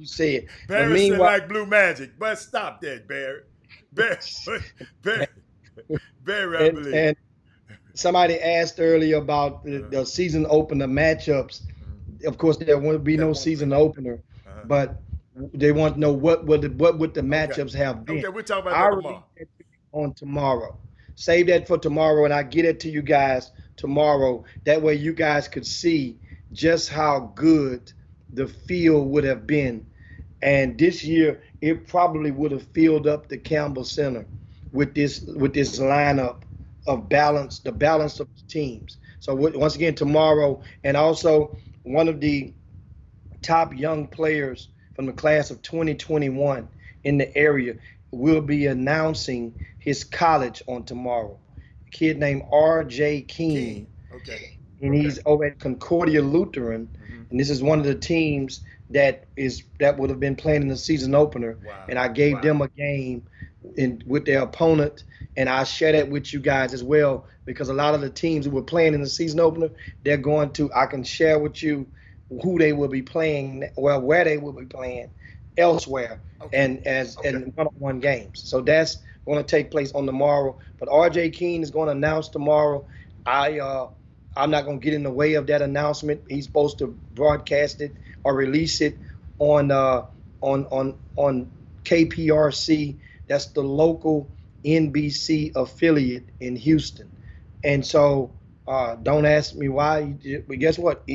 say it. Barry said like Blue Magic, but stop that, Barry. Barry, I believe. And somebody asked earlier about the season opener matchups. Of course, there won't be no season opener, but they want to know what would the matchups have been. Okay, we'll talk about that tomorrow. On tomorrow. Save that for tomorrow, and I get it to you guys tomorrow. That way you guys could see just how good the field would have been. And this year, it probably would have filled up the Campbell Center with this lineup of the balance of the teams. So once again, tomorrow, and also one of the top young players from the class of 2021 in the area will be announcing his college on tomorrow. A kid named R.J. King. Okay. And he's over at Concordia Lutheran, and this is one of the teams that would have been playing in the season opener. Wow. And I gave them a game with their opponent, and I share that with you guys as well, because a lot of the teams who were playing in the season opener, I can share with you who they will be playing, where they will be playing elsewhere, and in one-on-one games. So that's going to take place on tomorrow. But R.J. King is going to announce tomorrow. I'm not going to get in the way of that announcement. He's supposed to broadcast it or release it on KPRC. That's the local NBC affiliate in Houston. And so don't ask me why. But guess what?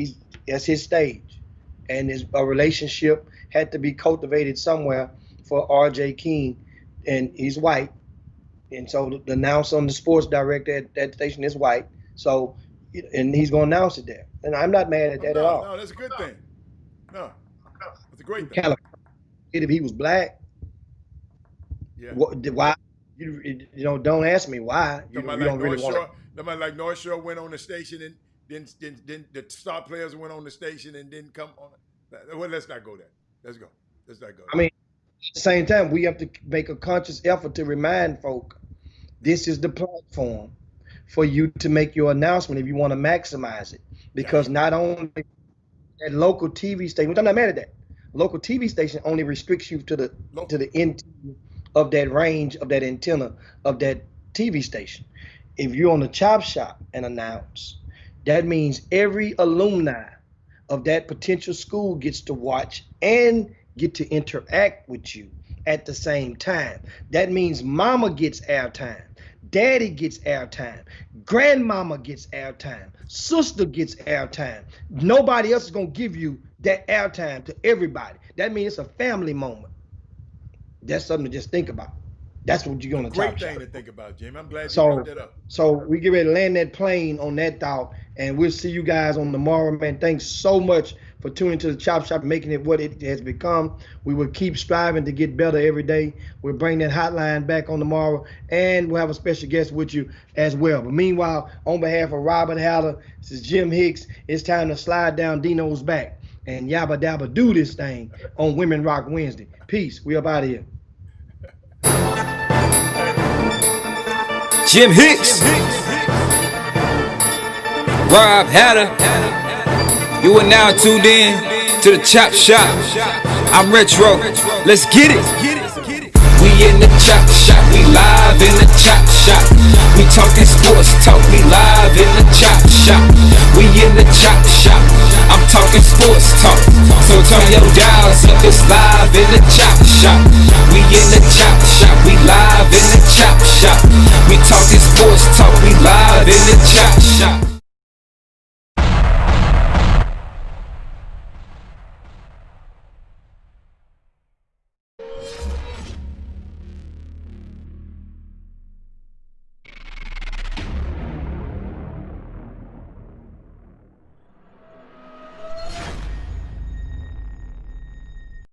That's his stage, and a relationship had to be cultivated somewhere for R.J. King, and he's white. And so the announcer and the sports director at that station is white. So, and he's going to announce it there. And I'm not mad at that at all. No, that's a good thing. No, it's a great thing. if he was black. Yeah. Why? You know, don't ask me why. You don't really want to. Somebody like North Shore went on the station and then the star players went on the station and didn't come on. Well, let's not go there. Let's go. Let's not go there. I mean, at the same time, we have to make a conscious effort to remind folk, this is the platform for you to make your announcement if you want to maximize it. Because not only that local TV station, which I'm not mad at that, local TV station only restricts you to the end of that range of that antenna of that TV station. If you're on the Chop Shop and announce, that means every alumni of that potential school gets to watch and get to interact with you at the same time. That means mama gets airtime, daddy gets airtime, grandmama gets airtime, sister gets airtime. Nobody else is gonna give you that airtime to everybody. That means it's a family moment. That's something to just think about. That's what you're gonna Great Chop thing Shop. to think about, Jim. I'm glad you So, brought that up. so we get ready to land that plane on that thought, and we'll see you guys on tomorrow, man. Thanks so much for tuning to the Chop Shop and making it what it has become. We will keep striving to get better every day. We'll bring that hotline back on tomorrow, and we'll have a special guest with you as well. But meanwhile, on behalf of Robert Haller, this is Jim Hicks. It's time to slide down Dino's back and yabba dabba do this thing on Women Rock Wednesday. Peace. We up out of here. Jim Hicks, Rob Hatter, you are now tuned in to the Chop Shop. I'm Retro, let's get it. We in the Chop Shop, we live in the Chop Shop. We talking sports talk, we live in the Chop Shop. We in the Chop Shop, I'm talking sports talk. So turn your dials up, it's live in the Chop Shop. We in the Chop Shop, we live in the Chop Shop. We talking sports talk, we live in the Chop Shop.